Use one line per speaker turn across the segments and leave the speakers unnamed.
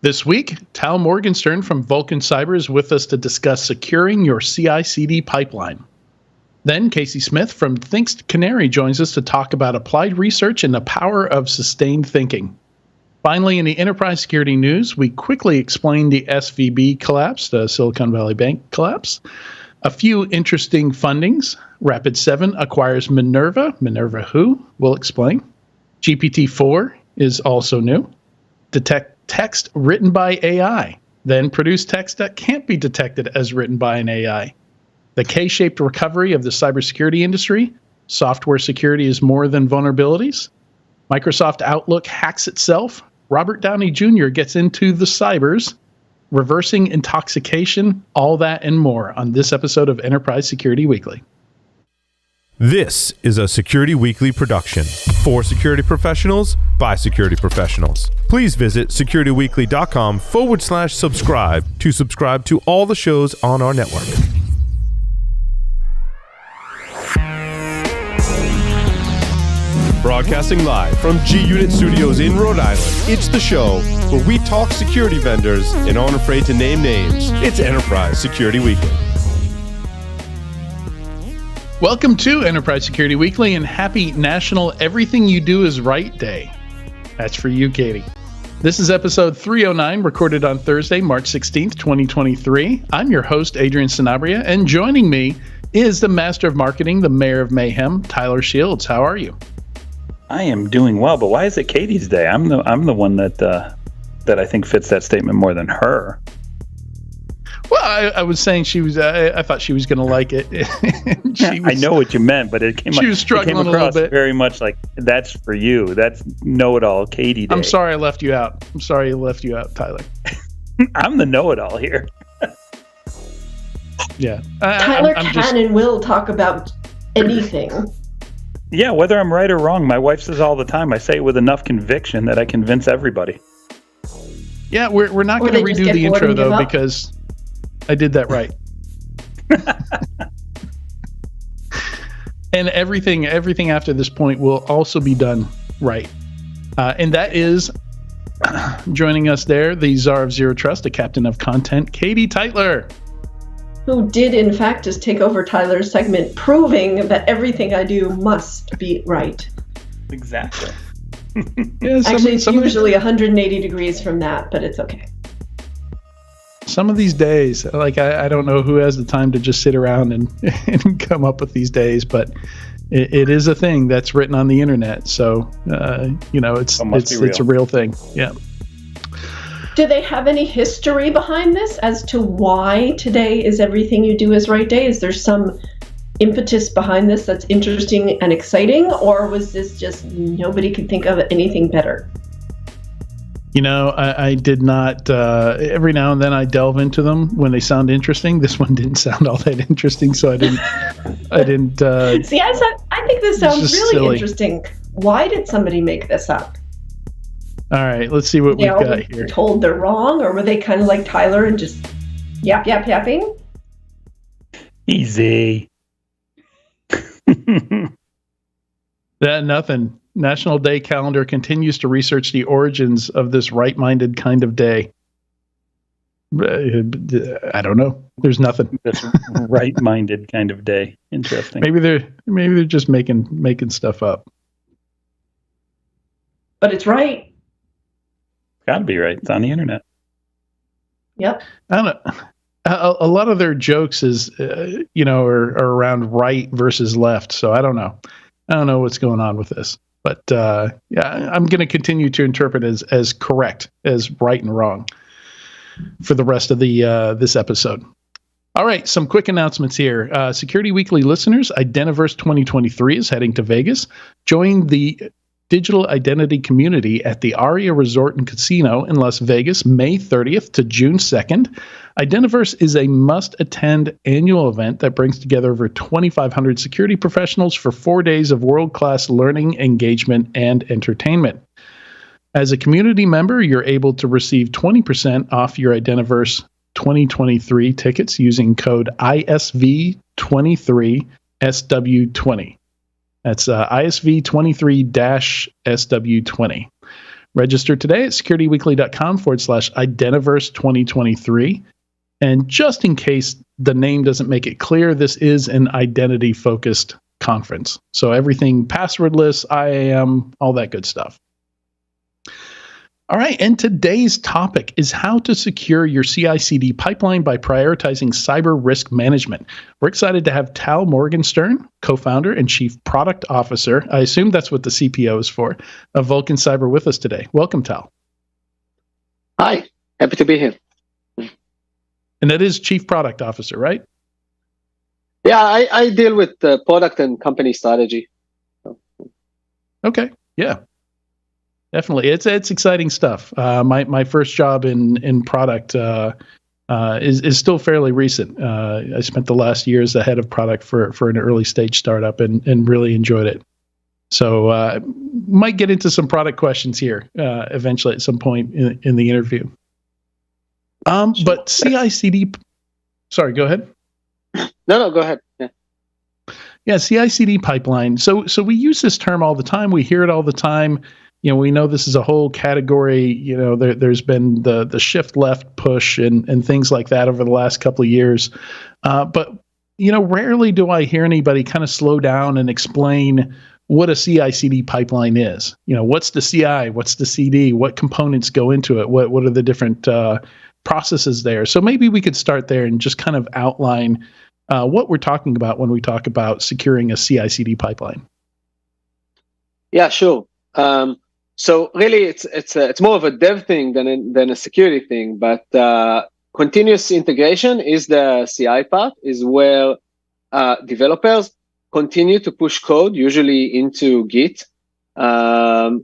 This week, Tal Morgenstern from Vulcan Cyber is with us to discuss securing your CI/CD pipeline. Then Casey Smith from Thinkst Canary joins us to talk about applied research and the power of sustained thinking. Finally, in the enterprise security news, we quickly explain the SVB collapse, the Silicon Valley Bank collapse. A few interesting fundings. Rapid7 acquires Minerva. Minerva who? We'll explain. GPT-4 is also new. Detect text written by AI. Then produce text that can't be detected as written by an AI. The K-shaped recovery of the cybersecurity industry. Software security is more than vulnerabilities. Microsoft Outlook hacks itself. Robert Downey Jr. gets into the cybers. Reversing intoxication, all that and more on this episode of Enterprise Security Weekly.
This is a Security Weekly production for security professionals by security professionals. Please visit securityweekly.com/subscribe to subscribe to all the shows on our network. Broadcasting live from G-Unit Studios in Rhode Island, it's the show where we talk security vendors and aren't afraid to name names. It's Enterprise Security Weekly.
Welcome to Enterprise Security Weekly and happy National Everything You Do Is Right Day. That's for you, Katie. This is episode 309, recorded on Thursday, March 16th, 2023. I'm your host, Adrian Sanabria, and joining me is the Master of Marketing, the Mayor of Mayhem, Tyler Shields. How are you?
I am doing well, but why is it Katie's day? I'm the one that I think fits that statement more than her.
Well, I was saying she was. I thought she was going to like it.
I know what you meant, but
she was struggling a little bit.
Very much like that's for you. That's know-it-all Katie day.
I'm sorry I left you out. Tyler.
I'm the know-it-all here.
Yeah,
Tyler can and will talk about anything.
Yeah, whether I'm right or wrong, my wife says all the time. I say it with enough conviction that I convince everybody.
Yeah, we're not going to redo the intro though because I did that right. And everything after this point will also be done right. And that is joining us there, the Czar of Zero Trust, the captain of content, Katie Tytler.
Who did, in fact, just take over Tyler's segment, proving that everything I do must be right.
Exactly.
Yeah, actually, it's usually 180 degrees from that, but it's okay.
Some of these days, like I don't know who has the time to just sit around and come up with these days, but it is a thing that's written on the internet. So, it's a real thing. Yeah.
Do they have any history behind this as to why today is Everything You Do Is Right Day? Is there some impetus behind this that's interesting and exciting, or was this just nobody could think of anything better?
You know, I did not. Every now and then I delve into them when they sound interesting. This one didn't sound all that interesting, so I didn't.
See, I think this sounds really
silly.
Interesting. Why did somebody make this up?
All right, let's see what we've got here.
Told they're wrong, or were they kind of like Tyler and just yapping?
Easy.
Nothing. National Day Calendar continues to research the origins of this right-minded kind of day. I don't know. There's nothing.
This right-minded kind of day. Interesting.
Maybe they're just making stuff up.
But it's right.
Gotta be right. It's on the internet.
Yep.
I don't know. A lot of their jokes is, are around right versus left. So I don't know. I don't know what's going on with this. But I'm going to continue to interpret it as correct, as right and wrong for the rest of the this episode. All right, some quick announcements here. Security Weekly listeners, Identiverse 2023 is heading to Vegas. Join the digital identity community at the Aria Resort and Casino in Las Vegas, May 30th to June 2nd. Identiverse is a must-attend annual event that brings together over 2,500 security professionals for 4 days of world-class learning, engagement, and entertainment. As a community member, you're able to receive 20% off your Identiverse 2023 tickets using code ISV23SW20. That's ISV23-SW20. Register today at securityweekly.com/Identiverse2023. And just in case the name doesn't make it clear, this is an identity-focused conference. So everything passwordless, IAM, all that good stuff. All right, and today's topic is how to secure your CI/CD pipeline by prioritizing cyber risk management. We're excited to have Tal Morgenstern, co-founder and chief product officer, I assume that's what the CPO is for, of Vulcan Cyber with us today. Welcome, Tal.
Hi, happy to be here.
And that is chief product officer, right?
Yeah, I deal with product and company strategy.
Okay, yeah. Definitely, it's exciting stuff. My first job in product is still fairly recent. I spent the last year as the head of product for an early stage startup and really enjoyed it. So might get into some product questions here eventually at some point in the interview. But CI/CD. Sorry, go ahead.
No, go ahead.
Yeah, CI/CD pipeline. So we use this term all the time. We hear it all the time. We know this is a whole category. There's been the shift left push and things like that over the last couple of years. But rarely do I hear anybody kind of slow down and explain what a CI/CD pipeline is. What's the CI? What's the CD? What components go into it? What are the different processes there? So maybe we could start there and just kind of outline what we're talking about when we talk about securing a CI/CD pipeline.
Yeah, sure. So really, it's more of a dev thing than a security thing. But continuous integration is the CI part, is where developers continue to push code, usually into Git, and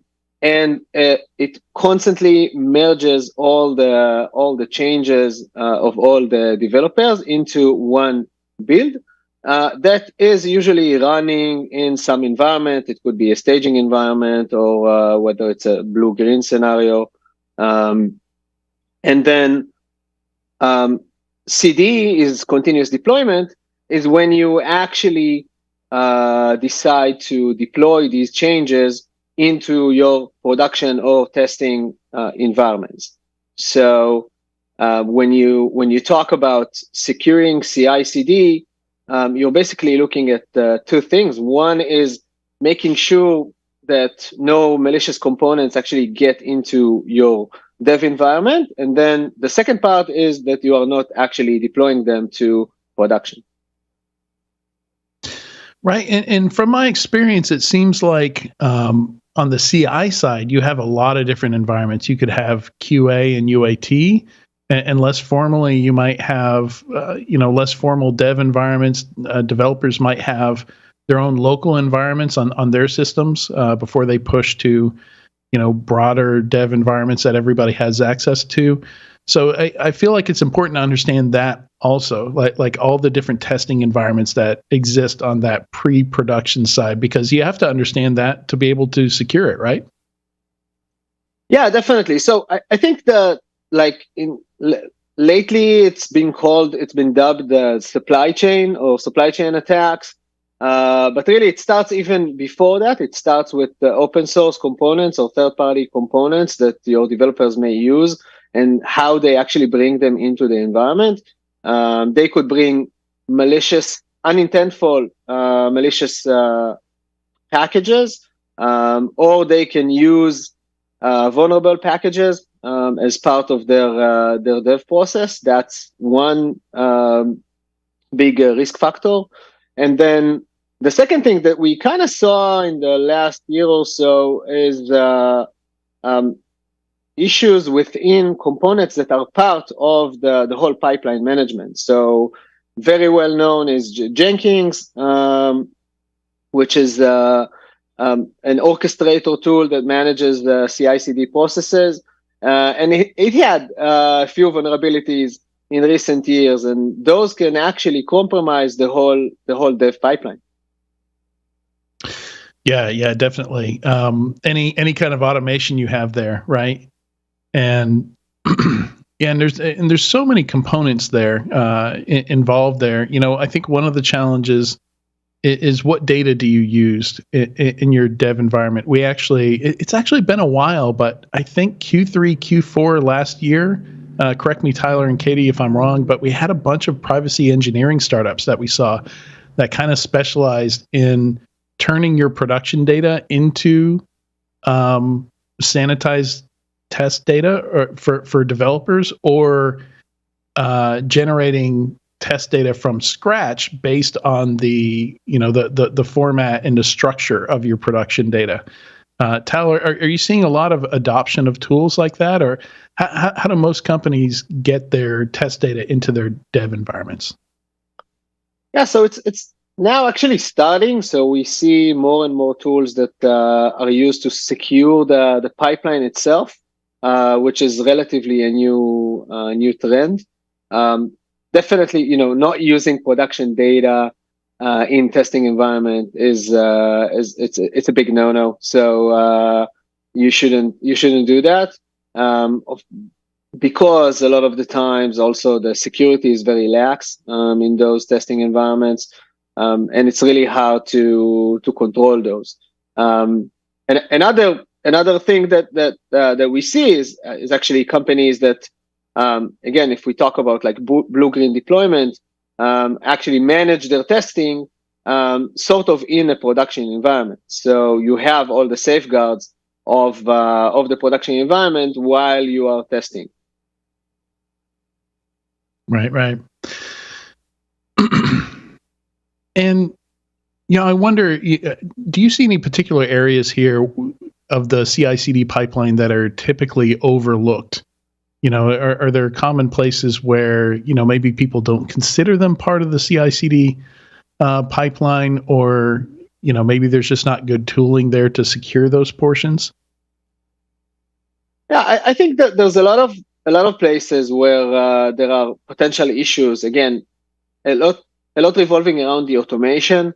it constantly merges all the changes of all the developers into one build. That is usually running in some environment. It could be a staging environment or whether it's a blue-green scenario. And then CD is continuous deployment, is when you actually decide to deploy these changes into your production or testing environments. So when you talk about securing CI/CD, you're basically looking at two things. One is making sure that no malicious components actually get into your dev environment. And then the second part is that you are not actually deploying them to production.
Right. And from my experience, it seems like on the CI side, you have a lot of different environments. You could have QA and UAT. And less formally, you might have, less formal dev environments. Developers might have their own local environments on their systems before they push to, broader dev environments that everybody has access to. So I feel like it's important to understand that also, like all the different testing environments that exist on that pre-production side, because you have to understand that to be able to secure it, right?
Yeah, definitely. So I think lately it's been dubbed the supply chain or supply chain attacks. But really it starts even before that. It starts with the open source components or third-party components that your developers may use and how they actually bring them into the environment. They could bring unintentful malicious packages, or they can use vulnerable packages as part of their dev process. That's one big risk factor. And then the second thing that we kind of saw in the last year or so is issues within components that are part of the whole pipeline management. So very well known is Jenkins, which is an orchestrator tool that manages the CI/CD processes. And it had a few vulnerabilities in recent years, and those can actually compromise the whole dev pipeline.
Yeah, definitely. Any kind of automation you have there, right? And and there's so many components there involved there. I think one of the challenges is what data do you use in your dev environment? It's actually been a while, but I think Q3, Q4 last year, correct me, Tyler and Katie, if I'm wrong, but we had a bunch of privacy engineering startups that we saw that kind of specialized in turning your production data into sanitized test data for developers, or generating test data from scratch based on the format and the structure of your production data. Tyler, are you seeing a lot of adoption of tools like that, or how do most companies get their test data into their dev environments?
Yeah, so it's now actually starting. So we see more and more tools that are used to secure the pipeline itself, which is relatively a new trend. Definitely, not using production data in testing environment is it's a big no-no. So you shouldn't do that, because a lot of the times also the security is very lax in those testing environments, and it's really hard to control those. And another thing that we see is actually companies that, again, if we talk about like blue-green deployment, actually manage their testing sort of in a production environment. So you have all the safeguards of the production environment while you are testing.
Right. And I wonder, do you see any particular areas here of the CI/CD pipeline that are typically overlooked? Are there common places where, maybe people don't consider them part of the CI/CD pipeline, or, maybe there's just not good tooling there to secure those portions?
Yeah, I think that there's a lot of places where there are potential issues. Again, a lot revolving around the automation.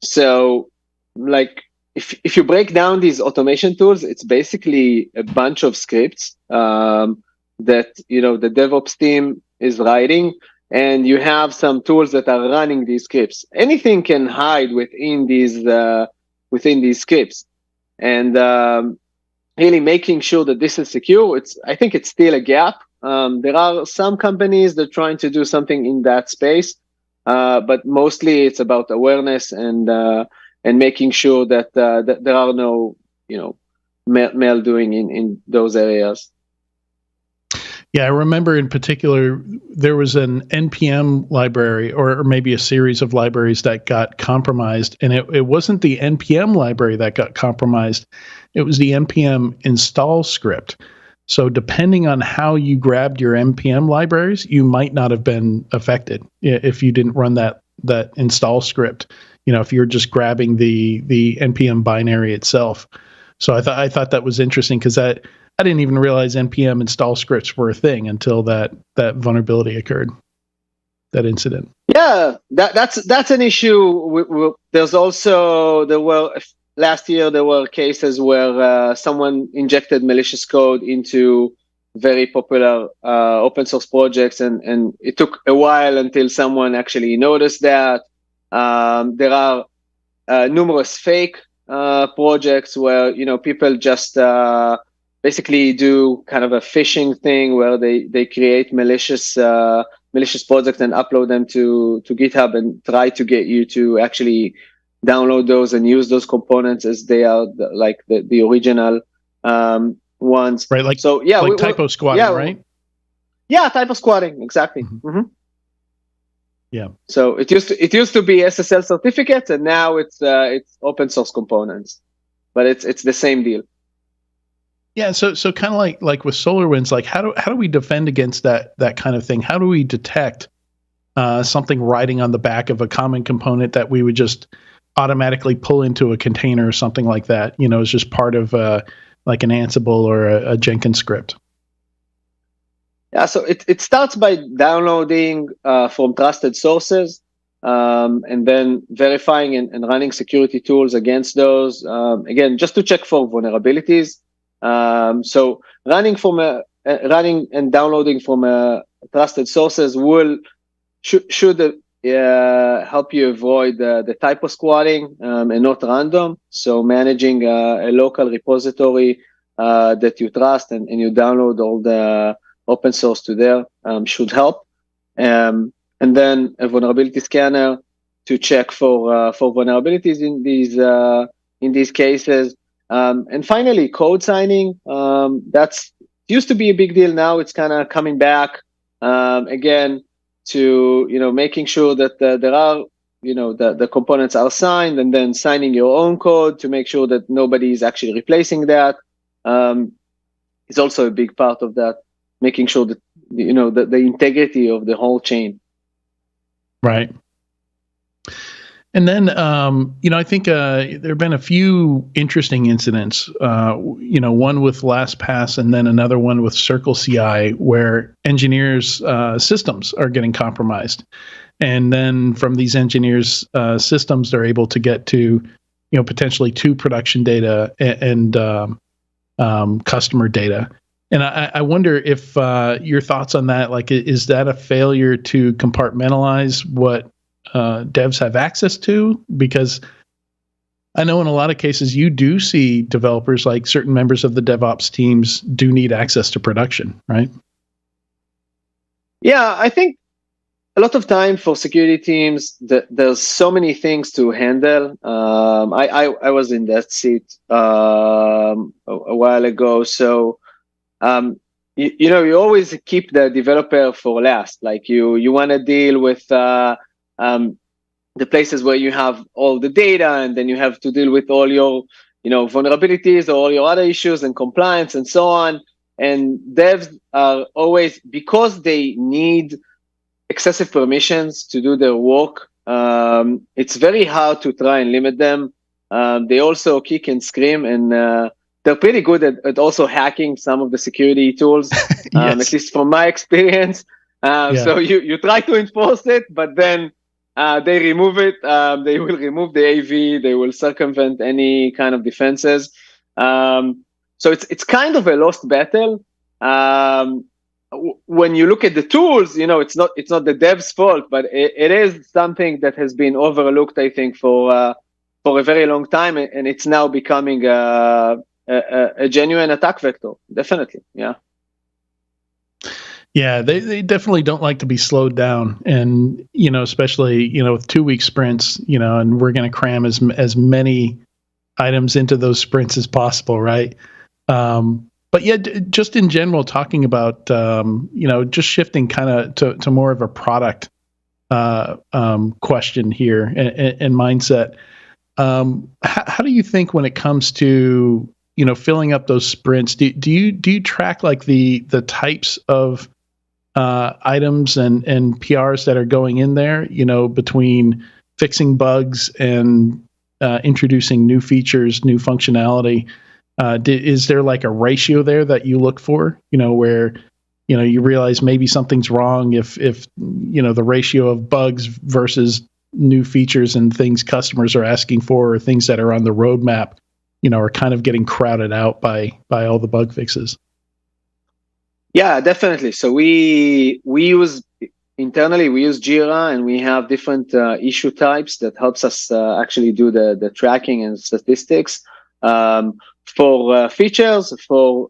So, like, if you break down these automation tools, it's basically a bunch of scripts that the DevOps team is writing, and you have some tools that are running these scripts. Anything can hide within these scripts, and really making sure that this is secure. I think it's still a gap. There are some companies that are trying to do something in that space, but mostly it's about awareness and making sure that there are no maldoing in those areas.
Yeah, I remember in particular, there was an NPM library or maybe a series of libraries that got compromised. And it wasn't the NPM library that got compromised. It was the NPM install script. So depending on how you grabbed your NPM libraries, you might not have been affected if you didn't run that install script. If you're just grabbing the NPM binary itself. So I thought that was interesting, because I didn't even realize NPM install scripts were a thing until that vulnerability occurred, that incident.
Yeah, that's an issue. Last year there were cases where someone injected malicious code into very popular open source projects, and it took a while until someone actually noticed that. There are numerous fake projects where people just basically do kind of a phishing thing where they create malicious projects and upload them to GitHub and try to get you to actually download those and use those components as they are the original ones.
Right, like typo squatting, right?
Yeah, typo squatting, exactly.
Mm-hmm.
Mm-hmm.
Yeah.
So it used to be SSL certificates, and now it's open source components, but it's the same deal.
Yeah, so kind of like with SolarWinds, like how do we defend against that kind of thing? How do we detect something riding on the back of a common component that we would just automatically pull into a container or something like that? It's just part of like an Ansible or a Jenkins script.
Yeah, so it starts by downloading from trusted sources, and then verifying and running security tools against those. Again, just to check for vulnerabilities. So running and downloading from trusted sources should help you avoid the typo squatting and not random. So managing a local repository that you trust and you download all the open source to there should help. And then a vulnerability scanner to check for vulnerabilities in these cases. And finally, code signing. That's used to be a big deal. Now it's kind of coming back again to making sure that there are the components are signed, and then signing your own code to make sure that nobody is actually replacing that. Is also a big part of that, making sure that the integrity of the whole chain.
Right. And then, I think there have been a few interesting incidents, one with LastPass and then another one with Circle CI, where engineers' systems are getting compromised. And then from these engineers' systems, they're able to get to, potentially to production data and customer data. And I wonder if your thoughts on that, like, is that a failure to compartmentalize what devs have access to? Because I know in a lot of cases you do see developers, like certain members of the DevOps teams, do need access to production, right?
Yeah, I think a lot of time for security teams, there's so many things to handle. I was in that seat a while ago, so you always keep the developer for last. Like you want to deal with the places where you have all the data, and then you have to deal with all your vulnerabilities or all your other issues and compliance and so on. And devs are always, because they need excessive permissions to do their work, it's very hard to try and limit them. They also kick and scream, and they're pretty good at also hacking some of the security tools,
Yes.
at least from my experience. So you try to enforce it, but then they remove it. They will remove the AV. They will circumvent any kind of defenses. So it's kind of a lost battle. When you look at the tools, it's not the dev's fault, but it is something that has been overlooked, I think, for a very long time, and it's now becoming a genuine attack vector. Definitely, yeah.
Yeah, they definitely don't like to be slowed down, and especially with 2-week sprints, and we're going to cram as many items into those sprints as possible, right? But yeah, just in general, talking about just shifting kind of to more of a product question here and mindset. How do you think when it comes to filling up those sprints? Do you track like the types of items and PRs that are going in there, between fixing bugs and introducing new features, new functionality? Is there like a ratio there that you look for, where, you realize maybe something's wrong if the ratio of bugs versus new features and things customers are asking for, or things that are on the roadmap, are kind of getting crowded out by all the bug fixes?
Yeah, definitely. So we use internally, we use Jira, and we have different issue types that helps us actually do the tracking and statistics for features, for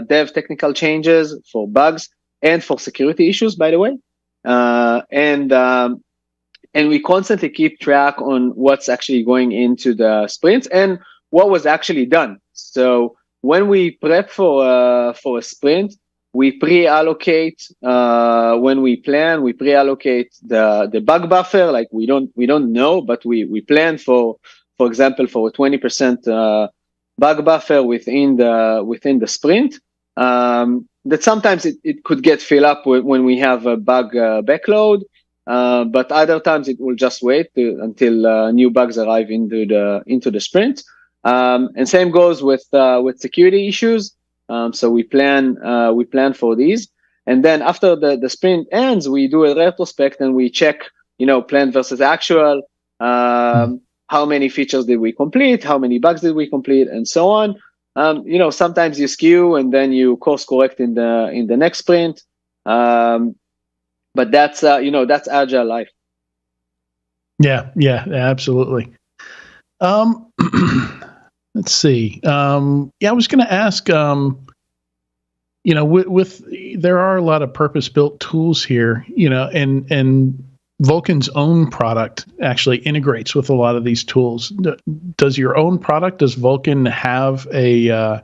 dev technical changes, for bugs, and for security issues, by the way. And we constantly keep track on what's actually going into the sprints and what was actually done. So when we prep for a sprint, we pre-allocate when we plan. We pre-allocate the bug buffer. Like we don't know, but we plan for example, for a 20% bug buffer within the sprint. That sometimes it could get filled up when we have a bug backload, but other times it will just wait until new bugs arrive into the sprint. And same goes with security issues. So we plan for these, and then after the sprint ends, we do a retrospect and we check, plan versus actual. How many features did we complete? How many bugs did we complete? And so on. Sometimes you skew and then you course correct in the next sprint. But that's agile life.
Yeah, absolutely. Let's see. I was going to ask, with there are a lot of purpose-built tools here, and Vulcan's own product actually integrates with a lot of these tools. Does your own product, does Vulcan have a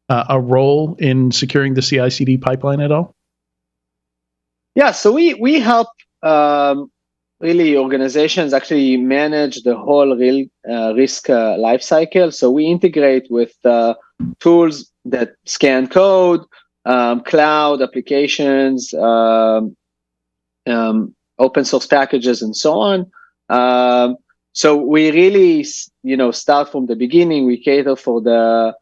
role in securing the CI/CD pipeline at all?
Yeah, so we help really organizations actually manage the whole risk lifecycle. So we integrate with tools that scan code, cloud applications, open source packages, and so on. So we really, start from the beginning. We cater for the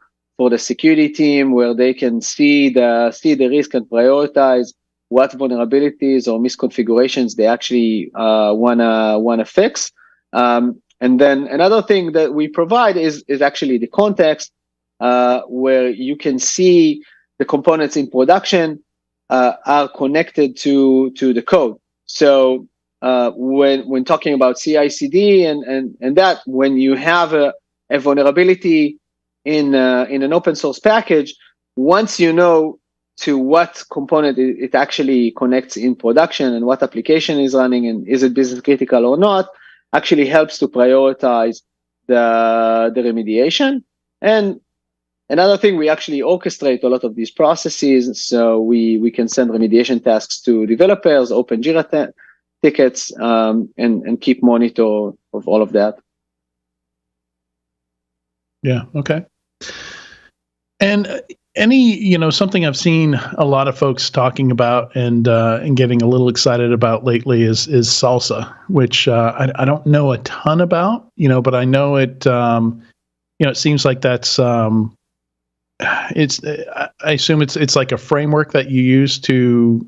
security team, where they can see the risk and prioritize what vulnerabilities or misconfigurations they actually wanna fix. And then another thing that we provide is actually the context, where you can see the components in production are connected to the code. So when talking about CI/CD and that, when you have a vulnerability in an open source package, once you know to what component it actually connects in production and what application is running and is it business critical or not, actually helps to prioritize the remediation. And another thing, we actually orchestrate a lot of these processes, so we can send remediation tasks to developers, open Jira tickets, and keep monitor of all of that.
Yeah. Okay. And something I've seen a lot of folks talking about and getting a little excited about lately is Salsa, which I don't know a ton about, but I know it. It seems like that's I assume it's like a framework that you use to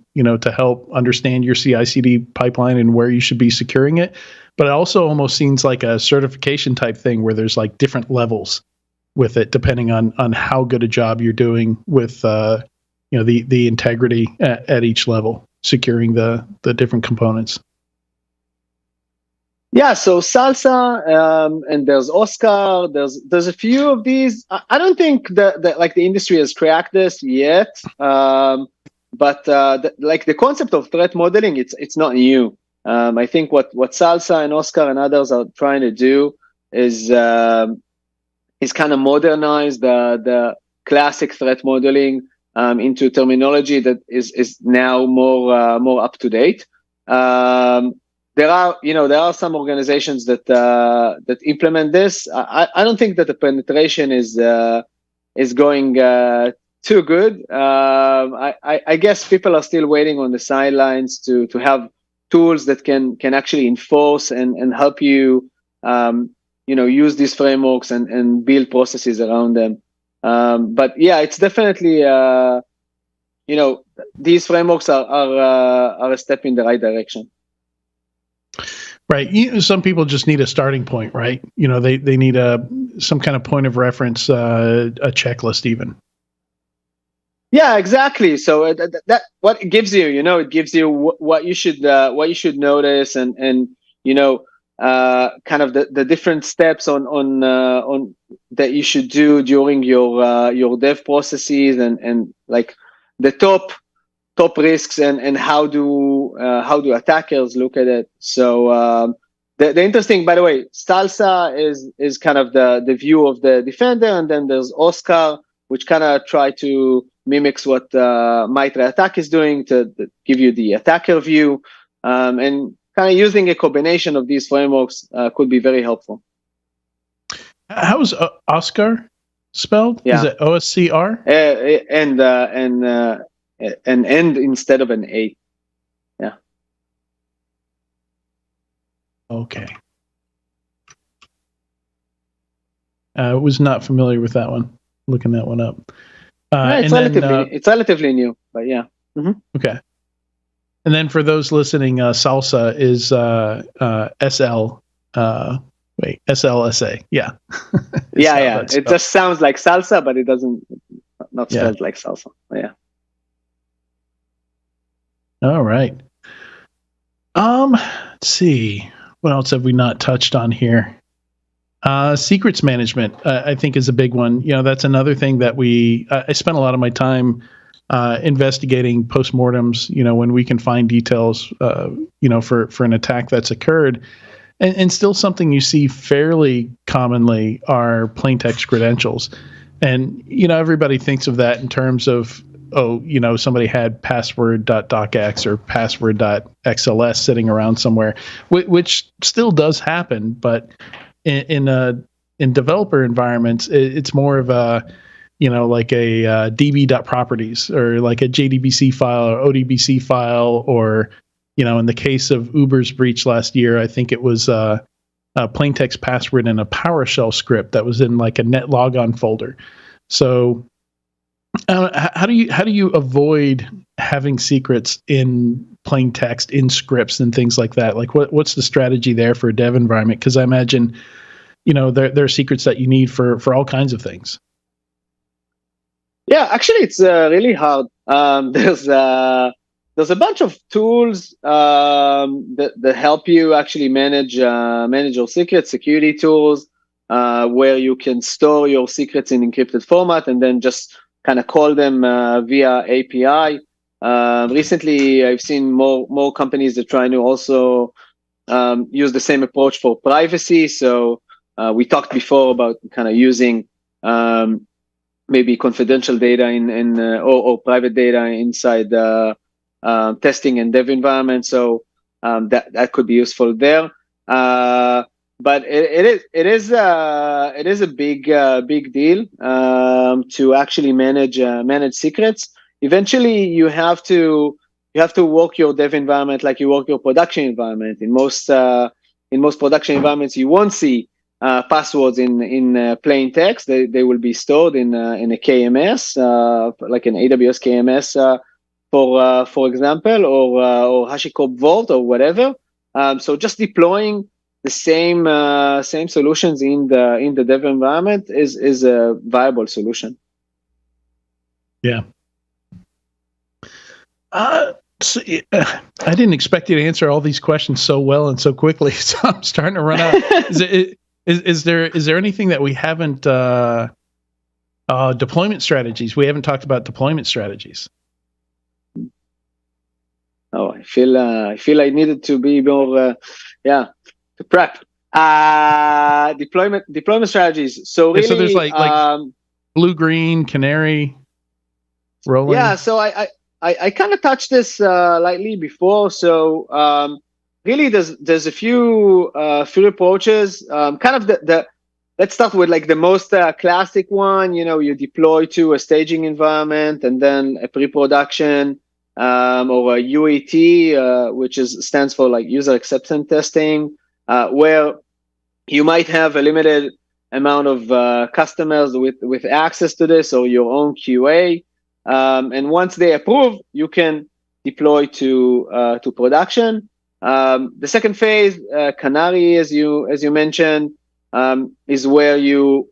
help understand your CI/CD pipeline and where you should be securing it. But it also almost seems like a certification type thing where there's like different levels with it, depending on how good a job you're doing with the integrity at each level, securing the different components.
Yeah, so Salsa, and there's Oscar. There's a few of these. I don't think that the industry has cracked this yet, but the concept of threat modeling, it's not new. I think what Salsa and Oscar and others are trying to do is kind of modernize the classic threat modeling into terminology that is now more up to date. There are some organizations that implement this. I don't think that the penetration is going too good. I guess people are still waiting on the sidelines to have tools that can actually enforce and help you use these frameworks and build processes around them. But yeah, it's definitely these frameworks are a step in the right direction.
Right. Some people just need a starting point, right? They need some kind of point of reference, a checklist even.
Yeah, exactly. So that what it gives you, it gives you what you should notice and kind of the different steps on that you should do during your dev processes and like the top risks and how do attackers look at it. So the interesting, by the way, Salsa is kind of the view of the defender, and then there's Oscar, which kind of try to mimics what MITRE ATT&CK is doing to give you the attacker view, and kind of using a combination of these frameworks could be very helpful.
How is Oscar spelled?
Yeah.
Is it OSCR?
An end instead of an A. Yeah.
Okay. I was not familiar with that one. Looking that one up.
It's relatively new, but yeah. Mm-hmm.
Okay. And then for those listening, Salsa is SLSA. Yeah.
Yeah. It just sounds like salsa, but it doesn't not spelled like salsa. Yeah.
All right. Let's see. What else have we not touched on here? Secrets management, I think, is a big one. That's another thing that I spent a lot of my time investigating postmortems, when we can find details, for an attack that's occurred. And still something you see fairly commonly are plain text credentials. And, everybody thinks of that in terms of, somebody had password.docx or password.xls sitting around somewhere, which still does happen. But in developer environments, it's more of a, like a db.properties or like a JDBC file or ODBC file, or, in the case of Uber's breach last year, I think it was a plain text password in a PowerShell script that was in like a net logon folder. So how do you avoid having secrets in plain text, in scripts and things like that? Like what's the strategy there for a dev environment? Because I imagine, there are secrets that you need for all kinds of things.
Yeah, actually, it's really hard. There's a bunch of tools that help you actually manage your secrets, security tools, where you can store your secrets in encrypted format and then just kind of call them via API. Recently, I've seen more companies that trying to also use the same approach for privacy. So we talked before about kind of using maybe confidential data or private data inside testing and dev environment. So that could be useful there. But it is a big deal to actually manage secrets. Eventually, you have to work your dev environment like you work your production environment. In most production environments, you won't see passwords in plain text. They will be stored in a KMS, like an AWS KMS, for example, or HashiCorp Vault or whatever. So just deploying the same solutions in the dev environment is a viable solution.
Yeah. So, I didn't expect you to answer all these questions so well and so quickly, so I'm starting to run out. Is there anything that we haven't deployment strategies? We haven't talked about deployment strategies.
Oh, I feel I needed to be more to prep. Deployment strategies. So really,
so there's like blue, green, canary, rolling.
Yeah. So I kind of touched this lightly before. So really, there's a few approaches. Kind of let's start with like the most classic one. You deploy to a staging environment and then a pre-production or a UAT, which stands for like user acceptance testing, where you might have a limited amount of customers with access to this, or your own QA. And once they approve, you can deploy to production. The second phase, Canary, as you mentioned, is where you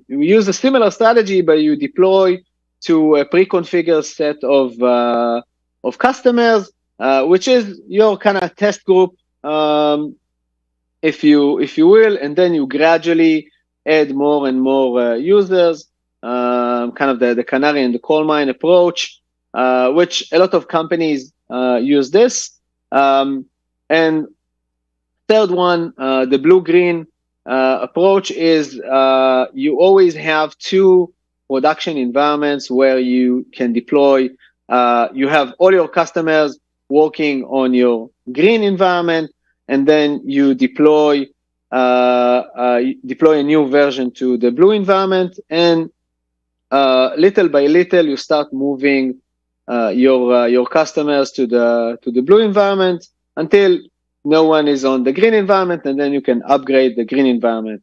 use a similar strategy, but you deploy to a pre-configured set of customers, which is your kind of test group, if you will, and then you gradually add more and more users. Kind of the canary and the coal mine approach, which a lot of companies use this. And third one, the blue-green approach is you always have two production environments where you can deploy. You have all your customers working on your green environment, and then you deploy a new version to the blue environment, and little by little you start moving your customers to the blue environment until no one is on the green environment, and then you can upgrade the green environment.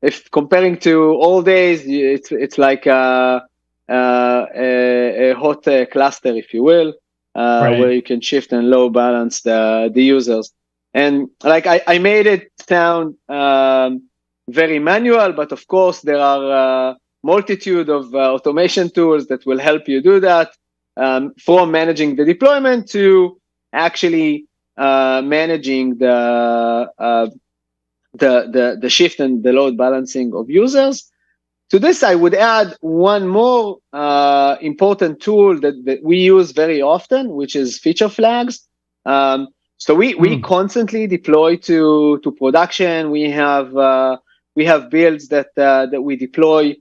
If comparing to old days, it's like a hot cluster, if you will, right, where you can shift and load balance the users. And like I made it sound very manual, but of course there are multitude of automation tools that will help you do that, from managing the deployment to actually managing the shift and the load balancing of users. To this, I would add one more important tool that we use very often, which is feature flags. So we constantly deploy to production. We have builds that we deploy.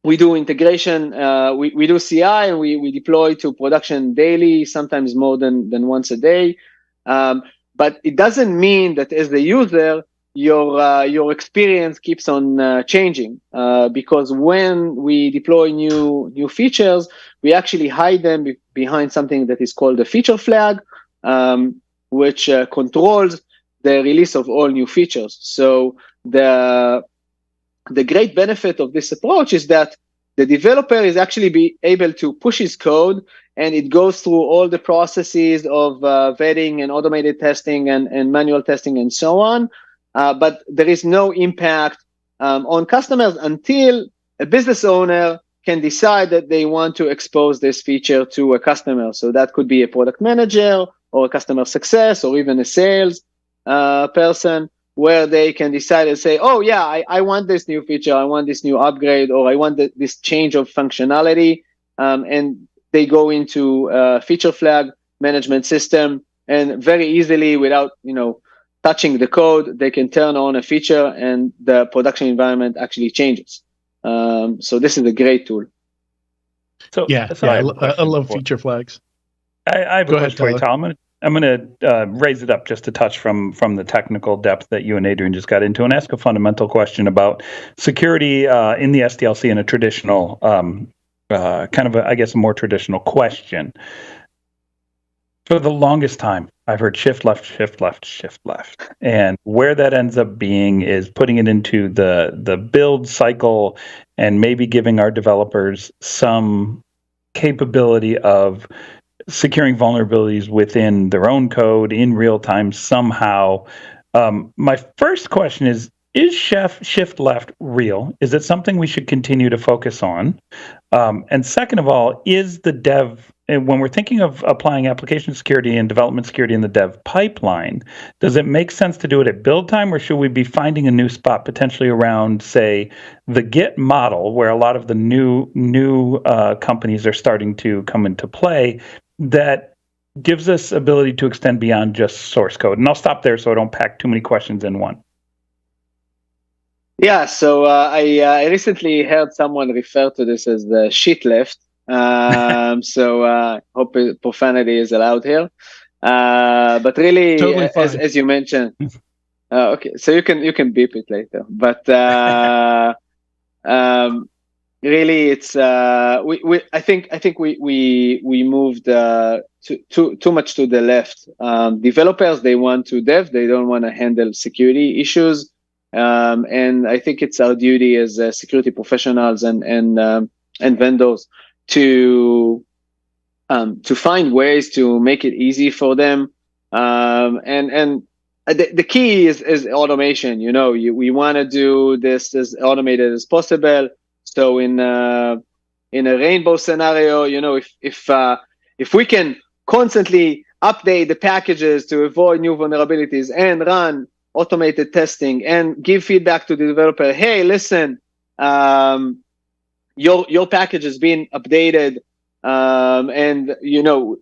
We do integration. We do CI, and we deploy to production daily, sometimes more than once a day. But it doesn't mean that as the user, your experience keeps on changing, because when we deploy new features, we actually hide them behind something that is called a feature flag, which controls the release of all new features. So the great benefit of this approach is that the developer is actually be able to push his code, and it goes through all the processes of vetting and automated testing and manual testing and so on. But there is no impact on customers until a business owner can decide that they want to expose this feature to a customer. So that could be a product manager or a customer success or even a sales person, where they can decide and say, oh yeah, I want this new feature, I want this new upgrade, or I want this change of functionality. And they go into a feature flag management system, and very easily, without touching the code, they can turn on a feature and the production environment actually changes. So this is a great tool.
I love feature flags.
I have a question for you, Tal. I'm going to raise it up just a touch from the technical depth that you and Adrian just got into, and ask a fundamental question about security in the SDLC in a traditional, a more traditional question. For the longest time, I've heard shift left, shift left, shift left. And where that ends up being is putting it into the build cycle and maybe giving our developers some capability of securing vulnerabilities within their own code in real time somehow. My first question is shift left real? Is it something we should continue to focus on? And second of all, is the dev, when we're thinking of applying application security and development security in the dev pipeline, does it make sense to do it at build time, or should we be finding a new spot potentially around, say, the Git model, where a lot of the new companies are starting to come into play, that gives us ability to extend beyond just source code? And I'll stop there so I don't pack too many questions in one.
Yeah, so I recently heard someone refer to this as the shit left. So hope profanity is allowed here. But really,
totally
as you mentioned, okay, so you can beep it later. But really, it's I think we moved too much to the left. Developers, they want to dev, they don't want to handle security issues. And I think it's our duty as security professionals and vendors to find ways to make it easy for them. And the key is automation. We want to do this as automated as possible. So in a rainbow scenario, if we can constantly update the packages to avoid new vulnerabilities and run automated testing and give feedback to the developer, hey, listen, your package has been updated, and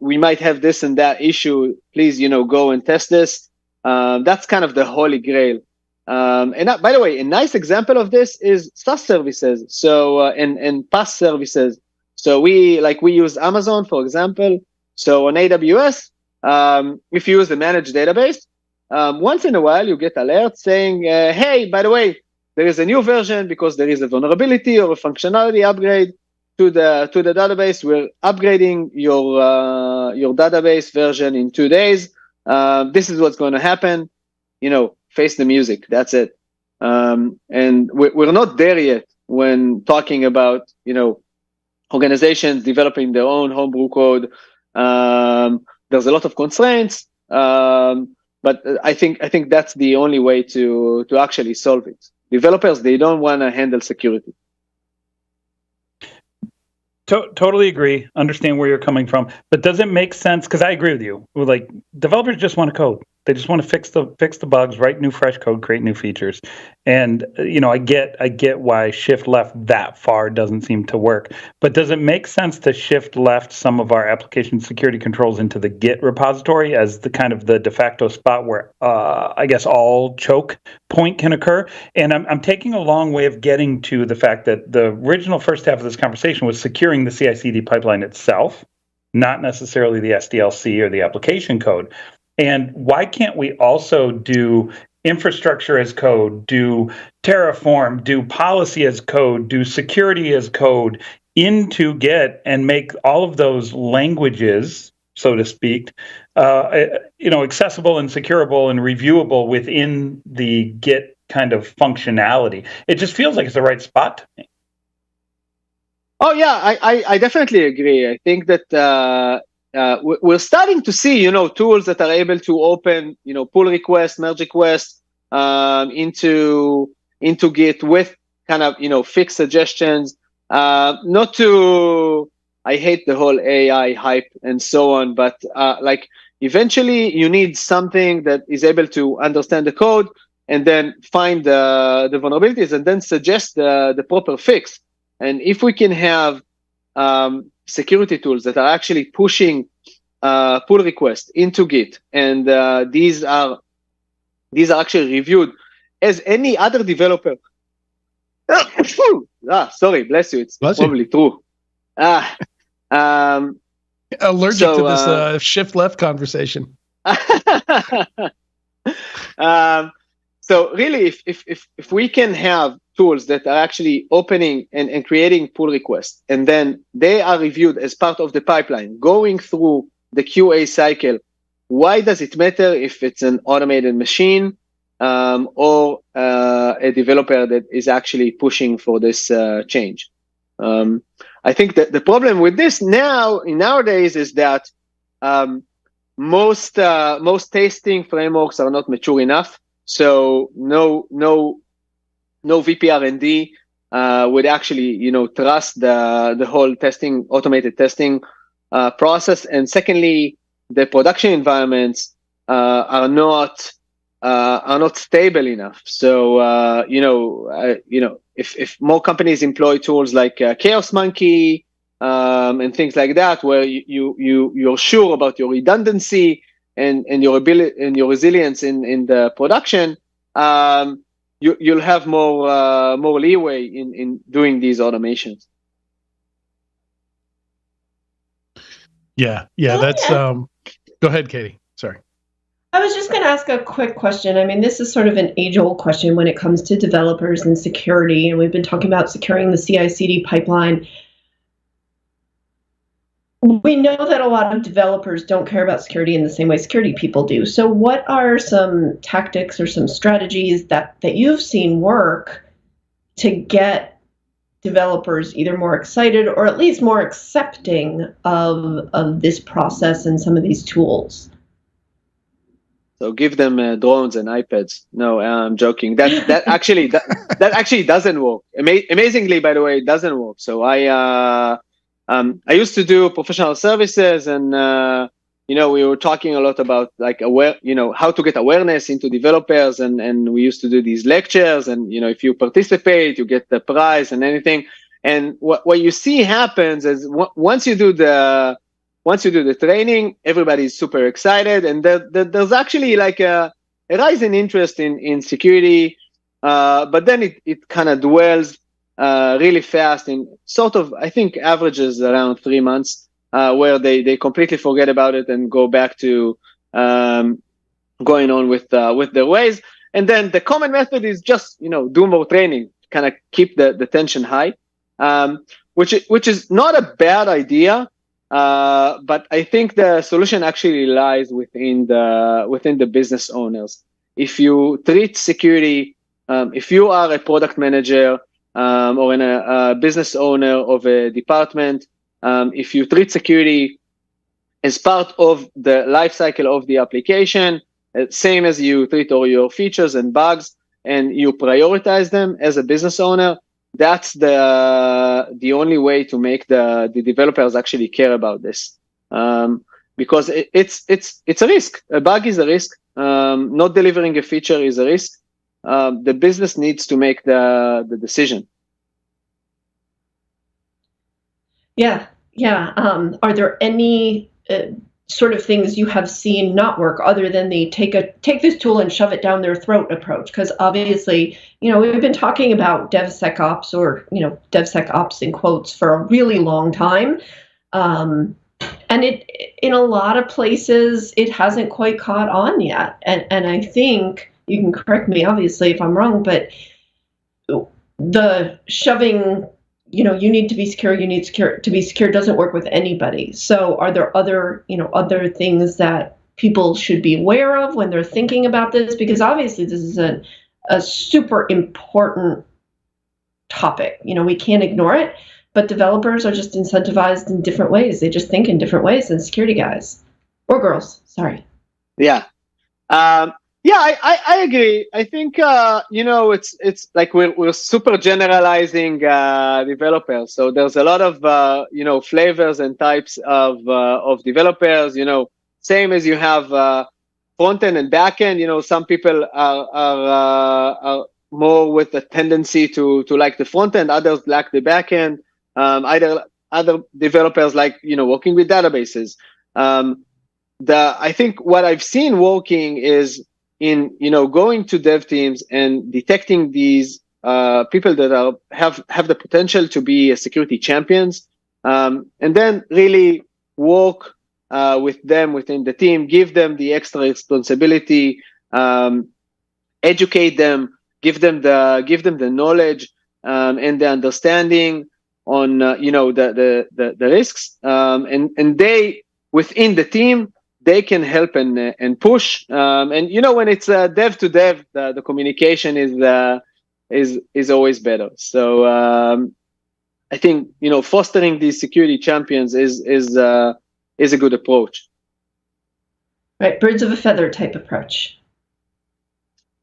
we might have this and that issue. Please, go and test this. That's kind of the holy grail. And by the way, a nice example of this is SaaS services. So and PaaS services. So we use Amazon, for example. So on AWS, if you use the managed database, once in a while you get alerts saying, hey, by the way, there is a new version because there is a vulnerability or a functionality upgrade to the database. We're upgrading your database version in 2 days. This is what's going to happen. Face the music. That's it. And we're not there yet when talking about organizations developing their own homebrew code. There's a lot of constraints. But I think that's the only way to actually solve it. Developers, they don't want to handle security.
Totally agree. Understand where you're coming from, but does it make sense? Because I agree with you. Like, developers just want to code. They just want to fix the bugs, write new fresh code, create new features. And I get why shift left that far doesn't seem to work. But does it make sense to shift left some of our application security controls into the Git repository as the kind of the de facto spot where I guess all choke point can occur? And I'm taking a long way of getting to the fact that the original first half of this conversation was securing the CI/CD pipeline itself, not necessarily the SDLC or the application code. And why can't we also do infrastructure as code, do Terraform, do policy as code, do security as code into Git and make all of those languages, so to speak, accessible and securable and reviewable within the Git kind of functionality? It just feels like it's the right spot to me.
Oh yeah, I definitely agree. I think that we're starting to see, tools that are able to open, pull requests, merge requests into Git with kind of, fixed suggestions. I hate the whole AI hype and so on, but eventually you need something that is able to understand the code and then find the vulnerabilities and then suggest the proper fix. And if we can have security tools that are actually pushing pull requests into Git, and these are actually reviewed as any other developer. Sorry, bless you. It's probably true.
Allergic to this shift left conversation.
So really, if we can have tools that are actually opening and creating pull requests, and then they are reviewed as part of the pipeline, going through the QA cycle, why does it matter if it's an automated machine or a developer that is actually pushing for this change? I think that the problem with this nowadays is that most testing frameworks are not mature enough. So no VP R&D would actually trust the whole automated testing process. And secondly, the production environments are not stable enough. So if more companies employ tools like Chaos Monkey and things like that, where you're sure about your redundancy and your ability and your resilience in the production, you'll have more leeway in doing these automations.
Yeah, that's go ahead, Katie. Sorry.
I was just going to ask a quick question. I mean, this is sort of an age-old question when it comes to developers and security, and we've been talking about securing the CI/CD pipeline. We know that a lot of developers don't care about security in the same way security people do. So what are some tactics or some strategies that you've seen work to get developers either more excited or at least more accepting of this process and some of these tools?
So give them drones and iPads. No, I'm joking. That actually doesn't work. Amazingly, by the way, it doesn't work. So I used to do professional services, and we were talking a lot about how to get awareness into developers, and we used to do these lectures, and if you participate, you get the prize and anything. And what you see happens is once you do the training, everybody's super excited, and there's actually a rise in interest in security, but then it kind of dwells really fast in sort of, I think, averages around 3 months, where they completely forget about it and go back to going on with their ways. And then the common method is just do more training, kind of keep the tension high, which is not a bad idea. But I think the solution actually lies within the business owners. If you treat security, if you are a product manager or a business owner of a department, if you treat security as part of the life cycle of the application, same as you treat all your features and bugs, and you prioritize them as a business owner, that's the only way to make the developers actually care about this. Because it's a risk. A bug is a risk. Not delivering a feature is a risk. The business needs to make the decision.
Yeah. Are there any sort of things you have seen not work other than the take this tool and shove it down their throat approach? Because obviously, we've been talking about DevSecOps or, DevSecOps in quotes for a really long time. And it, in a lot of places, it hasn't quite caught on yet. And I think, you can correct me obviously if I'm wrong, but the shoving, you need to be secure, to be secure doesn't work with anybody. So are there other things that people should be aware of when they're thinking about this? Because obviously this is a super important topic. We can't ignore it, but developers are just incentivized in different ways. They just think in different ways than security guys or girls. Sorry.
Yeah. I agree. I think it's like we're super generalizing developers. So there's a lot of flavors and types of developers. Same as you have front end and back end. Some people are more with a tendency to like the front end. Others like the back end. Other developers like working with databases. I think what I've seen working is in going to dev teams and detecting these people that have the potential to be security champions, and then really work with them within the team, give them the extra responsibility, educate them, give them the knowledge and the understanding on the risks, and they within the team, they can help and push. And when it's dev to dev, the communication is always better. So I think fostering these security champions is a good approach.
Right, birds of a feather type approach.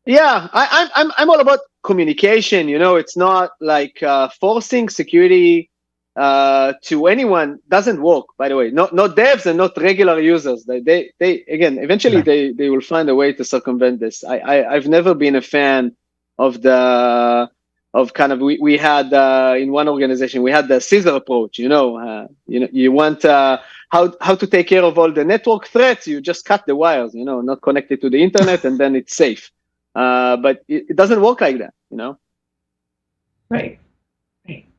Yeah, I'm all about communication. It's not like forcing security to anyone doesn't work, by the way. Not devs and not regular users. They again, eventually they will find a way to circumvent this. I've never been a fan of kind of we had in one organization we had the scissor approach. You want how to take care of all the network threats. You just cut the wires. Not connected to the internet, and then it's safe. But it doesn't work like that.
Right.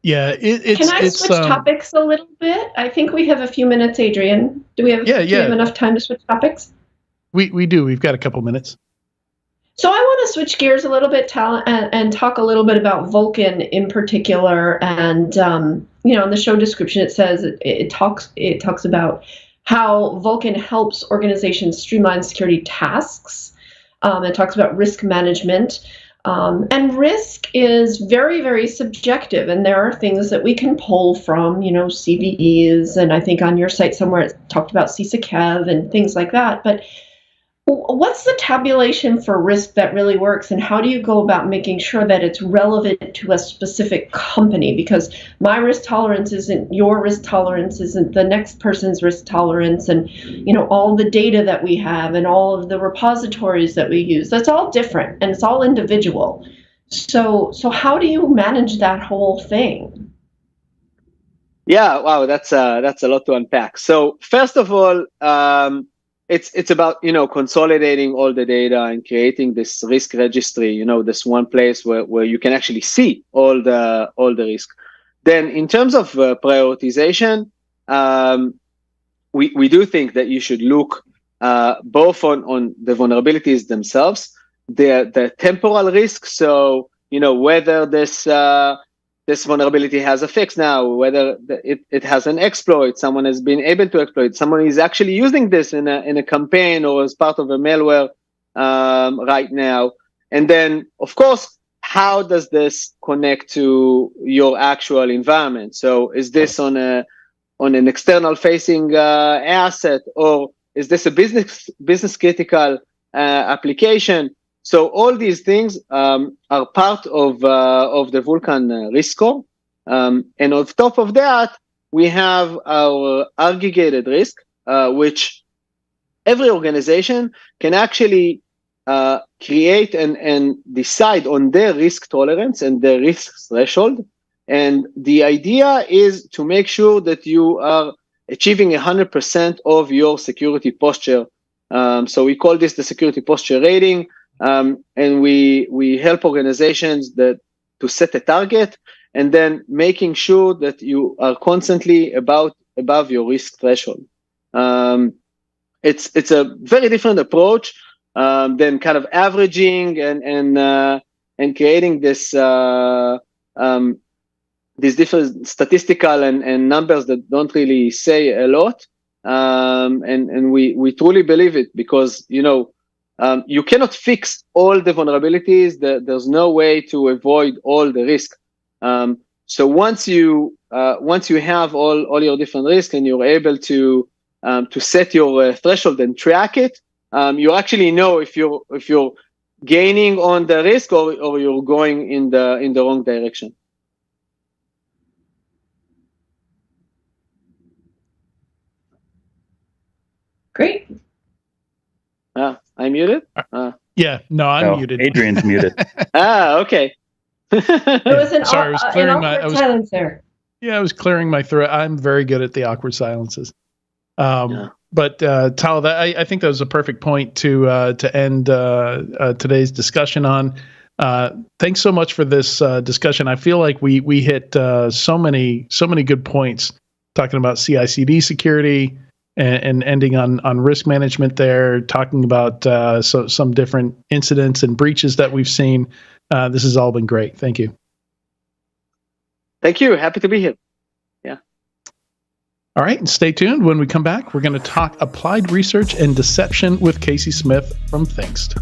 Yeah,
Can I switch topics a little bit? I think we have a few minutes, Adrian. Do we have enough time to switch topics?
We do. We've got a couple minutes.
So I want to switch gears a little bit, Tal, and talk a little bit about Vulcan in particular. And in the show description, it says it talks about how Vulcan helps organizations streamline security tasks. It talks about risk management. And risk is very, very subjective, and there are things that we can pull from, CVEs, and I think on your site somewhere it talked about CSO and things like that. But what's the tabulation for risk that really works, and how do you go about making sure that it's relevant to a specific company? Because my risk tolerance isn't your risk tolerance, isn't the next person's risk tolerance, and all the data that we have and all of the repositories that we use, that's all different and it's all individual. So how do you manage that whole thing?
Yeah, wow, that's a lot to unpack. So first of all, it's about consolidating all the data and creating this risk registry, this one place where you can actually see all the risk. Then in terms of prioritization, we do think that you should look both on the vulnerabilities themselves, the temporal risk. So whether this vulnerability has a fix now, whether it has an exploit, someone has been able to exploit, someone is actually using this in a campaign or as part of a malware right now. And then, of course, how does this connect to your actual environment? So is this on an external facing asset, or is this a business critical application? So all these things are part of the Vulcan risk score. And on top of that, we have our aggregated risk, which every organization can actually create and decide on their risk tolerance and their risk threshold. And the idea is to make sure that you are achieving 100% of your security posture. So we call this the security posture rating. And we help organizations to set a target and then making sure that you are constantly above your risk threshold. It's a very different approach than kind of averaging and creating this these different statistical and numbers that don't really say a lot. And we truly believe it because you cannot fix all the vulnerabilities. There's no way to avoid all the risk. So once you have all your different risks and you're able to set your threshold and track it, you actually know if you're gaining on the risk or you're going in the wrong direction.
Great.
I'm muted?
Yeah, no, I'm muted.
Adrian's muted.
Okay.
There was an
awkward
silence there.
Yeah, I was clearing my throat. I'm very good at the awkward silences. But Tal, I think that was a perfect point to end today's discussion on. Thanks so much for this discussion. I feel like we hit so many good points talking about CI/CD security and ending on risk management there, talking about some different incidents and breaches that we've seen. This has all been great. Thank you.
Thank you. Happy to be here. Yeah.
All right, and stay tuned. When we come back, we're going to talk applied research and deception with Casey Smith from Thinkst.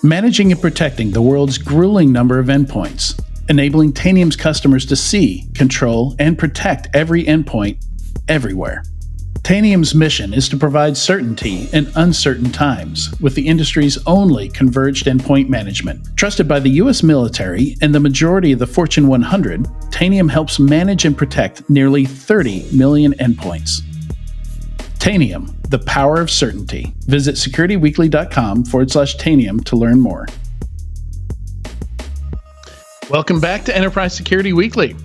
managing and protecting the world's grueling number of endpoints, enabling Tanium's customers to see, control, and protect every endpoint everywhere. Tanium's mission is to provide certainty in uncertain times with the industry's only converged endpoint management. Trusted by the U.S. military and the majority of the Fortune 100, Tanium helps manage and protect nearly 30 million endpoints. Tanium, the power of certainty. Visit securityweekly.com/Tanium to learn more. Welcome back to Enterprise Security Weekly.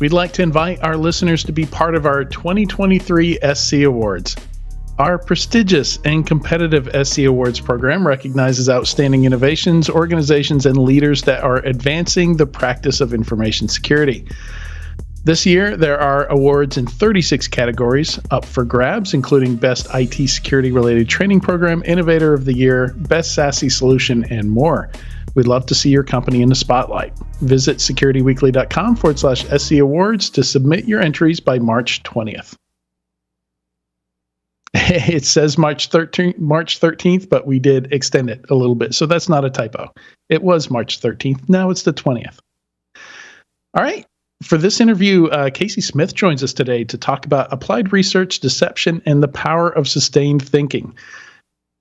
We'd like to invite our listeners to be part of our 2023 SC Awards. Our prestigious and competitive SC Awards program recognizes outstanding innovations, organizations, and leaders that are advancing the practice of information security. This year, there are awards in 36 categories up for grabs, including Best IT Security-Related Training Program, Innovator of the Year, Best SASE Solution, and more. We'd love to see your company in the spotlight. Visit securityweekly.com/SC Awards to submit your entries by March 20th. It says March 13th, but we did extend it a little bit, so that's not a typo. It was March 13th. Now it's the 20th. All right. For this interview, Casey Smith joins us today to talk about applied research, deception, and the power of sustained thinking.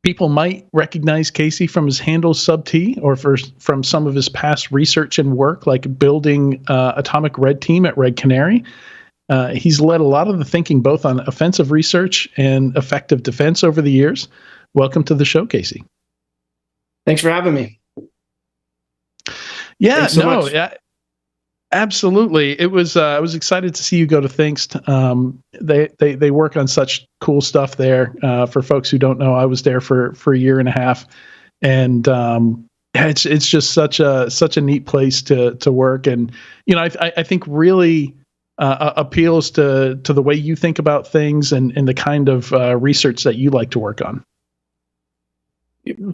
People might recognize Casey from his handle Sub-T or from some of his past research and work, like building Atomic Red Team at Red Canary. He's led a lot of the thinking both on offensive research and effective defense over the years. Welcome to the show, Casey.
Thanks for having me.
Yeah, absolutely. It was. I was excited to see you go to Thinkst. They work on such cool stuff there. For folks who don't know, I was there for a year and a half, and it's just such a neat place to work. And I think really appeals to the way you think about things and the kind of research that you like to work on.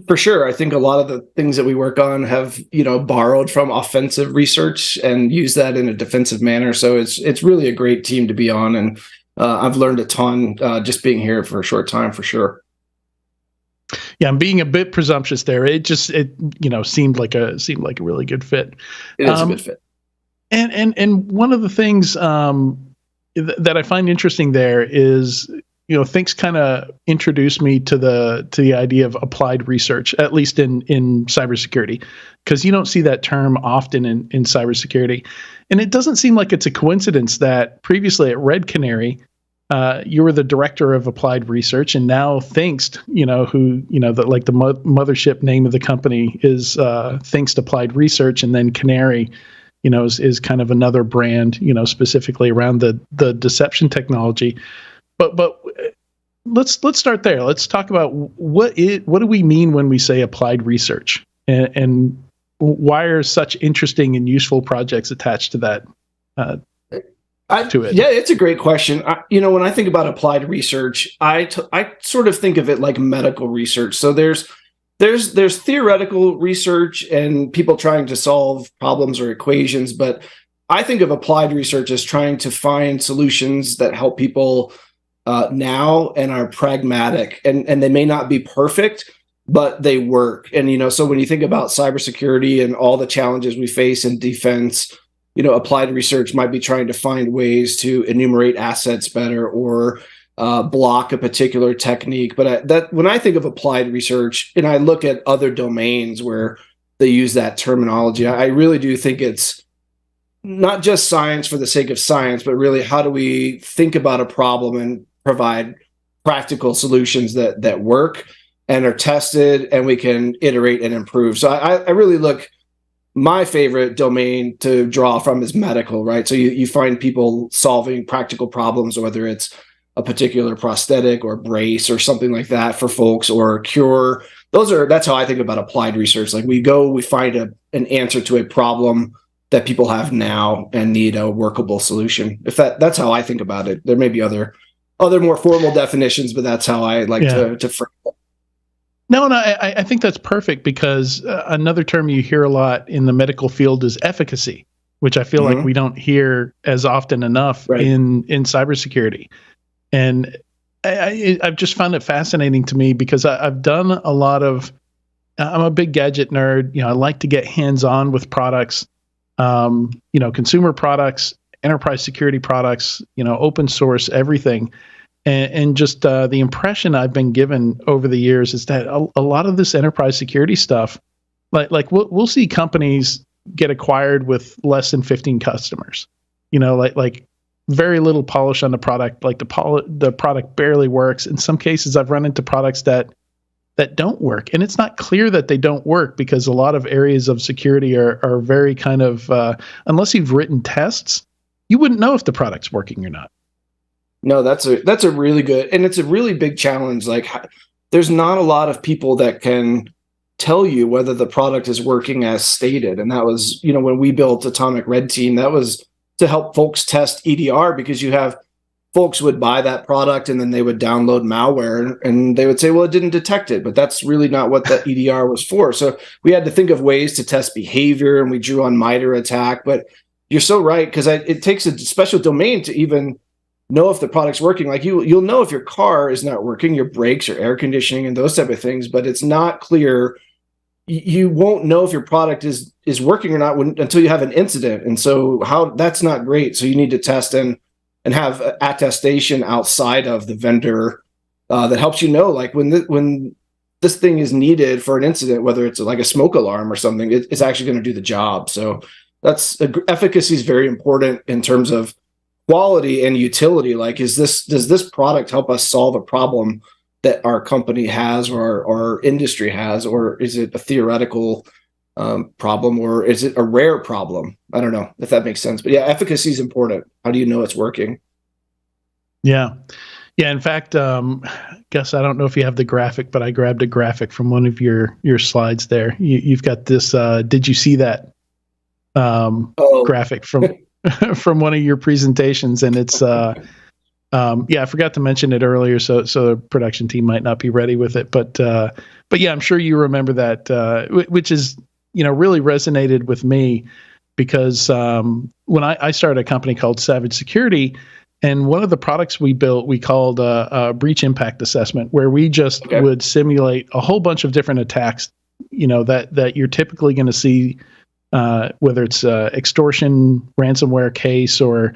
For sure. I think a lot of the things that we work on have, borrowed from offensive research and use that in a defensive manner. So it's really a great team to be on. And I've learned a ton just being here for a short time, for sure.
Yeah, I'm being a bit presumptuous there. It seemed like a really good fit.
It is a good fit.
And one of the things that I find interesting there is, Thinkst kind of introduced me to the idea of applied research, at least in cybersecurity, because you don't see that term often in cybersecurity. And it doesn't seem like it's a coincidence that previously at Red Canary, you were the director of applied research, and now Thinkst, the mothership name of the company is Thinkst Applied Research, and then Canary, is kind of another brand, specifically around the deception technology. But let's start there. Let's talk about what do we mean when we say applied research, and why are such interesting and useful projects attached to that? To it.
Yeah, it's a great question. When I think about applied research, I sort of think of it like medical research. So there's theoretical research and people trying to solve problems or equations, but I think of applied research as trying to find solutions that help people now and are pragmatic, and they may not be perfect, but they work. And, so when you think about cybersecurity and all the challenges we face in defense, applied research might be trying to find ways to enumerate assets better or block a particular technique. But when I think of applied research and I look at other domains where they use that terminology, I really do think it's not just science for the sake of science, but really how do we think about a problem and provide practical solutions that work and are tested and we can iterate and improve. So I really look, my favorite domain to draw from is medical, right? So you find people solving practical problems, whether it's a particular prosthetic or brace or something like that for folks, or a cure. That's how I think about applied research. Like we find an answer to a problem that people have now and need a workable solution. That's how I think about it. There may be other more formal definitions, but that's how I like to frame it.
No, I think that's perfect, because another term you hear a lot in the medical field is efficacy, which I feel like we don't hear as often enough in cybersecurity. And I've just found it fascinating to me, because I've done a lot of I'm a big gadget nerd. I like to get hands-on with products, consumer products, enterprise security products, open source, everything. And just the impression I've been given over the years is that a lot of this enterprise security stuff, like we'll see companies get acquired with less than 15 customers, like very little polish on the product, like the product barely works. In some cases, I've run into products that don't work, and it's not clear that they don't work because a lot of areas of security are very kind of unless you've written tests, you wouldn't know if the product's working or not.
No, that's a really good, and it's a really big challenge. Like, there's not a lot of people that can tell you whether the product is working as stated. And that was, when we built Atomic Red Team, that was to help folks test EDR, because you have folks would buy that product and then they would download malware and they would say, well, it didn't detect it, but that's really not what the EDR was for. So we had to think of ways to test behavior, and we drew on MITRE ATT&CK. But you're so right, because it takes a special domain to even know if the product's working. Like you'll know if your car is not working, your brakes or air conditioning and those type of things, but it's not clear. You won't know if your product is working or not until you have an incident. And so that's not great. So you need to test and have attestation outside of the vendor that helps like when this thing is needed for an incident, whether it's like a smoke alarm or something, it's actually going to do the job. So efficacy is very important in terms of quality and utility. Like, does this product help us solve a problem that our company has or our industry has, or is it a theoretical problem, or is it a rare problem? I don't know if that makes sense, but yeah, efficacy is important. How do you know it's working?
Yeah. In fact, Gus, I don't know if you have the graphic, but I grabbed a graphic from one of your slides there. You've got this. Did you see that graphic from from one of your presentations? And it's I forgot to mention it earlier, so the production team might not be ready with it, but yeah, I'm sure you remember that, which is really resonated with me, because when I started a company called Savage Security, and one of the products we built, we called a breach impact assessment, where we just would simulate a whole bunch of different attacks, that you're typically going to see, whether it's extortion, ransomware case, or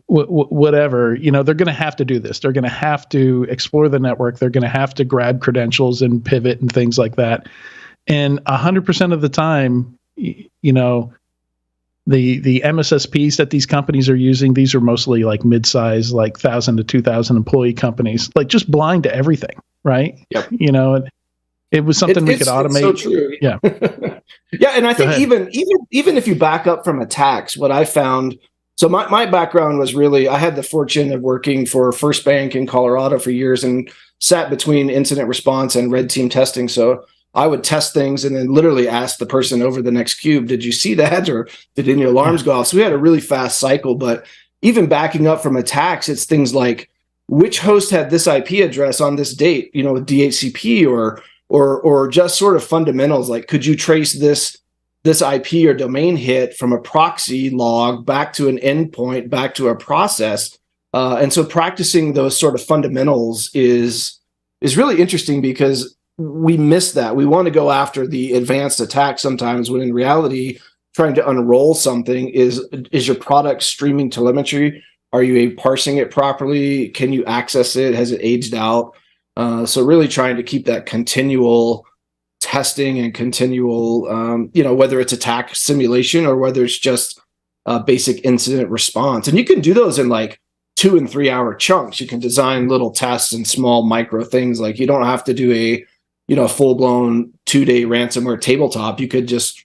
whatever. They're going to have to do this. They're going to have to explore the network. They're going to have to grab credentials and pivot and things like that. And 100% of the time, the MSSPs that these companies are using, these are mostly like mid-size, like 1,000 to 2,000 employee companies, like just blind to everything, right?
Yep.
It was something we could automate.
It's so true.
Yeah.
Yeah, and I think even if you back up from attacks, what I found. So my background was really, I had the fortune of working for First Bank in Colorado for years and sat between incident response and red team testing. So I would test things and then literally ask the person over the next cube, did you see that? Or did any alarms go off? So we had a really fast cycle. But even backing up from attacks, it's things like, which host had this IP address on this date, with DHCP, or just sort of fundamentals, like, could you trace this IP or domain hit from a proxy log back to an endpoint, back to a process. And so practicing those sort of fundamentals is really interesting, because we miss that. We want to go after the advanced attack sometimes, when in reality, trying to unroll something is your product streaming telemetry? Are you parsing it properly? Can you access it? Has it aged out? So really trying to keep that continual testing and continual, whether it's attack simulation or whether it's just basic incident response. And you can do those in like 2 and 3 hour chunks. You can design little tests and small micro things. Like, you don't have to do a full-blown 2-day ransomware tabletop. You could just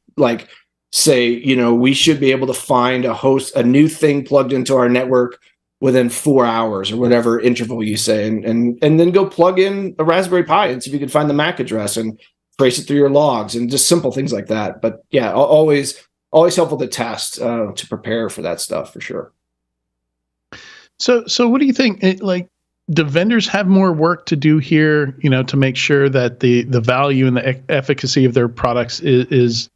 say, we should be able to find a new thing plugged into our network within 4 hours, or whatever interval you say, and then go plug in a Raspberry Pi and see if you can find the MAC address and trace it through your logs, and just simple things like that. But yeah, always helpful to test, to prepare for that stuff, for sure.
So what do you think? Do vendors have more work to do here, to make sure that the value and the efficacy of their products is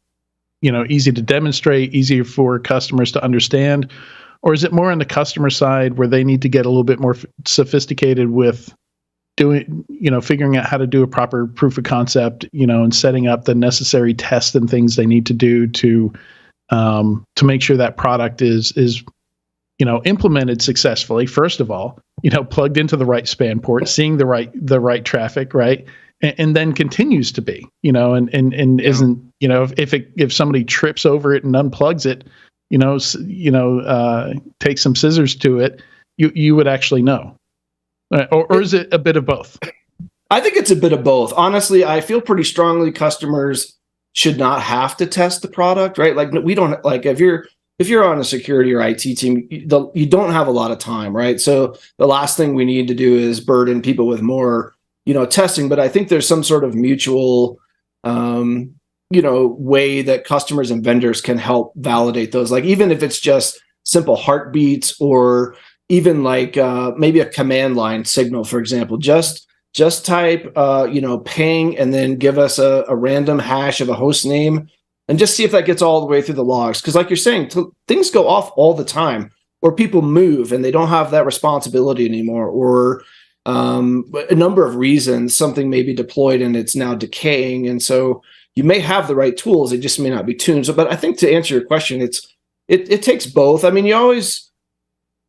easy to demonstrate, easier for customers to understand? Or is it more on the customer side, where they need to get a little bit more sophisticated with, figuring out how to do a proper proof of concept, and setting up the necessary tests and things they need to do to make sure that product is implemented successfully. First of all, plugged into the right span port, seeing the right traffic, right, and then continues to be, and isn't, if somebody trips over it and unplugs it, take some scissors to it, you would actually know. Or is it a bit of both?
I think it's a bit of both. Honestly, I feel pretty strongly customers should not have to test the product, right? Like we don't, like if you're on a security or IT team, you don't have a lot of time, right? So the last thing we need to do is burden people with more, testing. But I think there's some sort of mutual, way that customers and vendors can help validate those. Like even if it's just simple heartbeats or even like maybe a command line signal, for example, just type, ping and then give us a random hash of a host name and just see if that gets all the way through the logs. Because like you're saying, things go off all the time, or people move and they don't have that responsibility anymore, or a number of reasons, something may be deployed and it's now decaying. And so you may have the right tools, it just may not be tuned. So, but I think to answer your question, it takes both. I mean, you always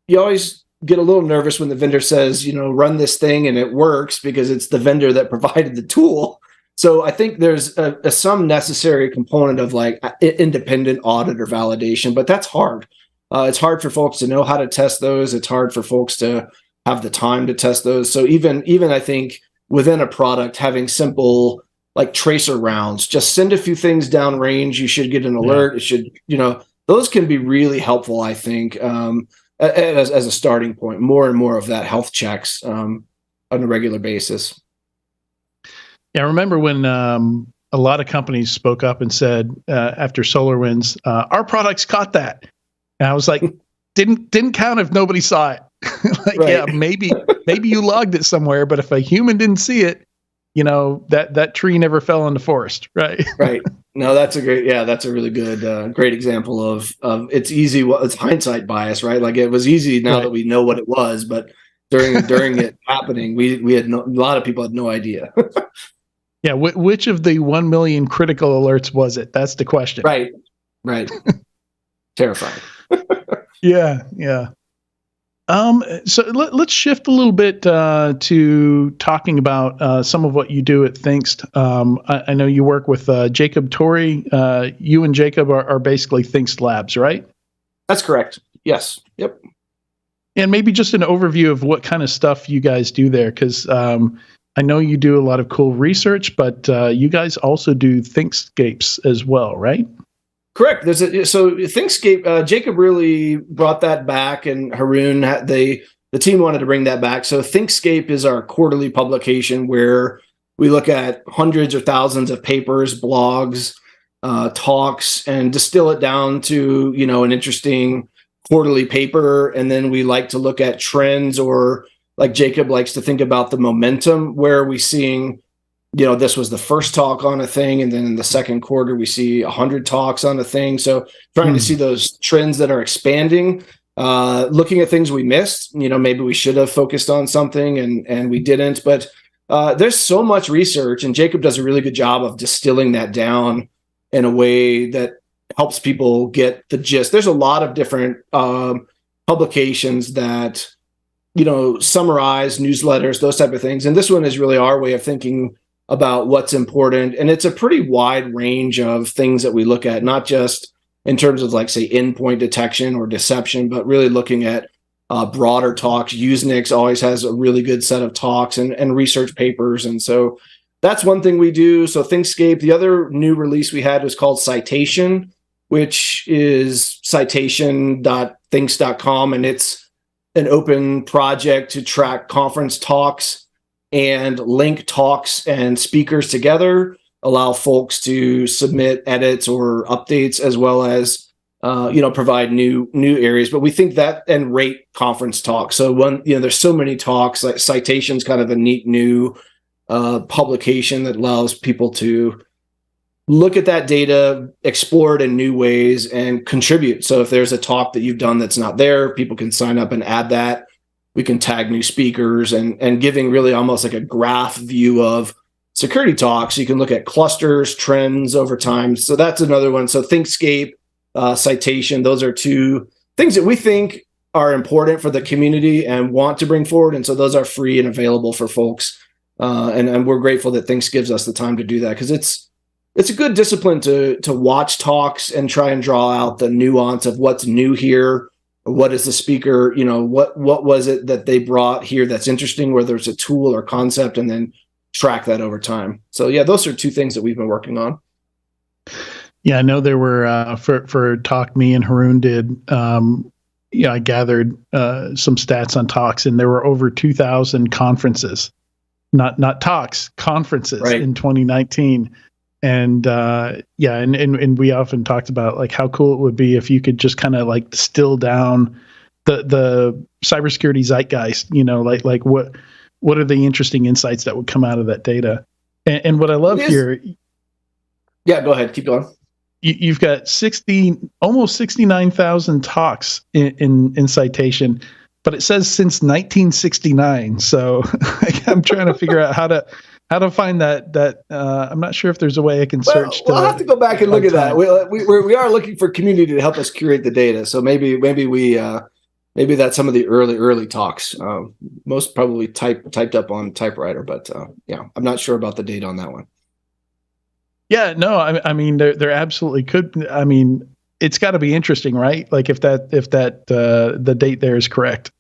get a little nervous when the vendor says, run this thing and it works because it's the vendor that provided the tool. So I think there's some necessary component of like independent audit or validation, but that's hard. It's hard for folks to know how to test those. It's hard for folks to have the time to test those. So even I think within a product, having simple like tracer rounds, just send a few things downrange. You should get an alert. Yeah. It should, those can be really helpful, I think, as a starting point. More and more of that health checks on a regular basis.
Yeah, I remember when a lot of companies spoke up and said after SolarWinds, our products caught that, and I was like, didn't count if nobody saw it. Like, right. Yeah, maybe you logged it somewhere, but if a human didn't see it, that tree never fell in the forest, right?
Right. No, that's a really good, great example of it's easy. It's hindsight bias, right? Like it was easy now that we know what it was, but during it happening, we had a lot of people had no idea.
Yeah. Which of the 1 million critical alerts was it? That's the question.
Right. Terrifying.
Yeah. So let's shift a little bit to talking about some of what you do at Thinkst. I know you work with Jacob Torrey. You and Jacob are basically Thinkst Labs, right?
That's correct. Yes. Yep.
And maybe just an overview of what kind of stuff you guys do there, because I know you do a lot of cool research, but you guys also do Thinkscapes as well, right?
Correct. So Thinkscape, Jacob really brought that back, and Haroon, the team wanted to bring that back. So Thinkscape is our quarterly publication where we look at hundreds or thousands of papers, blogs, talks, and distill it down to, an interesting quarterly paper. And then we like to look at trends, or like Jacob likes to think about the momentum. Where are we seeing, this was the first talk on a thing, and then in the second quarter, we see 100 talks on a thing. So trying to see those trends that are expanding, looking at things we missed, maybe we should have focused on something and we didn't. But there's so much research, and Jacob does a really good job of distilling that down in a way that helps people get the gist. There's a lot of different publications that, summarize newsletters, those type of things. And this one is really our way of thinking about what's important. And it's a pretty wide range of things that we look at, not just in terms of like, say, endpoint detection or deception, but really looking at broader talks. Usenix always has a really good set of talks and research papers. And so that's one thing we do. So Thinkscape, the other new release we had was called Citation, which is citation.thinkst.com. And it's an open project to track conference talks and link talks and speakers together, allow folks to submit edits or updates, as well as provide new areas. But we think that, and rate conference talks. So there's so many talks. Like Citation's kind of a neat new publication that allows people to look at that data, explore it in new ways, and contribute. So if there's a talk that you've done that's not there, people can sign up and add that. we can tag new speakers and giving really almost like a graph view of security talks. You can look at clusters, trends over time. So that's another one. So Thinkscape, Citation, those are two things that we think are important for the community and want to bring forward. And so those are free and available for folks. And we're grateful that Thinkst gives us the time to do that, because it's a good discipline to watch talks and try and draw out the nuance of what's new here. What is the speaker, what was it that they brought here that's interesting, whether it's a tool or concept, and then track that over time. So yeah, those are two things that we've been working on.
Yeah, I know there were for a talk me and Haroon did. I gathered some stats on talks, and there were over 2,000 conferences, not talks, conferences in 2019. And and we often talked about like how cool it would be if you could just kind of like distill down the cybersecurity zeitgeist, like what are the interesting insights that would come out of that data. And what I love here.
Yeah, go ahead. Keep going.
You've got almost 69,000 talks in Citation, but it says since 1969. So I'm trying to figure out how to find that. I'm not sure if there's a way I can search.
I'll have to go back and look at that. We are looking for community to help us curate the data. So maybe that's some of the early talks. Most probably typed up on typewriter, but I'm not sure about the data on that one.
Yeah, no, I mean, there absolutely could. I mean, it's got to be interesting, right? Like if the date there is correct.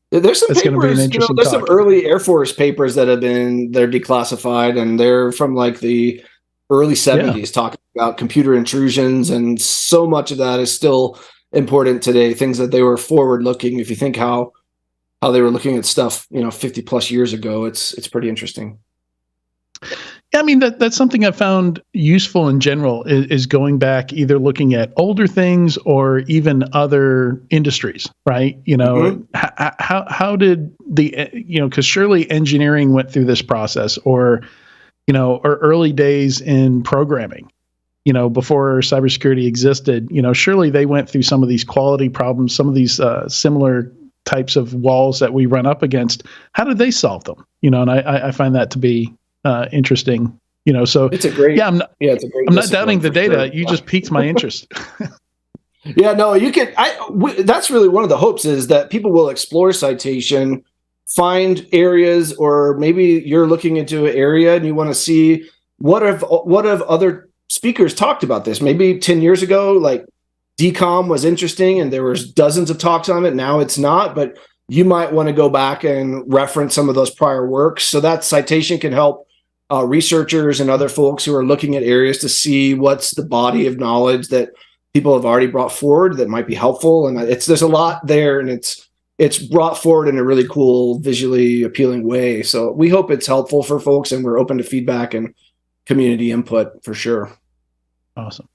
There's some papers, there's some early Air Force papers they're declassified, and they're from like the early 70s talking about computer intrusions, and so much of that is still important today. Things that they were forward looking. If you think how they were looking at stuff, 50 plus years ago, it's pretty interesting.
Yeah, I mean, that's something I found useful in general is going back, either looking at older things or even other industries, right? How did because surely engineering went through this process, or early days in programming, before cybersecurity existed, surely they went through some of these quality problems, some of these similar types of walls that we run up against. How did they solve them? And I find that to be interesting, so
it's a great,
I'm not doubting the data. Sure. You just piqued my interest.
Yeah, no, you can, that's really one of the hopes, is that people will explore Citation, find areas, or maybe you're looking into an area and you want to see what have other speakers talked about this. Maybe 10 years ago, like DCOM was interesting and there was dozens of talks on it. Now it's not, but you might want to go back and reference some of those prior works. So that Citation can help researchers and other folks who are looking at areas to see what's the body of knowledge that people have already brought forward that might be helpful. And there's a lot there, and it's brought forward in a really cool, visually appealing way. So we hope it's helpful for folks, and we're open to feedback and community input for sure.
Awesome.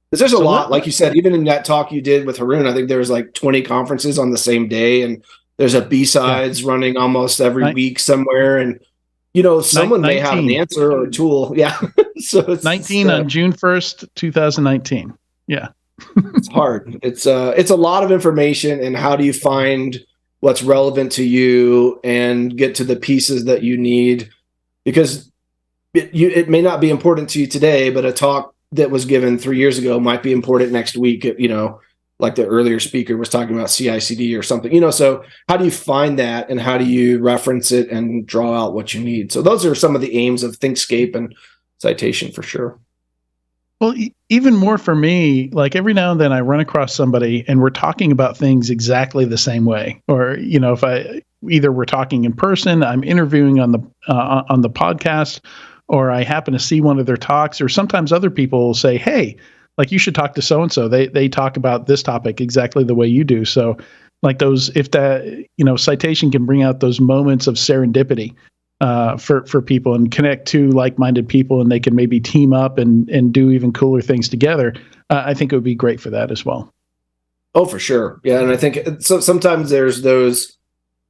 Because there's a lot, like you said, even in that talk you did with Haroon, I think there was like 20 conferences on the same day, and there's a B-sides running almost every week somewhere. And, someone may have an answer or a tool. Yeah. So it's
19 on June 1st, 2019. Yeah.
It's hard. It's a lot of information, and how do you find what's relevant to you and get to the pieces that you need? Because it may not be important to you today, but a talk that was given 3 years ago might be important next week. Like the earlier speaker was talking about CI/CD or something, so how do you find that, and how do you reference it and draw out what you need? So those are some of the aims of Thinkscape and Citation for sure.
Well, even more for me, like every now and then I run across somebody and we're talking about things exactly the same way. Or, if either we're talking in person, I'm interviewing on the podcast, or I happen to see one of their talks, or sometimes other people will say, hey, like you should talk to so-and-so. They talk about this topic exactly the way you do. So like if that, Citation can bring out those moments of serendipity for people and connect to like-minded people, and they can maybe team up and do even cooler things together. I think it would be great for that as well.
Oh, for sure. Yeah. And I think sometimes there's those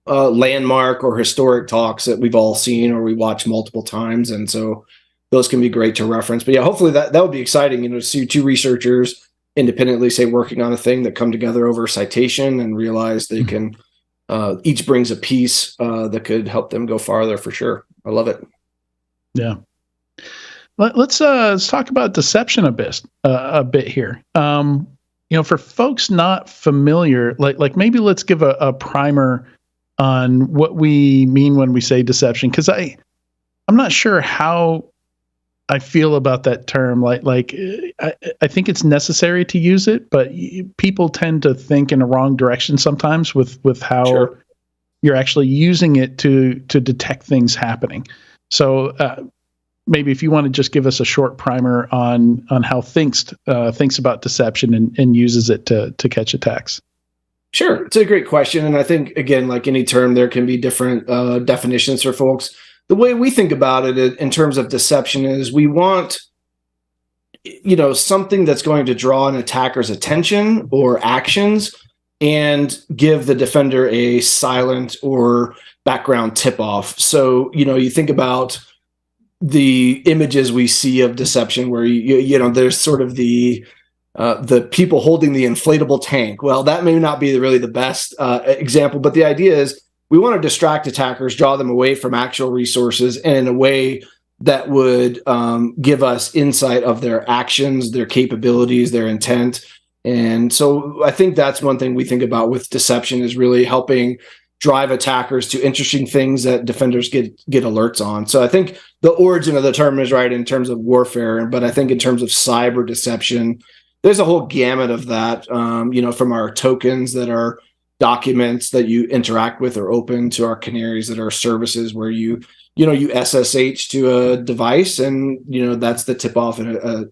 landmark or historic talks that we've all seen or we watch multiple times. And so those can be great to reference. But yeah, hopefully that would be exciting, to see two researchers independently, say, working on a thing that come together over Citation and realize they can each brings a piece that could help them go farther for sure. I love it.
Yeah. Let's talk about deception a bit here. For folks not familiar, like maybe let's give a primer on what we mean when we say deception, because I'm not sure how I feel about that term. I think it's necessary to use it, but people tend to think in a wrong direction sometimes with how you're actually using it to detect things happening. So maybe if you want to just give us a short primer on how Thinkst thinks about deception and uses it to catch attacks.
Sure. It's a great question. And I think, again, like any term, there can be different definitions for folks. The way we think about it in terms of deception is we want, something that's going to draw an attacker's attention or actions and give the defender a silent or background tip-off. So, you think about the images we see of deception where, there's sort of the people holding the inflatable tank. Well, that may not be really the best example, but the idea is we want to distract attackers, draw them away from actual resources, and in a way that would give us insight of their actions, their capabilities, their intent. And so I think that's one thing we think about with deception is really helping drive attackers to interesting things that defenders get alerts on. So I think the origin of the term is right in terms of warfare, but I think in terms of cyber deception, there's a whole gamut of that, from our tokens that are documents that you interact with or open to our canaries that are services where you SSH to a device and, that's the tip off a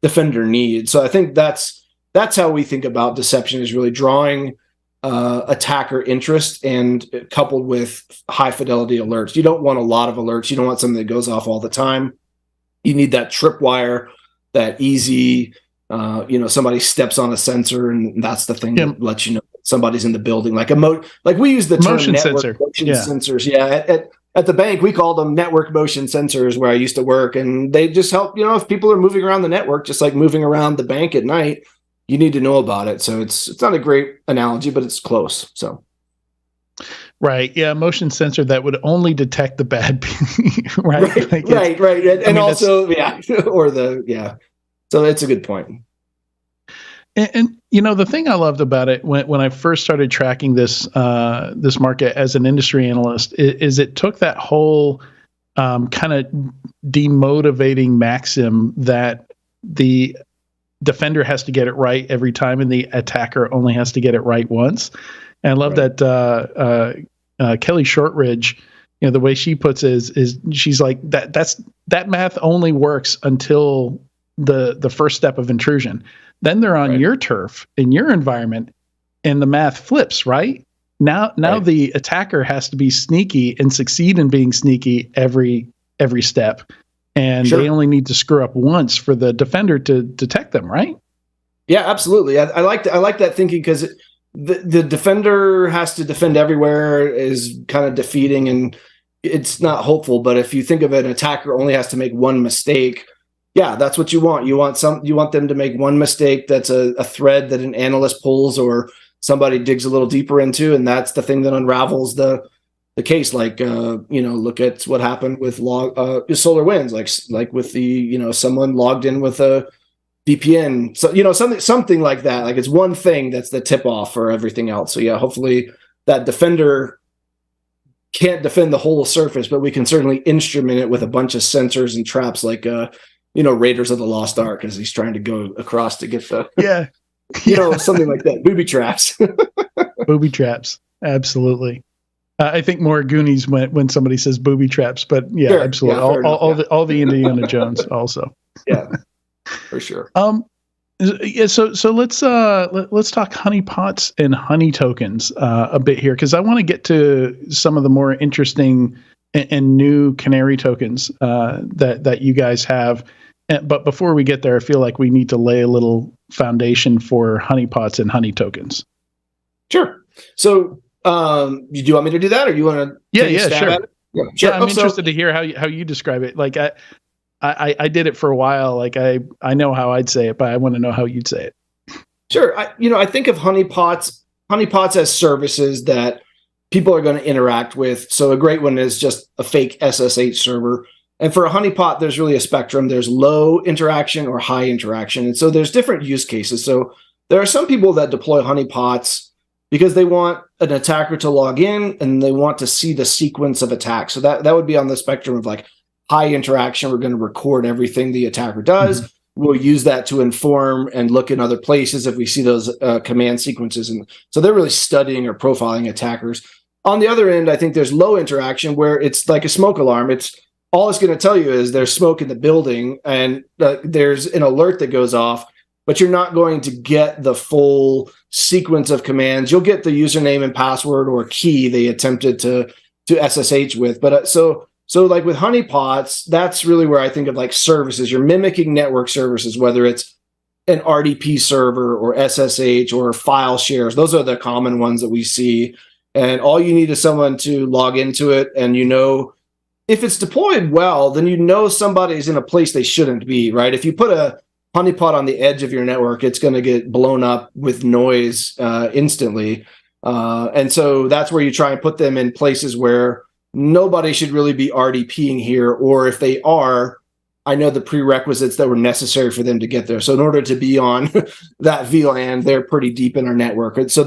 defender needs. So I think that's how we think about deception is really drawing attacker interest and coupled with high fidelity alerts. You don't want a lot of alerts. You don't want something that goes off all the time. You need that tripwire, that easy, somebody steps on a sensor and that's the thing that lets you know somebody's in the building. Like we use the term
motion
network
sensor.
Motion sensors. Yeah. At the bank, we call them network motion sensors where I used to work, and they just help, if people are moving around the network, just like moving around the bank at night, you need to know about it. So it's not a great analogy, but it's close. So.
Right. Yeah. Motion sensor that would only detect the bad, right?
Right. And also, So it's a good point.
And the thing I loved about it when I first started tracking this market as an industry analyst is it took that whole kind of demotivating maxim that the defender has to get it right every time and the attacker only has to get it right once. And I love that Kelly Shortridge, the way she puts it is she's like that math only works until the first step of intrusion. Then they're on your turf in your environment and the math flips, right? Now the attacker has to be sneaky and succeed in being sneaky every step. And they only need to screw up once for the defender to detect them, right?
Yeah, absolutely. I like that thinking because the defender has to defend everywhere is kind of defeating and it's not hopeful. But if you think of it, an attacker only has to make one mistake. Yeah, that's what you want. You want them to make one mistake that's a thread that an analyst pulls or somebody digs a little deeper into, and that's the thing that unravels the case. Like look at what happened with SolarWinds, like with the someone logged in with a VPN. So something like that. Like it's one thing that's the tip off for everything else. So yeah, hopefully that defender can't defend the whole surface, but we can certainly instrument it with a bunch of sensors and traps like Raiders of the Lost Ark as he's trying to go across to get the something like that. Booby traps.
Booby traps. Absolutely. I think more Goonies when somebody says booby traps, but yeah, sure. Absolutely. Yeah, all the Indiana Jones also.
Yeah, for sure.
So let's talk honeypots and honey tokens a bit here, because I want to get to some of the more interesting and new canary tokens that you guys have. But before we get there, I feel like we need to lay a little foundation for honeypots and honey tokens.
Sure. So do you want me to do that, or you want to?
Yeah, sure. Sure. Yeah, I'm interested to hear how you describe it. Like I did it for a while. Like I know how I'd say it, but I want to know how you'd say it.
Sure. I think of honeypots as services that people are going to interact with. So a great one is just a fake SSH server. And for a honeypot, there's really a spectrum. There's low interaction or high interaction. And so there's different use cases. So there are some people that deploy honeypots because they want an attacker to log in and they want to see the sequence of attacks. So that would be on the spectrum of like high interaction. We're going to record everything the attacker does. Mm-hmm. We'll use that to inform and look in other places if we see those command sequences. And so they're really studying or profiling attackers. On the other end, I think there's low interaction where it's like a smoke alarm. All it's going to tell you is there's smoke in the building and there's an alert that goes off, but you're not going to get the full sequence of commands. You'll get the username and password or key they attempted to SSH with. But so like with honeypots, that's really where I think of like services. You're mimicking network services, whether it's an RDP server or SSH or file shares. Those are the common ones that we see. And all you need is someone to log into it, and if it's deployed well, then somebody's in a place they shouldn't be, right? If you put a honeypot on the edge of your network, it's going to get blown up with noise instantly. And so that's where you try and put them in places where nobody should really be RDPing here, or if they are, I know the prerequisites that were necessary for them to get there. So in order to be on that VLAN, they're pretty deep in our network. And so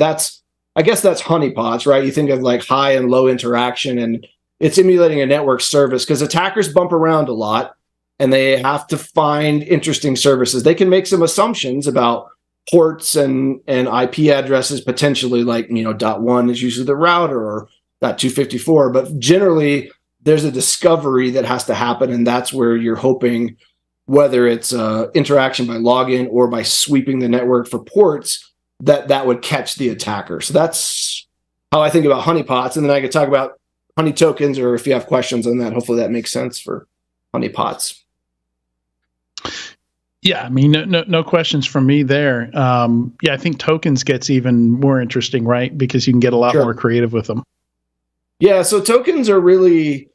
I guess that's honeypots, right? You think of like high and low interaction, and it's emulating a network service because attackers bump around a lot and they have to find interesting services. They can make some assumptions about ports and IP addresses potentially, like, .1 is usually the router or .254, but generally there's a discovery that has to happen, and that's where you're hoping, whether it's interaction by login or by sweeping the network for ports, that would catch the attacker. So that's how I think about honeypots, and then I could talk about honey tokens, or if you have questions on that, hopefully that makes sense for honeypots.
Yeah, I mean, no questions from me there. I think tokens gets even more interesting, right? Because you can get a lot more creative with them.
Yeah, so tokens are really,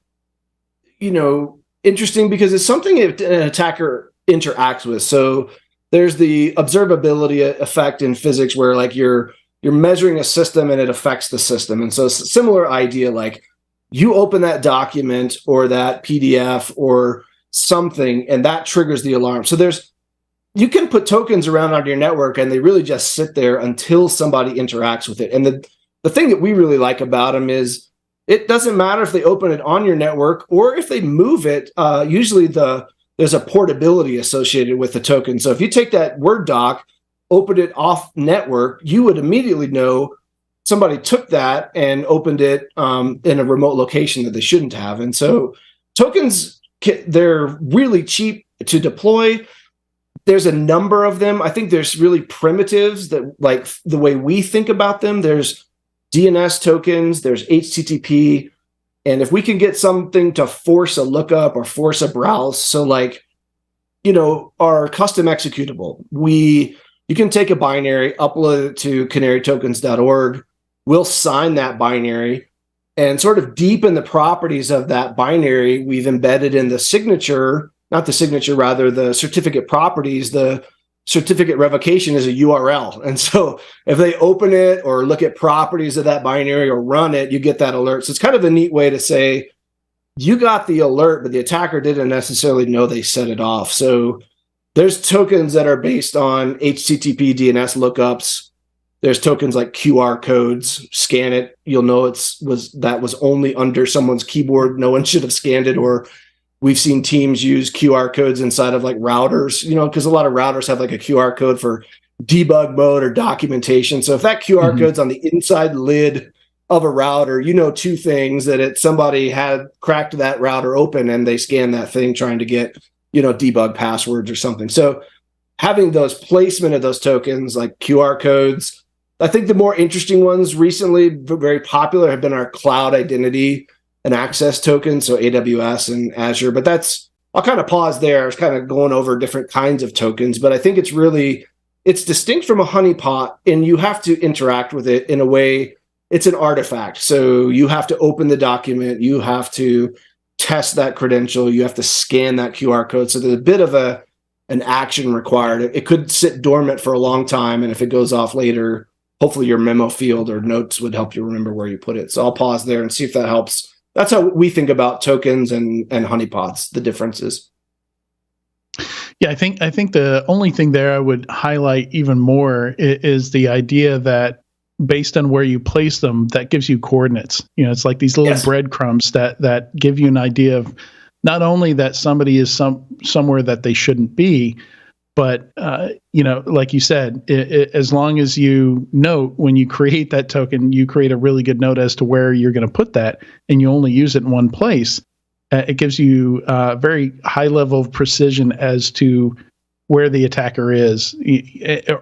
interesting because it's something an attacker interacts with. So there's the observability effect in physics where like you're measuring a system and it affects the system. And so it's a similar idea, like you open that document or that PDF or something, and that triggers the alarm. So you can put tokens around on your network and they really just sit there until somebody interacts with it. And the thing that we really like about them is it doesn't matter if they open it on your network or if they move it. Usually there's a portability associated with the token. So if you take that Word doc, open it off network, you would immediately know somebody took that and opened it in a remote location that they shouldn't have. And so tokens, they're really cheap to deploy. There's a number of them. I think there's really primitives that, like the way we think about them, there's DNS tokens, there's HTTP. And if we can get something to force a lookup or force a browse, so like, our custom executable, you can take a binary, upload it to canarytokens.org. We'll sign that binary, and sort of deep in the properties of that binary, we've embedded in the signature, not the signature, rather the certificate properties, the certificate revocation is a URL. And so if they open it or look at properties of that binary or run it, you get that alert. So it's kind of a neat way to say, you got the alert, but the attacker didn't necessarily know they set it off. So there's tokens that are based on HTTP DNS lookups. There's tokens like QR codes. Scan it, you'll know that was only under someone's keyboard. No one should have scanned it. Or we've seen teams use QR codes inside of like routers, because a lot of routers have like a QR code for debug mode or documentation. So if that QR code's on the inside lid of a router, two things: that somebody had cracked that router open and they scanned that thing trying to get, debug passwords or something. So having those placement of those tokens like QR codes, I think the more interesting ones recently, very popular, have been our cloud identity and access tokens, so AWS and Azure. But I'll kind of pause there. I was kind of going over different kinds of tokens, but I think it's distinct from a honeypot, and you have to interact with it in a way. It's an artifact. So you have to open the document, you have to test that credential, you have to scan that QR code. So there's a bit of an action required. It could sit dormant for a long time, and if it goes off later, hopefully your memo field or notes would help you remember where you put it. So I'll pause there and see if that helps. That's how we think about tokens and honeypots, the differences.
Yeah, I think the only thing there I would highlight even more is the idea that based on where you place them, that gives you coordinates. It's like these little breadcrumbs that give you an idea of not only that somebody is somewhere that they shouldn't be, but like you said, as long as you note when you create that token, you create a really good note as to where you're going to put that, and you only use it in one place. It gives you a very high level of precision as to where the attacker is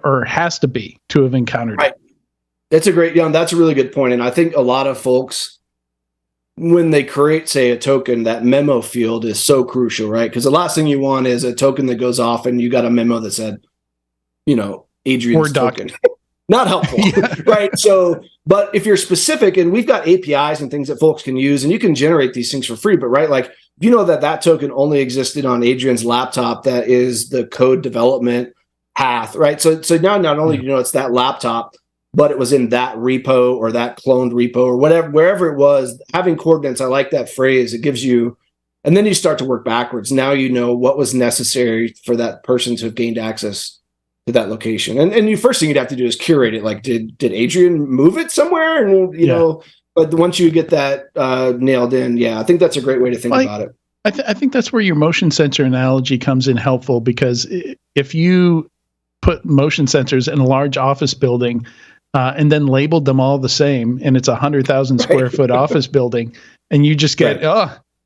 or has to be to have encountered it.
That's a really good point. And I think a lot of folks, when they create, say, a token, that memo field is so crucial, right? Because the last thing you want is a token that goes off and you got a memo that said, Adrian's token. Not helpful, right? So, but if you're specific, and we've got APIs and things that folks can use, and you can generate these things for free, but right, like, that token only existed on Adrian's laptop, that is the code development path, right? So now not only it's that laptop, but it was in that repo or that cloned repo or whatever, wherever it was, having coordinates. I like that phrase. It gives you, and then you start to work backwards. Now you know what was necessary for that person to have gained access to that location. And the first thing you'd have to do is curate it. Like, did Adrian move it somewhere? And, but once you get that nailed in, I think that's a great way to think about it.
I think that's where your motion sensor analogy comes in helpful, because if you put motion sensors in a large office building, and then labeled them all the same, and it's 100,000 square foot office building, and you just get,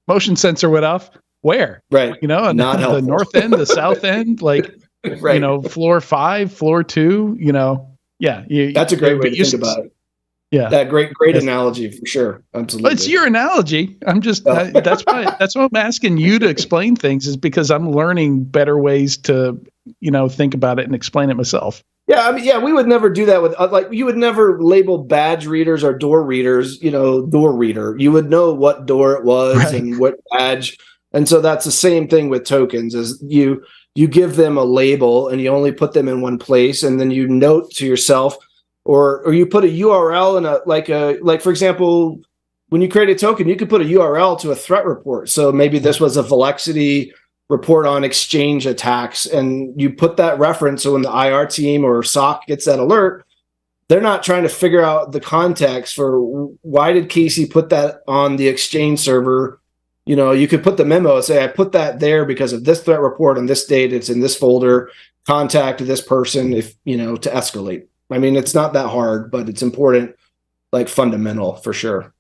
motion sensor went off. Where?
Right.
And
not
the north end, the south end, like, floor 5, floor 2,
that's a great way to think about it.
Yeah.
That great analogy for sure. Absolutely.
But it's your analogy. I'm just, that's why I'm asking you to explain things, is because I'm learning better ways to, think about it and explain it myself.
Yeah, we would never do that with, you would never label badge readers or door readers, door reader. You would know what door it was and what badge. And so that's the same thing with tokens, is you give them a label and you only put them in one place, and then you note to yourself, or you put a URL in like for example, when you create a token, you could put a URL to a threat report. So maybe this was a Velexity report on exchange attacks, and you put that reference, so when the IR team or SOC gets that alert, they're not trying to figure out the context for why did Casey put that on the exchange server. You could put the memo and say, I put that there because of this threat report on this date, it's in this folder, contact this person if to escalate. I mean, it's not that hard, but it's important, like fundamental for sure.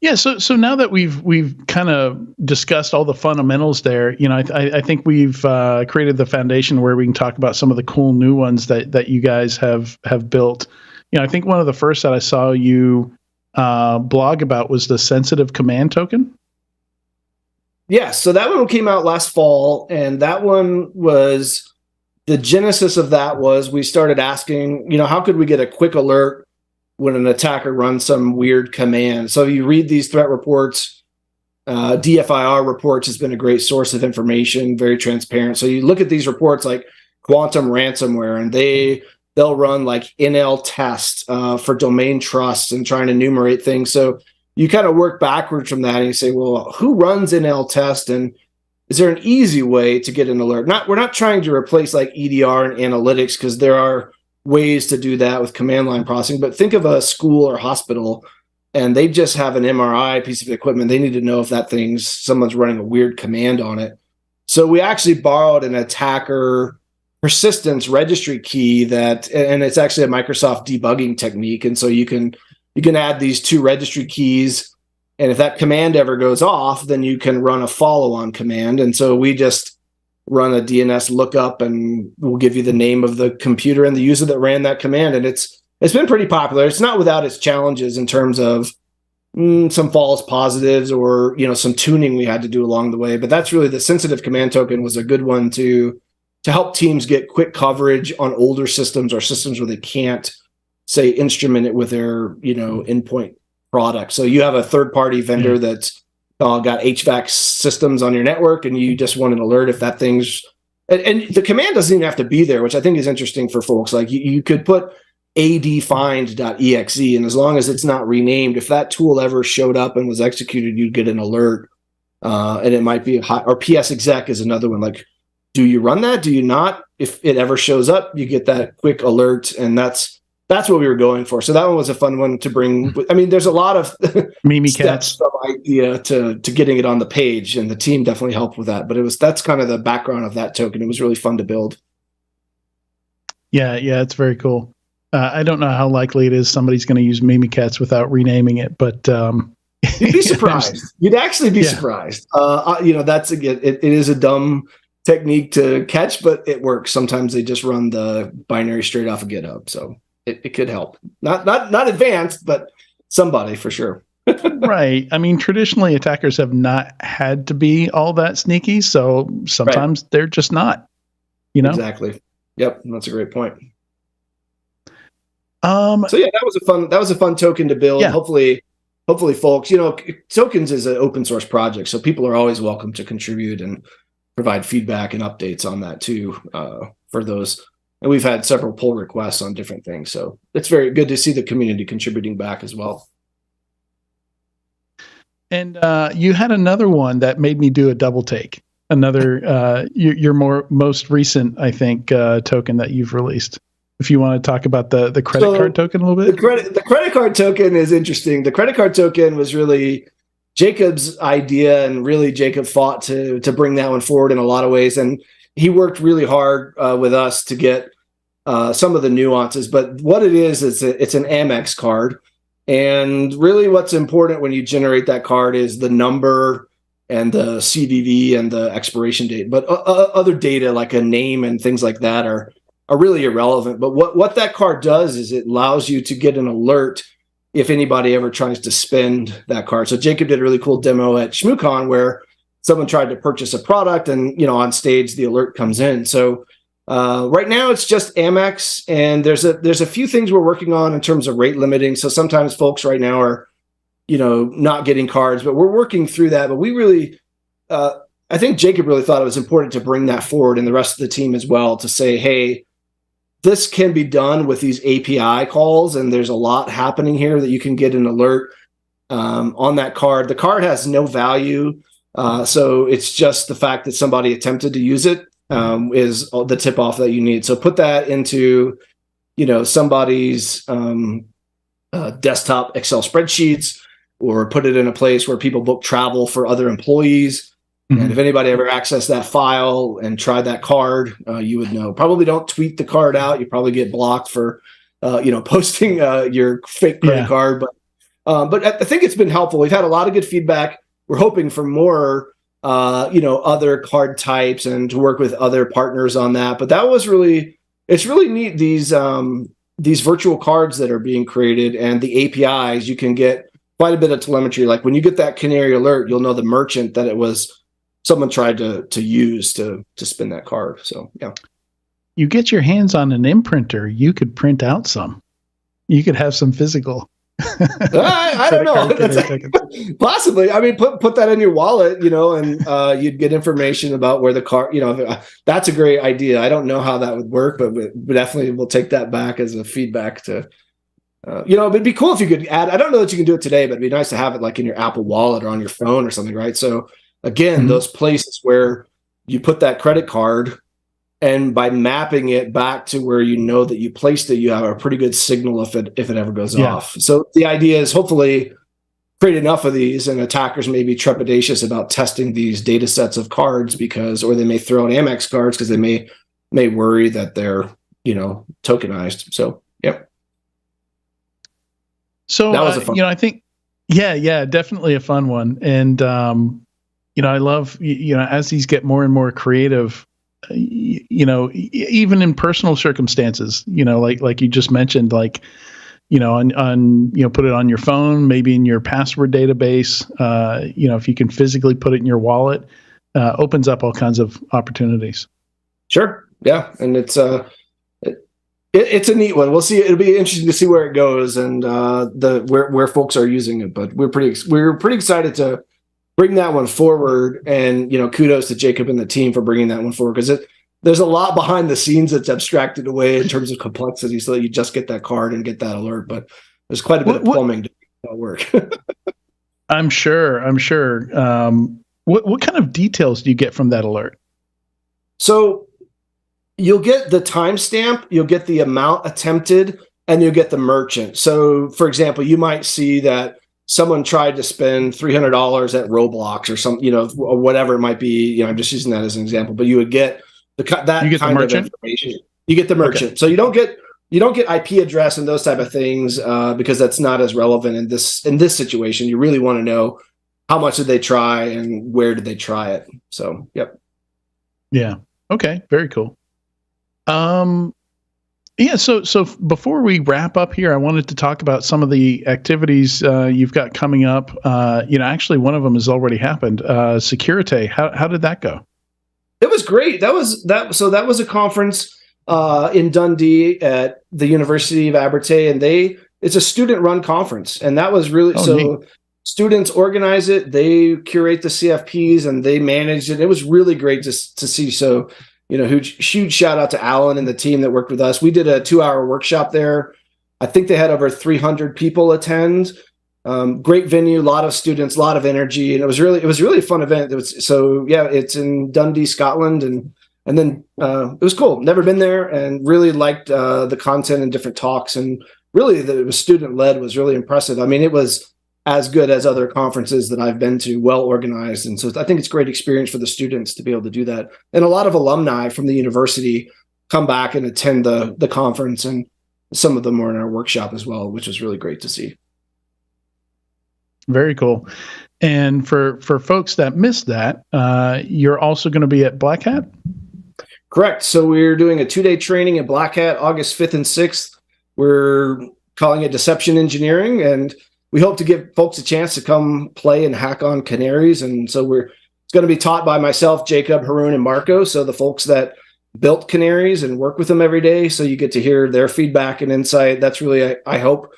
Yeah, so now that we've kind of discussed all the fundamentals there, I think we've created the foundation where we can talk about some of the cool new ones that you guys have built. I think one of the first that I saw you blog about was the sensitive command token.
Yeah, so that one came out last fall, and that one was, the genesis of that was we started asking, how could we get a quick alert when an attacker runs some weird command? So you read these threat reports, DFIR reports has been a great source of information, very transparent. So you look at these reports like quantum ransomware, and they'll run like NL tests for domain trusts and trying to enumerate things. So you kind of work backwards from that and you say, well, who runs NL test, and is there an easy way to get an alert? We're not trying to replace like EDR and analytics, because there are ways to do that with command line processing, but think of a school or hospital, and they just have an MRI piece of equipment. They need to know if someone's running a weird command on it. So we actually borrowed an attacker persistence registry key and it's actually a Microsoft debugging technique. And so you can add these two registry keys, and if that command ever goes off, then you can run a follow-on command. And so we just run a DNS lookup, and we'll give you the name of the computer and the user that ran that command. And it's been pretty popular. It's not without its challenges in terms of some false positives or some tuning we had to do along the way. But that's really, the sensitive command token was a good one to help teams get quick coverage on older systems or systems where they can't, say, instrument it with their endpoint product. So you have a third-party vendor that's got HVAC systems on your network, and you just want an alert if that thing's and the command doesn't even have to be there, which I think is interesting for folks. Like you could put adfind.exe, and as long as it's not renamed, if that tool ever showed up and was executed, you'd get an alert. And it might be or psexec is another one. Like, do you run that? Do you not? If it ever shows up, you get that quick alert, and that's what we were going for. So that one was a fun one to bring. I mean, there's a lot of steps from idea to getting it on the page, and the team definitely helped with that. But that's kind of the background of that token. It was really fun to build.
Yeah, it's very cool. I don't know how likely it is somebody's going to use Mimikatz without renaming it, but
you'd be surprised. You'd actually be surprised. That's again, it is a dumb technique to catch, but it works. Sometimes they just run the binary straight off of GitHub, so it could help. Not advanced, but somebody for sure.
Right. I mean, traditionally attackers have not had to be all that sneaky, so sometimes they're just not.
Exactly. Yep, that's a great point. So yeah, that was a fun token to build. Yeah. Hopefully folks, tokens is an open source project, so people are always welcome to contribute and provide feedback and updates on that too, for those. And we've had several pull requests on different things, so it's very good to see the community contributing back as well.
And you had another one that made me do a double take. Another your most recent, I think, token that you've released. If you want to talk about the credit card token a little bit.
The credit card token is interesting. The credit card token was really Jacob's idea, and really Jacob fought to bring that one forward in a lot of ways. And he worked really hard with us to get some of the nuances. But what it is it's an Amex card. And really what's important when you generate that card is the number and the CVV and the expiration date. But other data like a name and things like that are really irrelevant. But what that card does is it allows you to get an alert if anybody ever tries to spend that card. So Jacob did a really cool demo at ShmooCon where someone tried to purchase a product, and on stage the alert comes in. So right now it's just Amex, and there's a few things we're working on in terms of rate limiting. So sometimes folks right now are not getting cards, but we're working through that. But we really I think Jacob really thought it was important to bring that forward, and the rest of the team as well, to say, hey, this can be done with these API calls, and there's a lot happening here that you can get an alert on that card. The card has no value, so it's just the fact that somebody attempted to use it is the tip-off that you need. So put that into somebody's desktop Excel spreadsheets, or put it in a place where people book travel for other employees. Mm-hmm. And if anybody ever accessed that file and tried that card, you would know. Probably don't tweet the card out. You probably get blocked for, posting your fake credit card. But I think it's been helpful. We've had a lot of good feedback. We're hoping for more, other card types and to work with other partners on that. But that was it's really neat. These virtual cards that are being created and the APIs, you can get quite a bit of telemetry. Like when you get that canary alert, you'll know the merchant that it was someone tried to use to spin that card. So, yeah.
You get your hands on an imprinter, you could print out some. You could have some physical.
I don't know. Possibly. I mean, put that in your wallet, and you'd get information about where the card, that's a great idea. I don't know how that would work, but we definitely will take that back as a feedback to, it'd be cool if you could add, I don't know that you can do it today, but it'd be nice to have it like in your Apple Wallet or on your phone or something, right? So again, those places where you put that credit card, and by mapping it back to where that you placed it, you have a pretty good signal if it ever goes off. So the idea is hopefully create enough of these, and attackers may be trepidatious about testing these data sets of cards or they may throw out Amex cards because they may worry that they're tokenized. So yep.
So that was a fun I think definitely a fun one. And I love as these get more and more creative, even in personal circumstances, like you just mentioned, like on put it on your phone, maybe in your password database, if you can physically put it in your wallet, opens up all kinds of opportunities.
Sure. Yeah. And it's a neat one. We'll see. It'll be interesting to see where it goes and where folks are using it, but we're pretty excited to bring that one forward, and kudos to Jacob and the team for bringing that one forward, because there's a lot behind the scenes that's abstracted away in terms of complexity so that you just get that card and get that alert. But there's quite a bit of plumbing to make that work.
I'm sure. What kind of details do you get from that alert?
So you'll get the timestamp, you'll get the amount attempted, and you'll get the merchant. So, for example, you might see that someone tried to spend $300 at Roblox or something, or whatever it might be. I'm just using that as an example. But you would get kind of information. You get the merchant. Okay. So you don't get IP address and those type of things because that's not as relevant in this situation. You really want to know how much did they try and where did they try it. So, yep.
Yeah. Okay. Very cool. Yeah. So before we wrap up here, I wanted to talk about some of the activities you've got coming up. Actually, one of them has already happened. Securite. How did that go?
It was great. That was a conference in Dundee at the University of Abertay, and it's a student-run conference, and that was really neat. Students organize it, they curate the CFPs, and they manage it. It was really great to see. So, huge shout out to Alan and the team that worked with us. We did a 2-hour workshop there. I think they had over 300 people attend. Great venue, a lot of students, a lot of energy, and it was really a fun event. It's in Dundee, Scotland, and then it was cool. Never been there, and really liked the content and different talks, and really it was student led, was really impressive. I mean, it was as good as other conferences that I've been to, well organized, and so I think it's a great experience for the students to be able to do that. And a lot of alumni from the university come back and attend the conference, and some of them were in our workshop as well, which was really great to see.
Very cool. And for folks that missed that, you're also going to be at Black Hat?
Correct. So we're doing a 2-day training at Black Hat, August 5th and 6th. We're calling it Deception Engineering, and we hope to give folks a chance to come play and hack on canaries. And so it's going to be taught by myself, Jacob, Haroon, and Marco. So the folks that built canaries and work with them every day. So you get to hear their feedback and insight. That's really, I hope,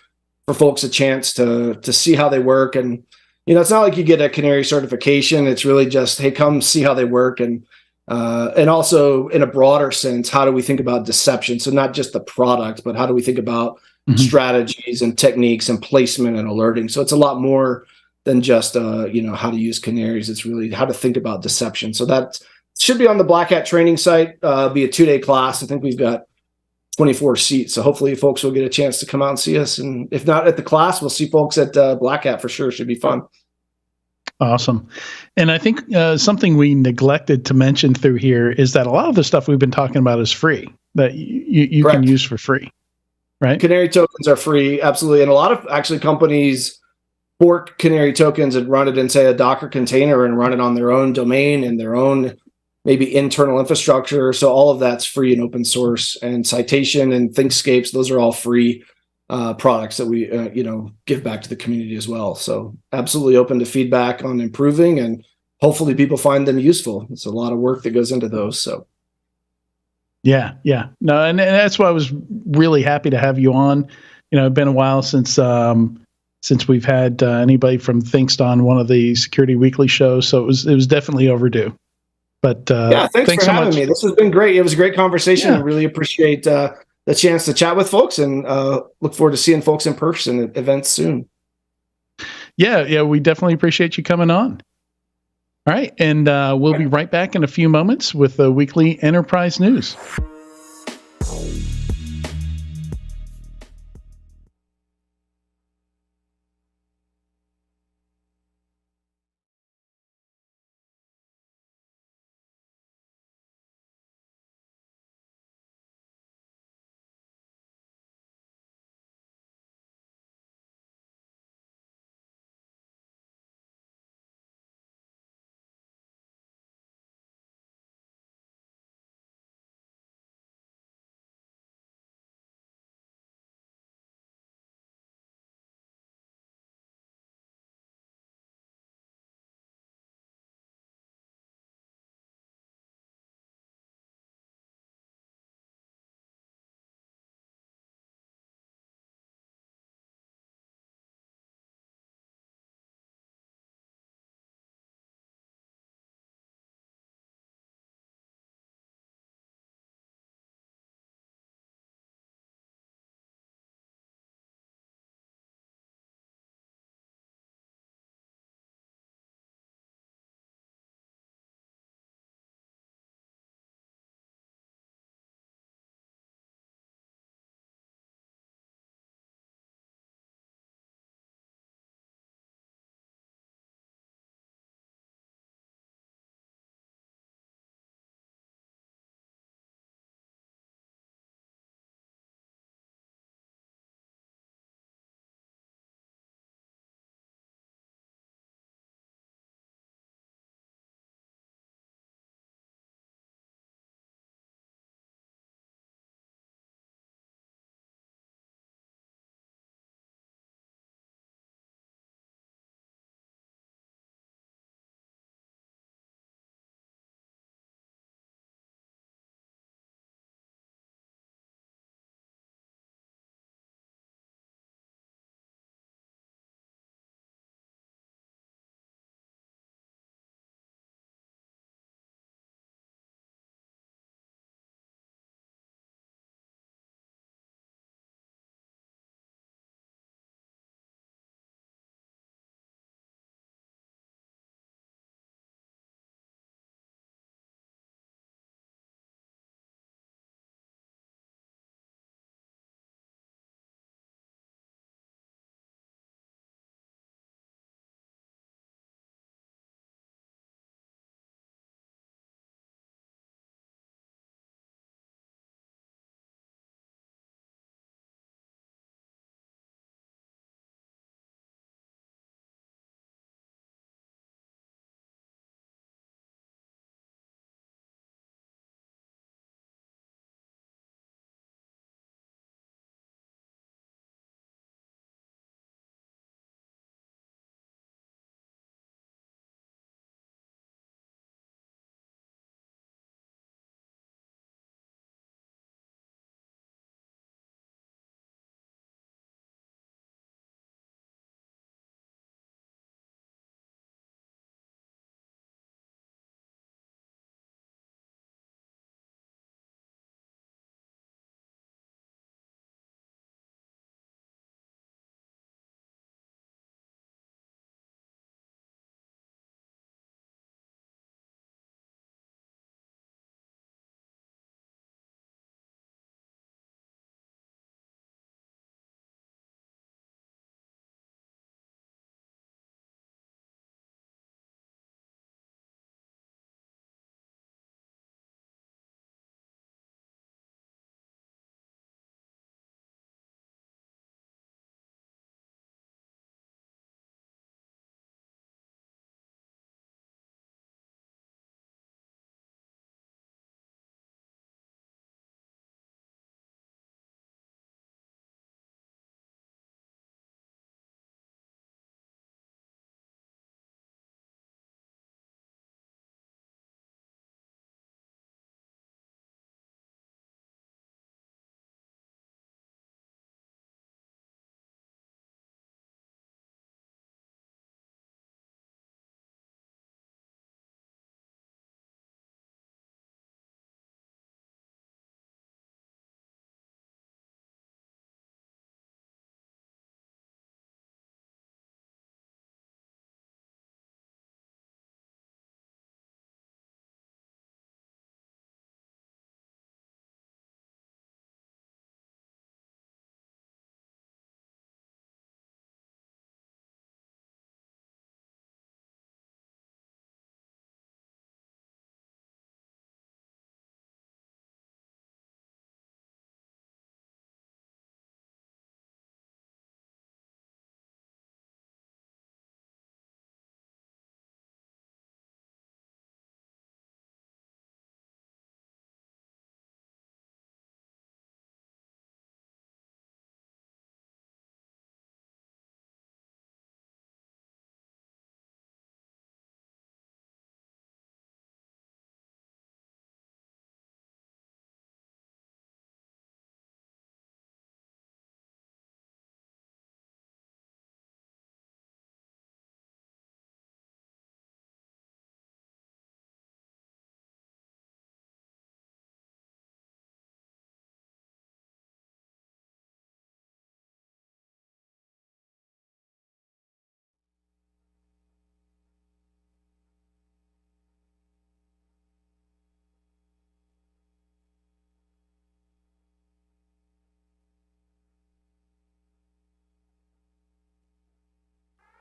for folks a chance to see how they work. And, it's not like you get a canary certification. It's really just, hey, come see how they work. And also in a broader sense, how do we think about deception? So not just the product, but how do we think about strategies and techniques and placement and alerting? So it's a lot more than just, how to use canaries. It's really how to think about deception. So that should be on the Black Hat training site, be a 2-day class. I think we've got 24 seats. So hopefully folks will get a chance to come out and see us. And if not at the class, we'll see folks at Black Hat for sure. Should be fun.
Awesome. And I think something we neglected to mention through here is that a lot of the stuff we've been talking about is free, that you can use for free, right?
Canary tokens are free. Absolutely. And a lot of actually companies fork Canary tokens and run it in, say, a Docker container and run it on their own domain and their own maybe internal infrastructure. So all of that's free and open source, and Citation and Thinkscapes, those are all free products that we, give back to the community as well. So absolutely open to feedback on improving, and hopefully people find them useful. It's a lot of work that goes into those. So.
Yeah. No, and that's why I was really happy to have you on. It's been a while since we've had anybody from Thinkst on one of the Security Weekly shows. So it was definitely overdue. But
thanks for having me. This has been great. It was a great conversation. I really appreciate the chance to chat with folks, and look forward to seeing folks in person at events soon.
Yeah, we definitely appreciate you coming on. All right, and we'll be right back in a few moments with the weekly enterprise news.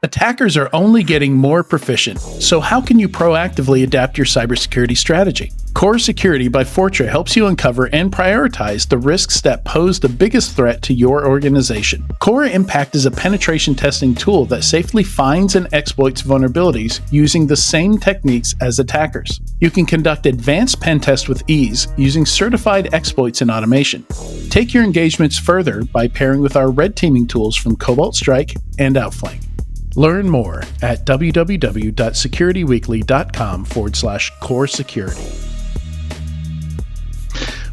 Attackers are only getting more proficient, so how can you proactively adapt your cybersecurity strategy? Core Security by Fortra helps you uncover and prioritize the risks that pose the biggest threat to your organization. Core Impact is a penetration testing tool that safely finds and exploits vulnerabilities using the same techniques as attackers. You can conduct advanced pen tests with ease using certified exploits and automation. Take your engagements further by pairing with our red teaming tools from Cobalt Strike and Outflank. Learn more at www.securityweekly.com/core security.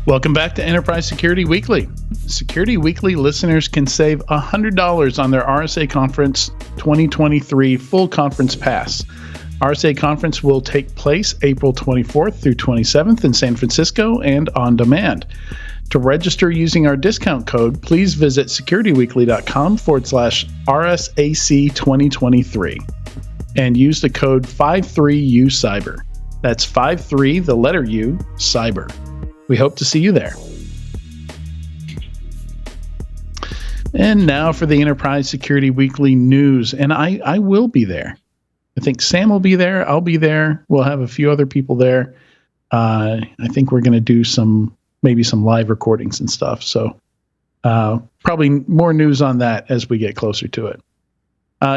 Welcome back to Enterprise Security Weekly. Security Weekly listeners can save $100 on their RSA Conference 2023 full conference pass. RSA Conference will take place April 24th through 27th in San Francisco and on demand. To register using our discount code, please visit securityweekly.com/RSAC2023 and use the code 53UCyber. That's 53, the letter U, Cyber. We hope to see you there. And now for the Enterprise Security Weekly news, and I will be there. I think Sam will be there. I'll be there. We'll have a few other people there. I think we're going to do maybe some live recordings and stuff. So probably more news on that as we get closer to it.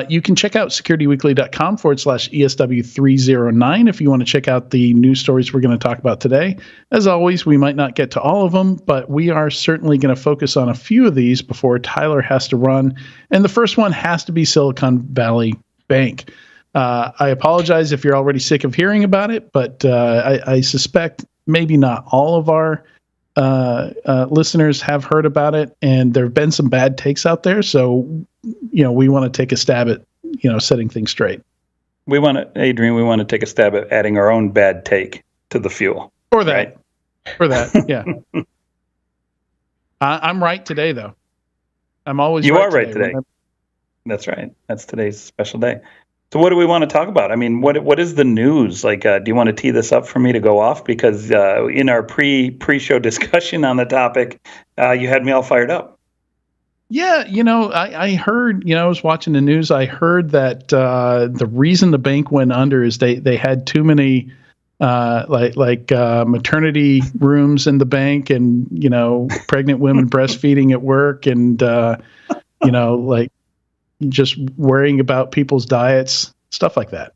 You can check out securityweekly.com/ESW309 if you want to check out the news stories we're going to talk about today. As always, we might not get to all of them, but we are certainly going to focus on a few of these before Tyler has to run. And the first one has to be Silicon Valley Bank. I apologize if you're already sick of hearing about it, but I suspect maybe not all of our listeners have heard about it, and there have been some bad takes out there. So, we want to take a stab at, setting things straight.
Adrian, we want to take a stab at adding our own bad take to the fuel.
Or that. Right? Or that, yeah. I'm right today, though. I'm always
You
right
are right today. That's right. That's today's special day. So what do we want to talk about? I mean, what is the news? Like, do you want to tee this up for me to go off? Because in our pre-show discussion on the topic, you had me all fired up.
Yeah, I heard, I was watching the news. I heard that the reason the bank went under is they had too many maternity rooms in the bank, and pregnant women breastfeeding at work, and just worrying about people's diets, stuff like that.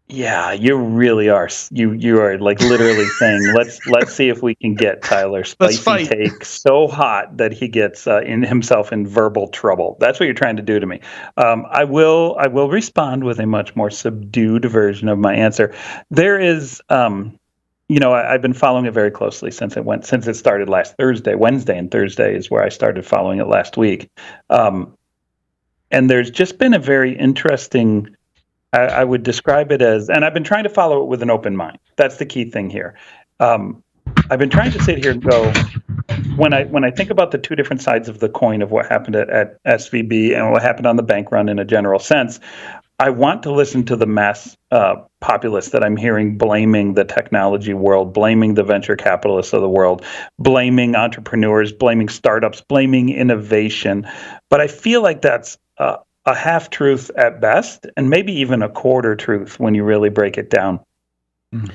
Yeah, you really are. You are like literally saying, let's see if we can get Tyler spicy take so hot that he gets himself in verbal trouble. That's what you're trying to do to me. I will respond with a much more subdued version of my answer. There is, I've been following it very closely since it started last Thursday. Wednesday and Thursday is where I started following it last week. And there's just been a very interesting, I would describe it as, and I've been trying to follow it with an open mind. That's the key thing here. I've been trying to sit here and go, when I think about the two different sides of the coin of what happened at SVB and what happened on the bank run in a general sense, I want to listen to the mass populace that I'm hearing blaming the technology world, blaming the venture capitalists of the world, blaming entrepreneurs, blaming startups, blaming innovation. But I feel like that's a half-truth at best, and maybe even a quarter truth when you really break it down. Mm.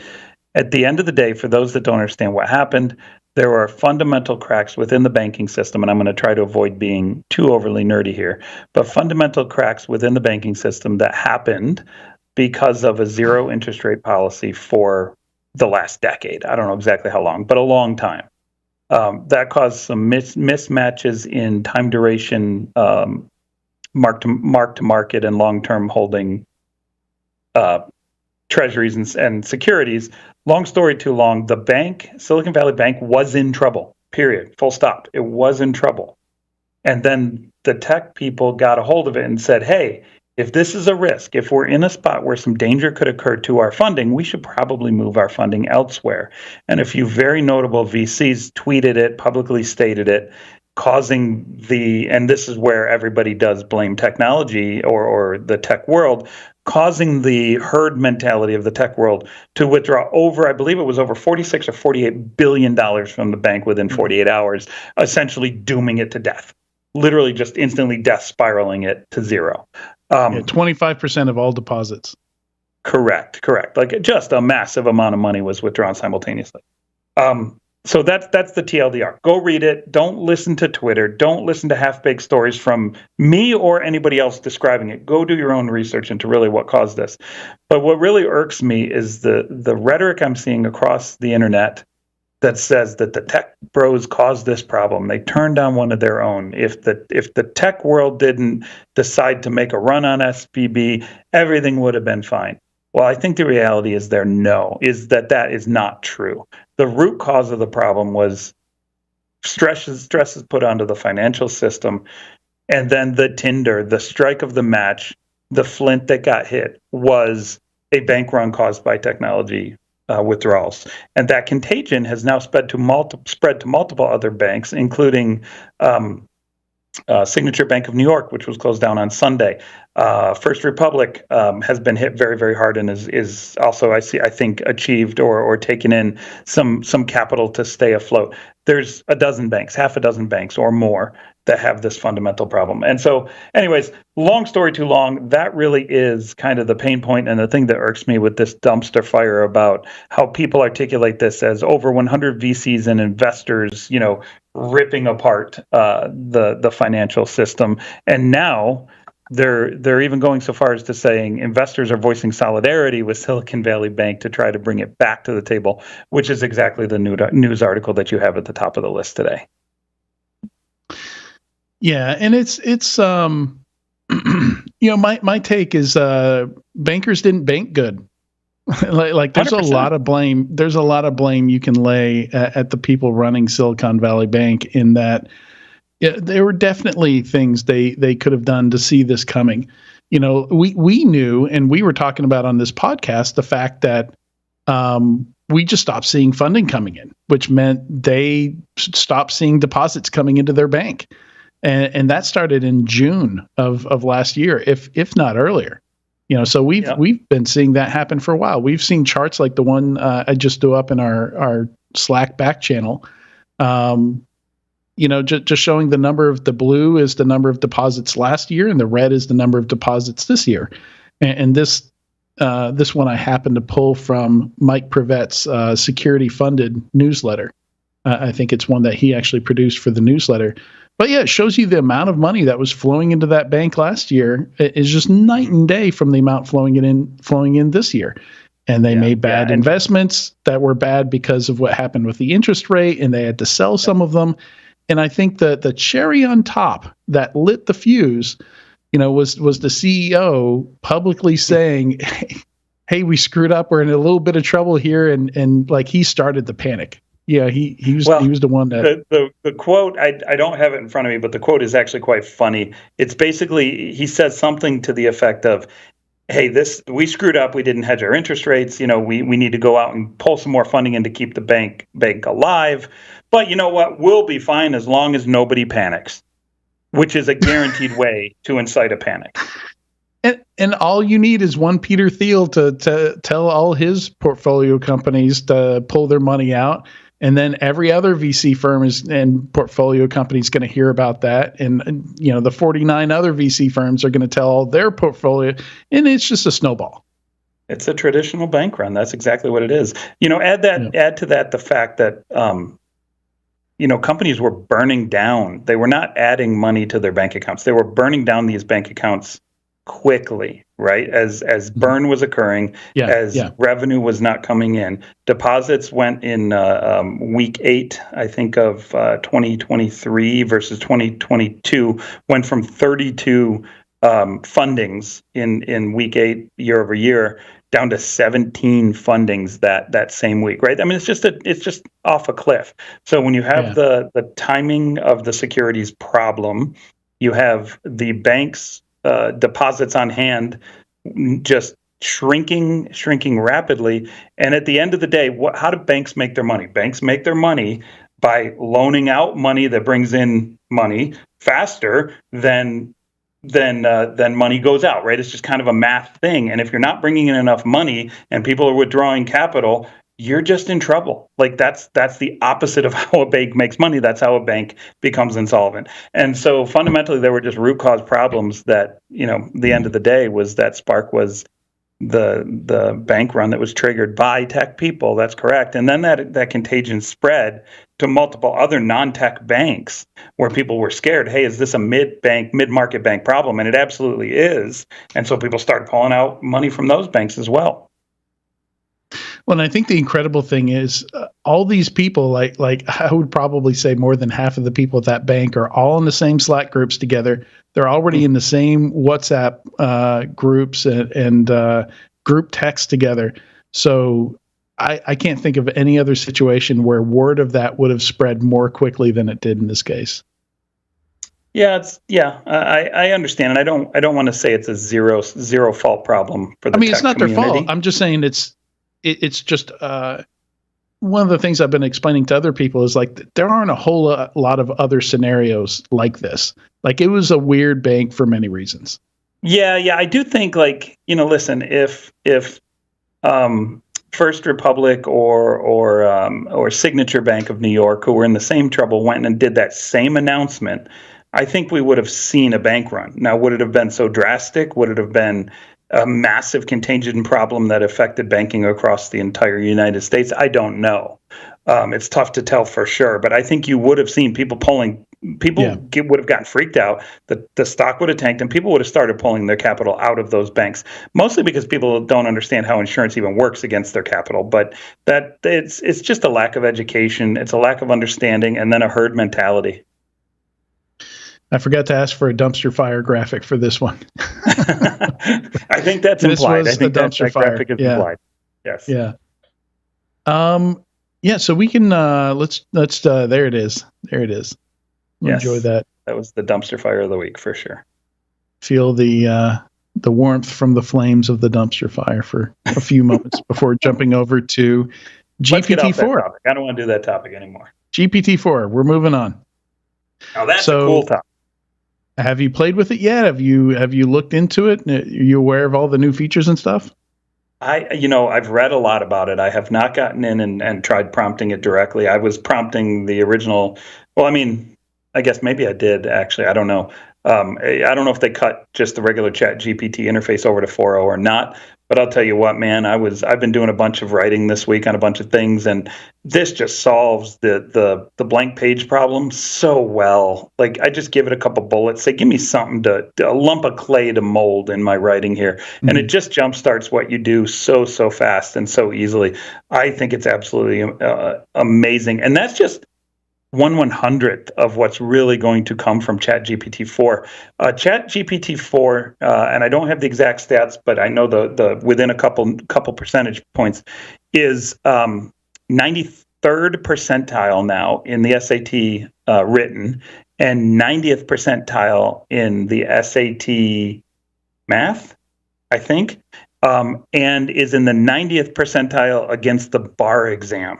At the end of the day, for those that don't understand what happened, there are fundamental cracks within the banking system, and I'm going to try to avoid being too overly nerdy here, but fundamental cracks within the banking system that happened because of a zero interest rate policy for the last decade. I don't know exactly how long, but a long time. That caused some mismatches in time duration, mark to market and long-term holding treasuries and securities. Long story too long, the bank, Silicon Valley Bank, was in trouble, period, full stop. It was in trouble. And then the tech people got a hold of it and said, hey, if this is a risk, if we're in a spot where some danger could occur to our funding, we should probably move our funding elsewhere. And a few very notable VCs tweeted it, publicly stated it, causing and this is where everybody does blame technology or the tech world, causing the herd mentality of the tech world to withdraw I believe it was over $46 or $48 billion from the bank within 48 hours, essentially dooming it to death. literally just instantly death spiraling it to zero.
25% of all deposits.
Correct. Like just a massive amount of money was withdrawn simultaneously. So that's the TLDR. Go read it. Don't listen to Twitter. Don't listen to half-baked stories from me or anybody else describing it. Go do your own research into really what caused this. But what really irks me is the rhetoric I'm seeing across the internet that says that the tech bros caused this problem. They turned down one of their own. If the tech world didn't decide to make a run on SVB, everything would have been fine. Well, I think the reality is that is not true. The root cause of the problem was stress is put onto the financial system, and then the strike of the match, the flint that got hit was a bank run caused by technology withdrawals, and that contagion has now spread to multiple other banks, including Signature Bank of New York, which was closed down on Sunday. First Republic has been hit very, very hard and is also, I think, achieved or taken in some capital to stay afloat. There's half a dozen banks or more that have this fundamental problem. And so, anyways, long story too long, that really is kind of the pain point and the thing that irks me with this dumpster fire about how people articulate this as over 100 VCs and investors, ripping apart the financial system. And now they're even going so far as to saying investors are voicing solidarity with Silicon Valley Bank to try to bring it back to the table, which is exactly the news article that you have at the top of the list today.
Yeah, and it's my take is bankers didn't bank good. like there's 100%. There's a lot of blame you can lay at the people running Silicon Valley Bank in that there were definitely things they could have done to see this coming. We knew, and we were talking about on this podcast, the fact that we just stopped seeing funding coming in, which meant they stopped seeing deposits coming into their bank. And that started in June of last year, if not earlier. So we've been seeing that happen for a while. We've seen charts like the one I just threw up in our Slack back channel. Just showing the number of the blue is the number of deposits last year, and the red is the number of deposits this year. And this one I happened to pull from Mike Privet's security funded newsletter. I think it's one that he actually produced for the newsletter. But yeah, it shows you the amount of money that was flowing into that bank last year is just night and day from the amount flowing in this year. And they made bad investments that were bad because of what happened with the interest rate, and they had to sell some of them. And I think that the cherry on top that lit the fuse, was the CEO publicly saying, "Hey, we screwed up. We're in a little bit of trouble here," and like he started the panic. Yeah, he was the one that
the quote. I don't have it in front of me, but the quote is actually quite funny. It's basically he says something to the effect of, "Hey, we screwed up. We didn't hedge our interest rates. We need to go out and pull some more funding in to keep the bank alive. But you know what? We'll be fine as long as nobody panics," which is a guaranteed way to incite a panic.
And all you need is one Peter Thiel to tell all his portfolio companies to pull their money out. And then every other VC firm and portfolio company is going to hear about that. And the 49 other VC firms are going to tell all their portfolio. And it's just a snowball.
It's a traditional bank run. That's exactly what it is. Add to that the fact that, companies were burning down. They were not adding money to their bank accounts. They were burning down these bank accounts quickly, right? As burn was occurring, revenue was not coming in. Deposits went in week 8, I think, of 2023 versus 2022, went from 32 fundings in week 8 year over year down to 17 fundings that same week, right? I mean, it's just off a cliff. So when you have the timing of the securities problem, you have the banks deposits on hand just shrinking rapidly. And at the end of the day, how do banks make their money? Banks make their money by loaning out money that brings in money faster than money goes out, right? It's just kind of a math thing. And if you're not bringing in enough money and people are withdrawing capital, you're just in trouble. Like that's the opposite of how a bank makes money. That's how a bank becomes insolvent. And so fundamentally, there were just root cause problems that, the end of the day was that Spark was the bank run that was triggered by tech people. That's correct. And then that contagion spread to multiple other non-tech banks where people were scared. Hey, is this a mid-market bank problem? And it absolutely is. And so people started pulling out money from those banks as well.
Well, and I think the incredible thing is all these people, like I would probably say more than half of the people at that bank are all in the same Slack groups together. They're already in the same WhatsApp groups and group text together. So I can't think of any other situation where word of that would have spread more quickly than it did in this case.
Yeah, I understand, and I don't want to say it's a zero fault problem for the tech
it's not
community.
their fault. I'm just saying it's just one of the things I've been explaining to other people is like there aren't a whole lot of other scenarios like this. Like it was a weird bank for many reasons.
Yeah, I do think listen, if First Republic or Signature Bank of New York, who were in the same trouble, went and did that same announcement, I think we would have seen a bank run. Now, would it have been so drastic? Would it have been a massive contagion problem that affected banking across the entire United States? I don't know. It's tough to tell for sure, but I think you would have seen people pulling. Would have gotten freaked out. The stock would have tanked, and people would have started pulling their capital out of those banks. Mostly because people don't understand how insurance even works against their capital. But that it's just a lack of education. It's a lack of understanding, and then a herd mentality.
I forgot to ask for a dumpster fire graphic for this one.
I think that's implied. I think that graphic is implied. Yes.
Yeah. Yeah. So we can let's there it is. There it is.
Yes.
Enjoy that.
That was the dumpster fire of the week for sure.
Feel the warmth from the flames of the dumpster fire for a few moments before jumping over to GPT-4.
I don't want to do that topic anymore.
GPT-4. We're moving on.
Now that's a cool topic.
Have you played with it yet? Have you looked into it? Are you aware of all the new features and stuff?
I've read a lot about it. I have not gotten in and tried prompting it directly. I was prompting the original. Well, I guess maybe I did actually. I don't know. I don't know if they cut just the regular Chat GPT interface over to 4.0 or not. But I'll tell you what, man, I've been doing a bunch of writing this week on a bunch of things, and this just solves the blank page problem so well. Like I just give it a couple bullets, say, give me something a lump of clay to mold in my writing here, and it just jumpstarts what you do so fast and so easily. I think it's absolutely amazing, and that's just 1/100th of what's really going to come from ChatGPT-4. ChatGPT-4, and I don't have the exact stats, but I know the within a couple percentage points, is 93rd percentile now in the SAT written, and 90th percentile in the SAT math, I think, and is in the 90th percentile against the bar exam.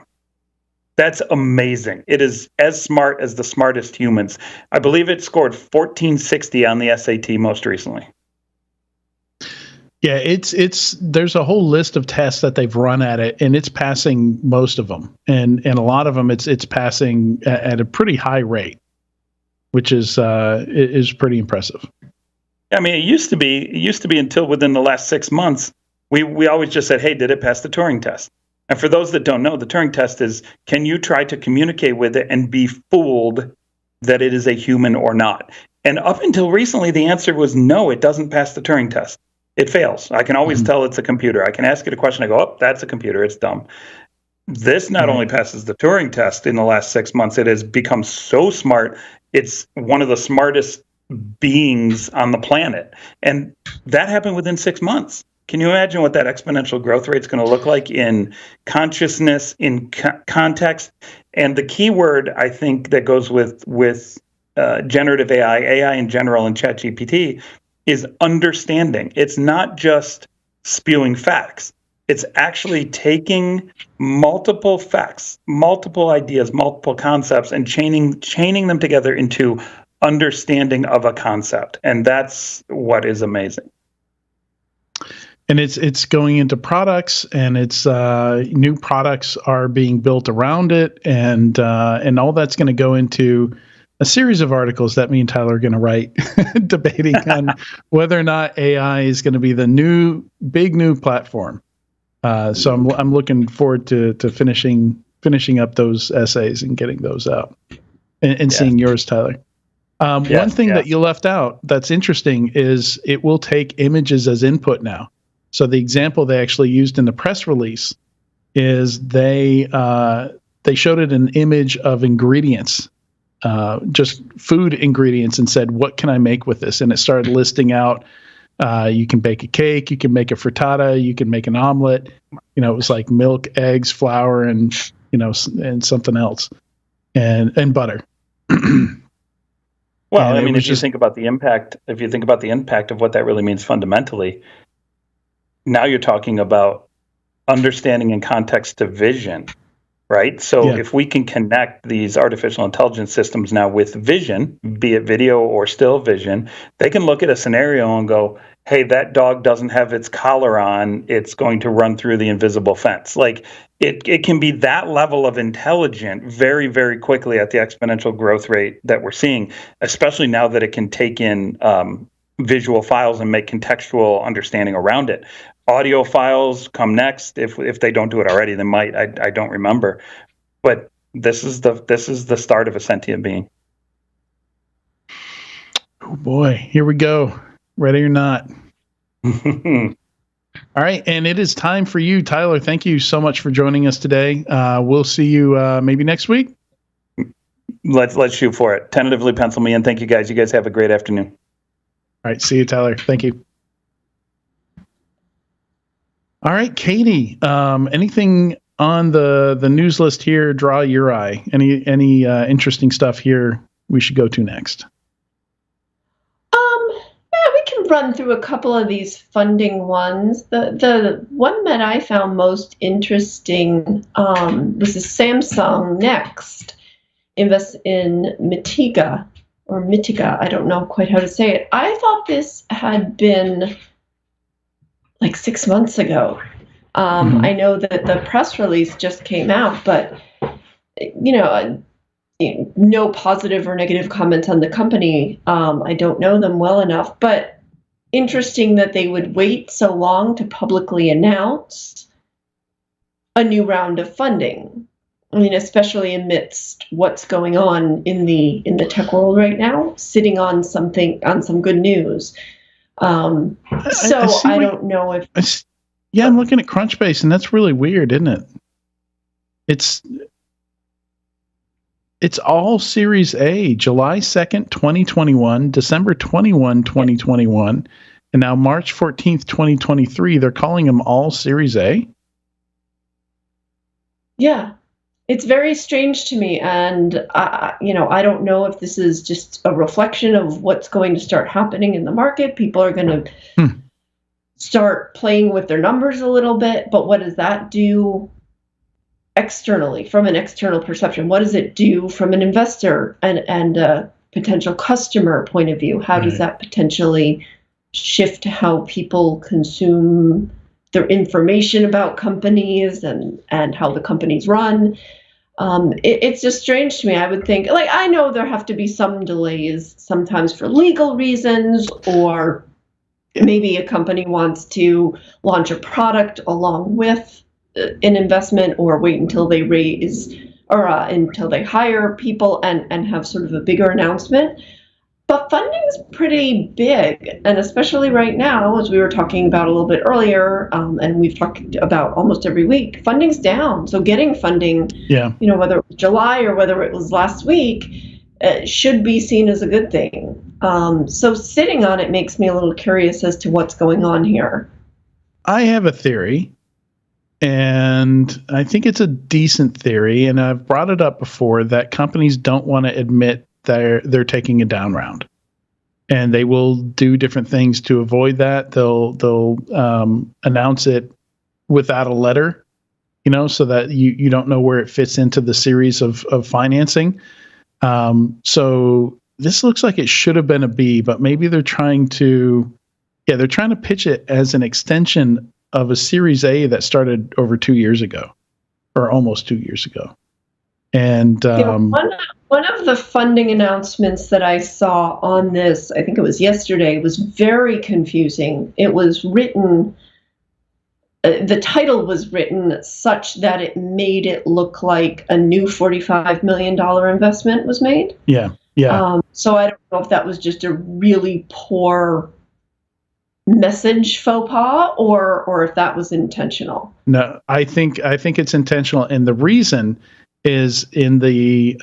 That's amazing. It is as smart as the smartest humans. I believe it scored 1460 on the SAT most recently.
Yeah, there's a whole list of tests that they've run at it, and it's passing most of them, and a lot of them it's passing at a pretty high rate, which is pretty impressive.
I mean, it used to be until within the last 6 months, we always just said, hey, did it pass the Turing test? And for those that don't know, the Turing test is, can you try to communicate with it and be fooled that it is a human or not? And up until recently, the answer was no, it doesn't pass the Turing test. It fails. I can always tell it's a computer. I can ask it a question. I go, oh, that's a computer. It's dumb. This not only passes the Turing test in the last 6 months, it has become so smart. It's one of the smartest beings on the planet. And that happened within 6 months. Can you imagine what that exponential growth rate is going to look like in consciousness, in context? And the key word, I think, that goes with generative AI in general, and ChatGPT, is understanding. It's not just spewing facts. It's actually taking multiple facts, multiple ideas, multiple concepts, and chaining them together into understanding of a concept. And that's what is amazing.
And it's going into products, and it's new products are being built around it, and all that's going to go into a series of articles that me and Tyler are going to write, debating on whether or not AI is going to be the big new platform. So I'm looking forward to finishing up those essays and getting those out, and seeing yours, Tyler. One thing that you left out that's interesting is it will take images as input now. So the example they actually used in the press release is they showed it an image of ingredients, just food ingredients, and said, what can I make with this? And it started listing out, you can bake a cake, you can make a frittata, you can make an omelet. It was like milk, eggs, flour, and, and something else, and butter.
Well, and if you think about the impact of what that really means fundamentally, now you're talking about understanding in context to vision, right? So if we can connect these artificial intelligence systems now with vision, be it video or still vision, they can look at a scenario and go, hey, that dog doesn't have its collar on, it's going to run through the invisible fence. Like it can be that level of intelligent very, very quickly at the exponential growth rate that we're seeing, especially now that it can take in visual files and make contextual understanding around it. Audio files come next. If they don't do it already, they might. I don't remember, but this is the start of a sentient being.
Oh boy, here we go. Ready or not. All right, and it is time for you, Tyler. Thank you so much for joining us today. We'll see you maybe next week.
Let's shoot for it. Tentatively pencil me in. Thank you, guys. You guys have a great afternoon.
All right, see you, Tyler. Thank you. All right, Katie, anything on the news list here draw your eye? Any interesting stuff here we should go to next?
Yeah, we can run through a couple of these funding ones. The one that I found most interesting was the Samsung Next invest in Mitiga, I don't know quite how to say it. I thought this had been like 6 months ago. I know that the press release just came out, but no positive or negative comments on the company. I don't know them well enough, but interesting that they would wait so long to publicly announce a new round of funding. I mean, especially amidst what's going on in the tech world right now, sitting on some good news. I don't know if.
I'm looking at Crunchbase, and that's really weird, isn't it? It's all Series A, July 2nd, 2021, December 21, 2021, and now March 14th, 2023. They're calling them all Series A?
Yeah, it's very strange to me, and I don't know if this is just a reflection of what's going to start happening in the market. People are going to start playing with their numbers a little bit, but what does that do externally, from an external perception? What does it do from an investor and a potential customer point of view? How does that potentially shift how people consume their information about companies and how the companies run? It's just strange to me. I would think, I know there have to be some delays sometimes for legal reasons, or maybe a company wants to launch a product along with an investment, or wait until they raise or until they hire people and have sort of a bigger announcement. But funding's pretty big, and especially right now, as we were talking about a little bit earlier, and we've talked about almost every week, funding's down. So getting funding, whether it was July or whether it was last week, should be seen as a good thing. So sitting on it makes me a little curious as to what's going on here.
I have a theory, and I think it's a decent theory, and I've brought it up before, that companies don't want to admit they're taking a down round, and they will do different things to avoid that. They'll announce it without a letter, so that you don't know where it fits into the series of financing. So this looks like it should have been a B, but maybe they're trying to Yeah, they're trying to pitch it as an extension of a Series A that started over 2 years ago, or almost 2 years ago. And
one of the funding announcements that I saw on this, I think it was yesterday, was very confusing. It was written, the title was written such that it made it look like a new $45 million investment was made.
Yeah.
So I don't know if that was just a really poor message faux pas or if that was intentional.
No, I think it's intentional, and the reason is in the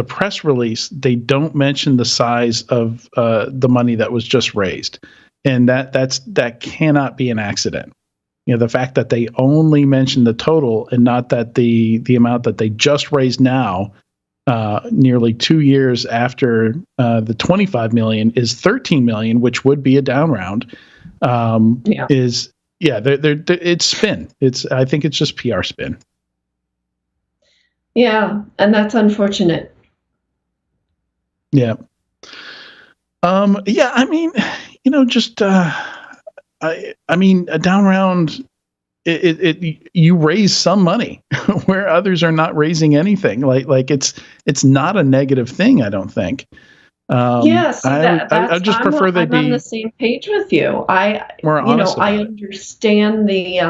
press release they don't mention the size of the money that was just raised, and that cannot be an accident. You know, the fact that they only mention the total and not that the amount that they just raised now, nearly 2 years after the 25 million is 13 million, which would be a down round. It's spin. I think it's just PR spin.
Yeah, and that's unfortunate.
Yeah. I mean, I mean, a down round, you raise some money where others are not raising anything. Like it's not a negative thing, I don't think.
Yes,
I just prefer they be
on the same page with you. I understand the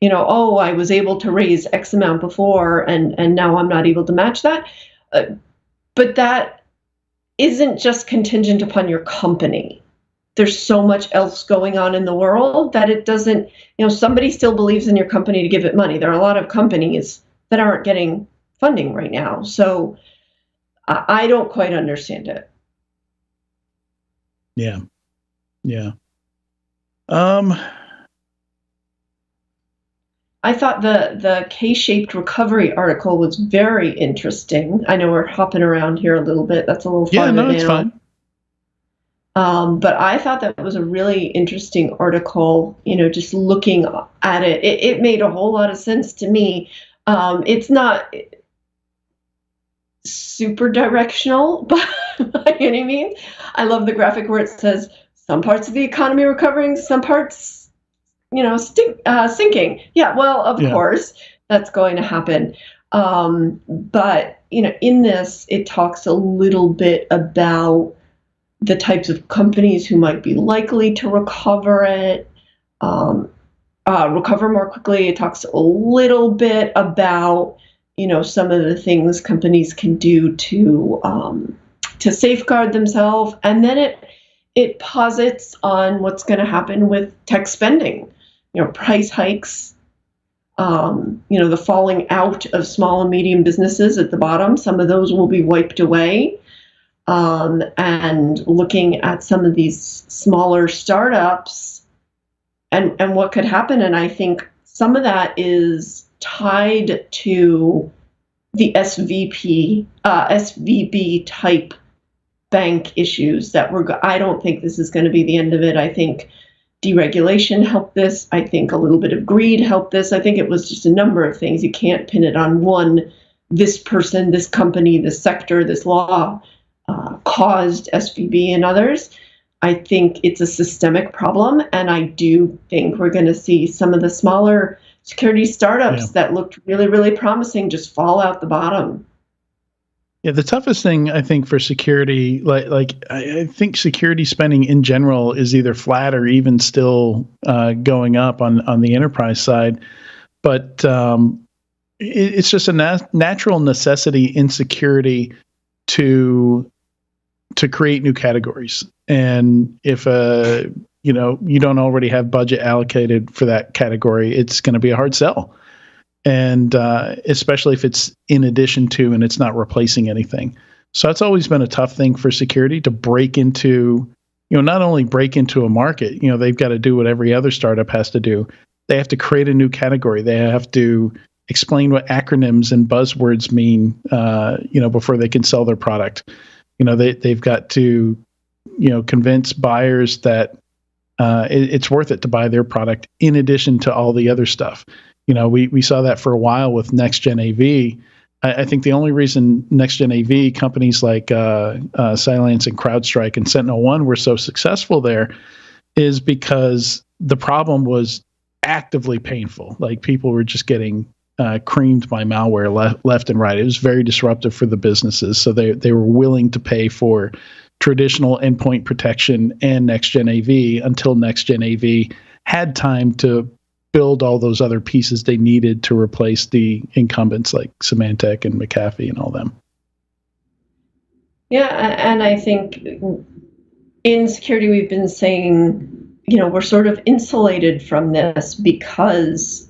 I was able to raise X amount before and now I'm not able to match that. But that isn't just contingent upon your company. There's so much else going on in the world that it doesn't, somebody still believes in your company to give it money. There are a lot of companies that aren't getting funding right now. So I don't quite understand it.
Yeah.
I thought the K-shaped recovery article was very interesting. I know we're hopping around here a little bit. That's a little fun.
Yeah, no, it's fine.
But I thought that was a really interesting article, just looking at it. It made a whole lot of sense to me. It's not super directional by any means. I love the graphic where it says some parts of the economy recovering, some parts sinking. Yeah, well, of course, that's going to happen. But, in this, it talks a little bit about the types of companies who might be likely to recover more quickly. It talks a little bit about, some of the things companies can do to safeguard themselves. And then it posits on what's going to happen with tech spending. Price hikes, the falling out of small and medium businesses at the bottom. Some of those will be wiped away. And looking at some of these smaller startups and what could happen. And I think some of that is tied to the SVB type bank issues I don't think this is going to be the end of it. I think deregulation helped this. I think a little bit of greed helped this. I think it was just a number of things. You can't pin it on this person, this company, this sector, this law caused SVB and others. I think it's a systemic problem, and I do think we're going to see some of the smaller security startups that looked really, really promising just fall out the bottom.
Yeah, the toughest thing I think for security, I think security spending in general is either flat or even still going up on the enterprise side. But it's just a natural necessity in security to create new categories. And if you don't already have budget allocated for that category, it's going to be a hard sell. And especially if it's in addition to and it's not replacing anything. So that's always been a tough thing for security to break into, not only break into a market, they've got to do what every other startup has to do. They have to create a new category. They have to explain what acronyms and buzzwords mean, before they can sell their product. They've got to, convince buyers that it's worth it to buy their product in addition to all the other stuff. We saw that for a while with Next Gen AV. I think the only reason next-gen AV companies like Cylance and CrowdStrike and SentinelOne were so successful there is because the problem was actively painful. Like people were just getting creamed by malware left and right. It was very disruptive for the businesses. So they were willing to pay for traditional endpoint protection and next-gen AV until next-gen AV had time to build all those other pieces they needed to replace the incumbents like Symantec and McAfee and all them.
Yeah, and I think in security we've been saying, we're sort of insulated from this because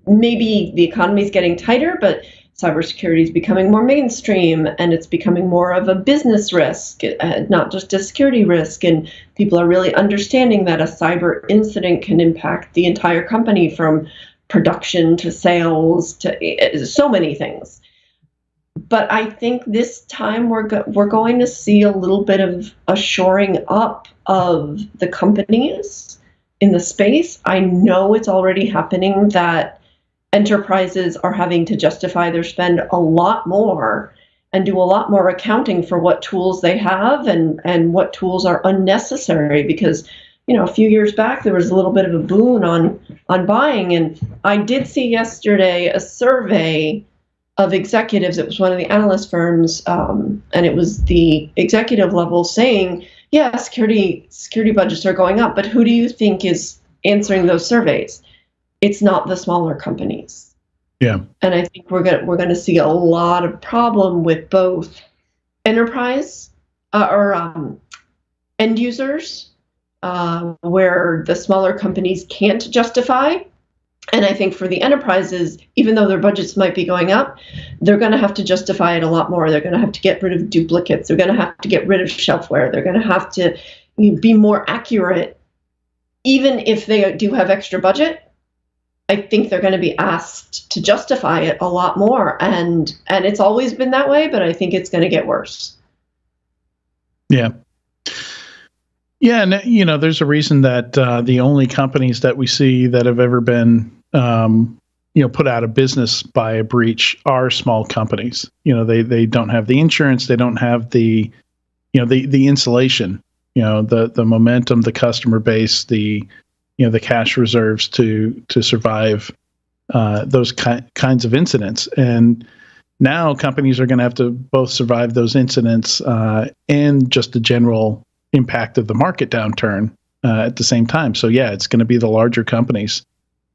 maybe the economy is getting tighter, but cybersecurity is becoming more mainstream and it's becoming more of a business risk, not just a security risk. And people are really understanding that a cyber incident can impact the entire company from production to sales to so many things. But I think this time we're going to see a little bit of a shoring up of the companies in the space. I know it's already happening that enterprises are having to justify their spend a lot more and do a lot more accounting for what tools they have and what tools are unnecessary, because a few years back there was a little bit of a boon on buying. And I did see yesterday a survey of executives. It was one of the analyst firms, and it was the executive level saying, yeah, security budgets are going up, but who do you think is answering those surveys? It's not the smaller companies.
Yeah.
And I think we're going to see a lot of problem with both enterprise or end users, where the smaller companies can't justify. And I think for the enterprises, even though their budgets might be going up, they're going to have to justify it a lot more. They're going to have to get rid of duplicates. They're going to have to get rid of shelfware. They're going to have to be more accurate. Even if they do have extra budget, I think they're going to be asked to justify it a lot more. And it's always been that way, but I think it's going to get worse.
Yeah. Yeah, and there's a reason that the only companies that we see that have ever been, put out of business by a breach are small companies. They don't have the insurance, they don't have the insulation, the momentum, the customer base, the cash reserves to survive those kinds of incidents. And now companies are going to have to both survive those incidents and just the general impact of the market downturn at the same time. So yeah, it's going to be the larger companies,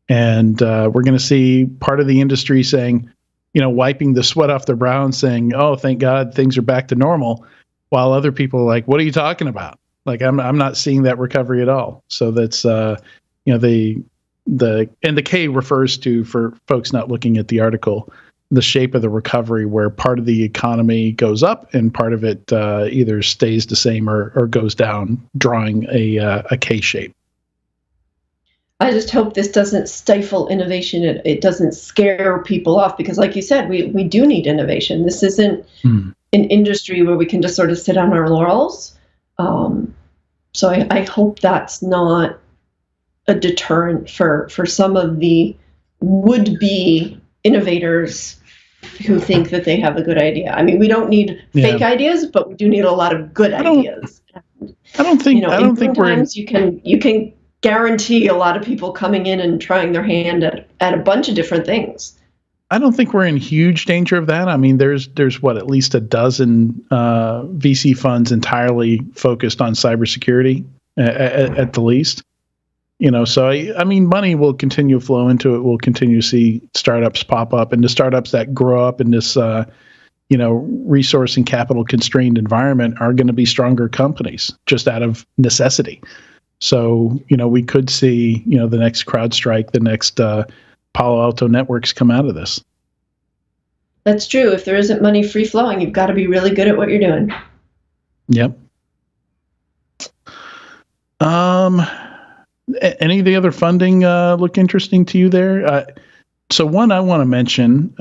and we're going to see part of the industry saying, wiping the sweat off their brow and saying, "Oh, thank God, things are back to normal," while other people are like, "What are you talking about? Like, I'm not seeing that recovery at all." So that's the K refers to, for folks not looking at the article, the shape of the recovery, where part of the economy goes up and part of it either stays the same or goes down, drawing a K shape.
I just hope this doesn't stifle innovation. It doesn't scare people off, because like you said, we do need innovation. This isn't an industry where we can just sort of sit on our laurels. So I hope that's not a deterrent for some of the would-be innovators who think that they have a good idea. I mean, we don't need fake ideas, but we do need a lot of good ideas.
I don't think
you can guarantee a lot of people coming in and trying their hand at a bunch of different things.
I don't think we're in huge danger of that. I mean, there's at least a dozen VC funds entirely focused on cybersecurity at the least. So I mean, money will continue to flow into it. We'll continue to see startups pop up, and the startups that grow up in this, resource and capital constrained environment are going to be stronger companies just out of necessity. So, we could see, the next CrowdStrike, the next Palo Alto Networks come out of this.
That's true. If there isn't money free flowing, you've got to be really good at what you're doing.
Yep. Any of the other funding look interesting to you there? So one I want to mention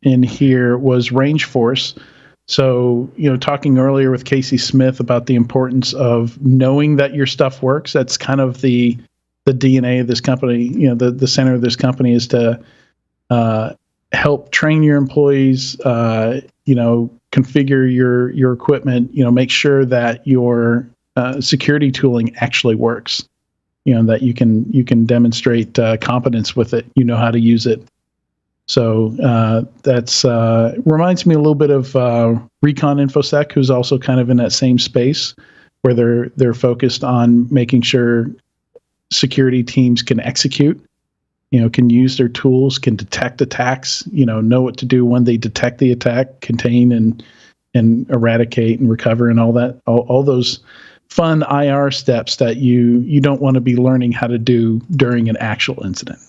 in here was Range Force. So, talking earlier with Casey Smith about the importance of knowing that your stuff works. That's kind of the DNA of this company. The center of this company is to help train your employees, configure your equipment, make sure that your security tooling actually works, that you can demonstrate competence with it, how to use it. So that's reminds me a little bit of Recon InfoSec, who's also kind of in that same space where they're focused on making sure security teams can execute, can use their tools, can detect attacks, know what to do when they detect the attack, contain and eradicate and recover and all that, all those fun IR steps that you don't want to be learning how to do during an actual incident.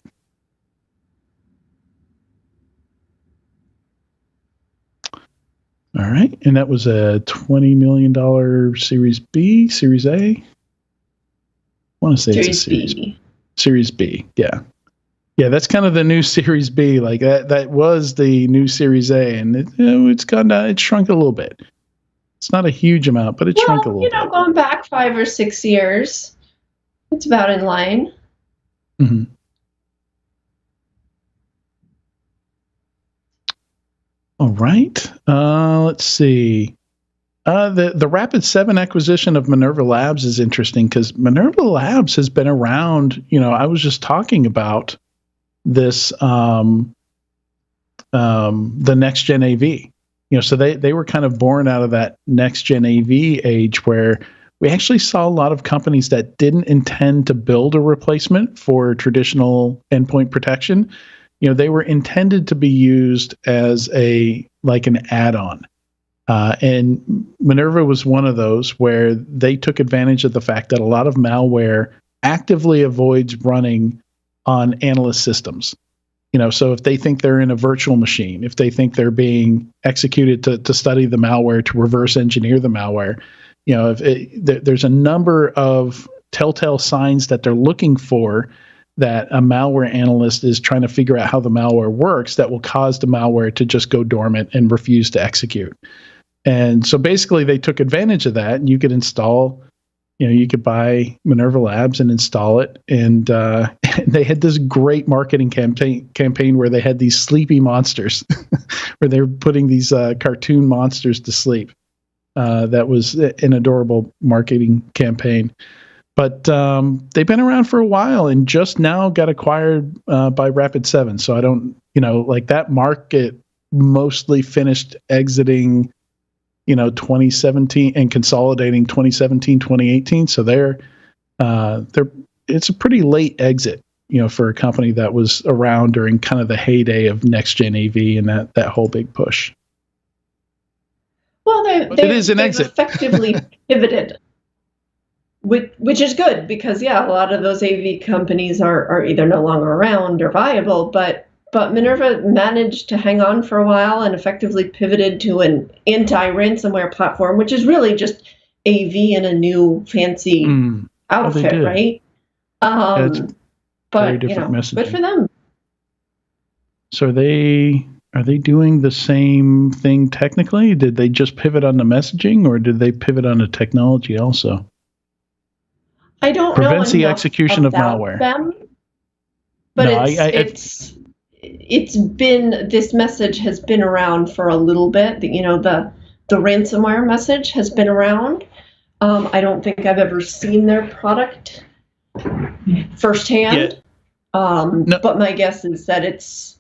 All right, and that was a $20 million Series B, Series A. I want to say it's a Series B. Series B, yeah. Yeah, that's kind of the new Series B. Like that was the new Series A, and it's gone down. It shrunk a little bit. It's not a huge amount, but it shrunk a little bit.
Going back 5 or 6 years, it's about in line.
Mm-hmm. All right. Let's see. The Rapid7 acquisition of Minerva Labs is interesting because Minerva Labs has been around. I was just talking about this, the next gen AV. So they were kind of born out of that next gen AV age where we actually saw a lot of companies that didn't intend to build a replacement for traditional endpoint protection. They were intended to be used as an add-on. And Minerva was one of those where they took advantage of the fact that a lot of malware actively avoids running on analyst systems. So if they think they're in a virtual machine, if they think they're being executed to study the malware, to reverse engineer the malware, there's a number of telltale signs that they're looking for that a malware analyst is trying to figure out how the malware works that will cause the malware to just go dormant and refuse to execute. And so basically they took advantage of that, and you could install, you could buy Minerva Labs and install it. And they had this great marketing campaign where they had these sleepy monsters where they were putting these cartoon monsters to sleep. That was an adorable marketing campaign. But they've been around for a while and just now got acquired by Rapid7. So I don't, that market mostly finished exiting, 2017 and consolidating 2017, 2018. So it's a pretty late exit, for a company that was around during kind of the heyday of next gen AV and that whole big push.
Well, it is an exit. Effectively pivoted. Which is good because, a lot of those AV companies are either no longer around or viable, but Minerva managed to hang on for a while and effectively pivoted to an anti-ransomware platform, which is really just AV in a new fancy outfit, right? But, messaging. Good for them.
So are they doing the same thing technically? Did they just pivot on the messaging, or did they pivot on the technology also?
I don't
prevents
know
the execution of malware.
But it's been, this message has been around for a little bit. The ransomware message has been around. I don't think I've ever seen their product firsthand. No. But my guess is that it's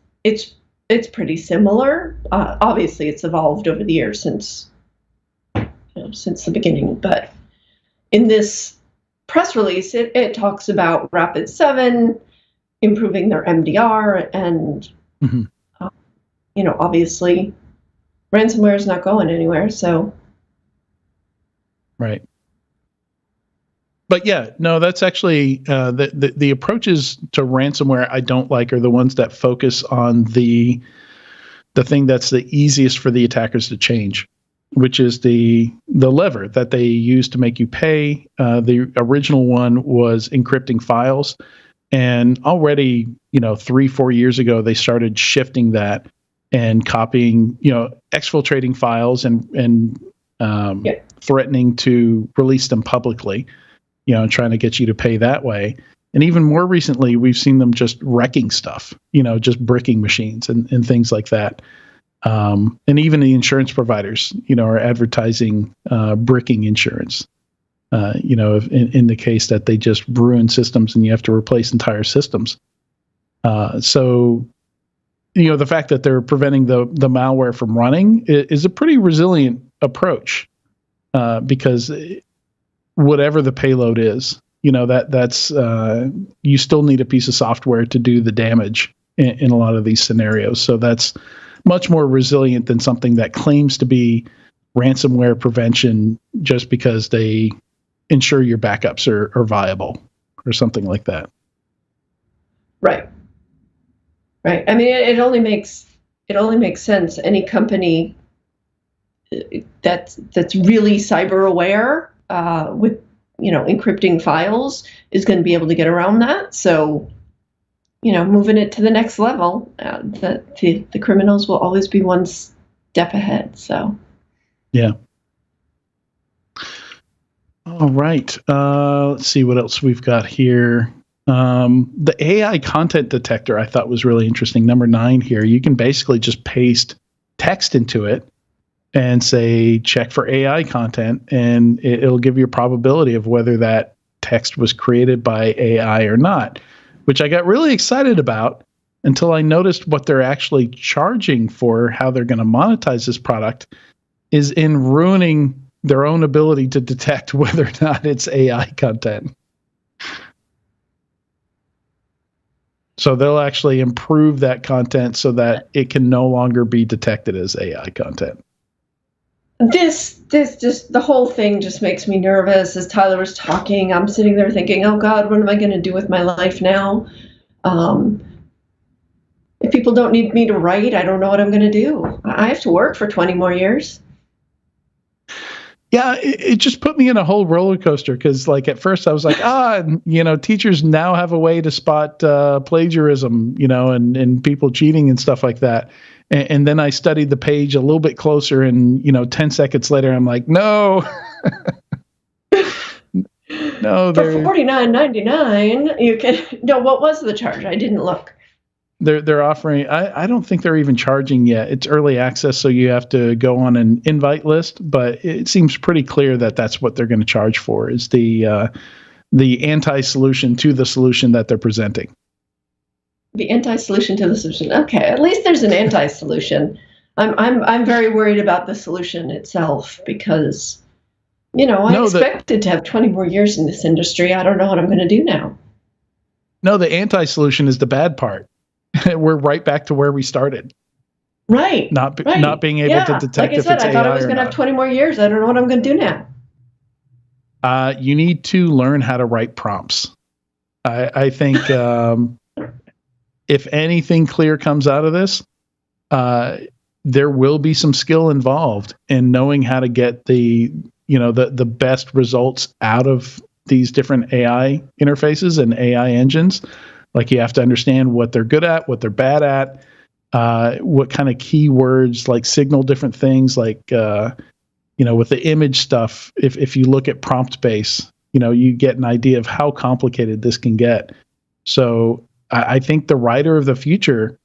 pretty similar. Obviously, it's evolved over the years since the beginning. But in this press release, it talks about Rapid7 improving their MDR and, obviously ransomware is not going anywhere. So.
Right. But that's actually the approaches to ransomware I don't like are the ones that focus on the thing that's the easiest for the attackers to change, which is the lever that they use to make you pay. The original one was encrypting files. And already, 3-4 years ago, they started shifting that and copying, exfiltrating files and threatening to release them publicly, trying to get you to pay that way. And even more recently, we've seen them just wrecking stuff, just bricking machines and things like that. And even the insurance providers, are advertising bricking insurance. In the case that they just ruin systems and you have to replace entire systems. So the fact that they're preventing the malware from running is a pretty resilient approach, because whatever the payload is, that's you still need a piece of software to do the damage in a lot of these scenarios. So that's much more resilient than something that claims to be ransomware prevention just because they ensure your backups are viable or something like that.
Right. I mean, it only makes sense. Any company that's really cyber aware with encrypting files is going to be able to get around that. So, moving it to the next level, the criminals will always be one step ahead. So,
yeah. All right. Let's see what else we've got here. The AI content detector I thought was really interesting. Number 9 here. You can basically just paste text into it and say, check for AI content, and it'll give you a probability of whether that text was created by AI or not, which I got really excited about until I noticed what they're actually charging for how they're going to monetize this product is in ruining their own ability to detect whether or not it's AI content. So they'll actually improve that content so that it can no longer be detected as AI content.
This just, the whole thing just makes me nervous. As Tyler was talking, I'm sitting there thinking, oh God, what am I going to do with my life now? If people don't need me to write, I don't know what I'm going to do. I have to work for 20 more years.
Yeah, it just put me in a whole roller coaster because, at first I was like, teachers now have a way to spot plagiarism, and people cheating and stuff like that. And then I studied the page a little bit closer, and 10 seconds later, I'm like, no, no.
For $49.99, you can. No, what was the charge? I didn't look.
They're offering. I don't think they're even charging yet. It's early access, so you have to go on an invite list. But it seems pretty clear that that's what they're going to charge for, is the anti-solution to the solution that they're presenting.
The anti-solution to the solution. Okay, at least there's an anti-solution. I'm very worried about the solution itself because, I expected to have 20 more years in this industry. I don't know what I'm going to do now.
No, the anti-solution is the bad part. We're right back to where we started.
Right.
Not being able to detect if it's AI or not.
I thought I was going to have 20 more years. I don't know what I'm going to do now.
You need to learn how to write prompts. I think if anything clear comes out of this, there will be some skill involved in knowing how to get the best results out of these different AI interfaces and AI engines. Like, you have to understand what they're good at, what they're bad at, what kind of keywords signal different things. With the image stuff, if you look at prompt base, you get an idea of how complicated this can get. So I think the writer of the future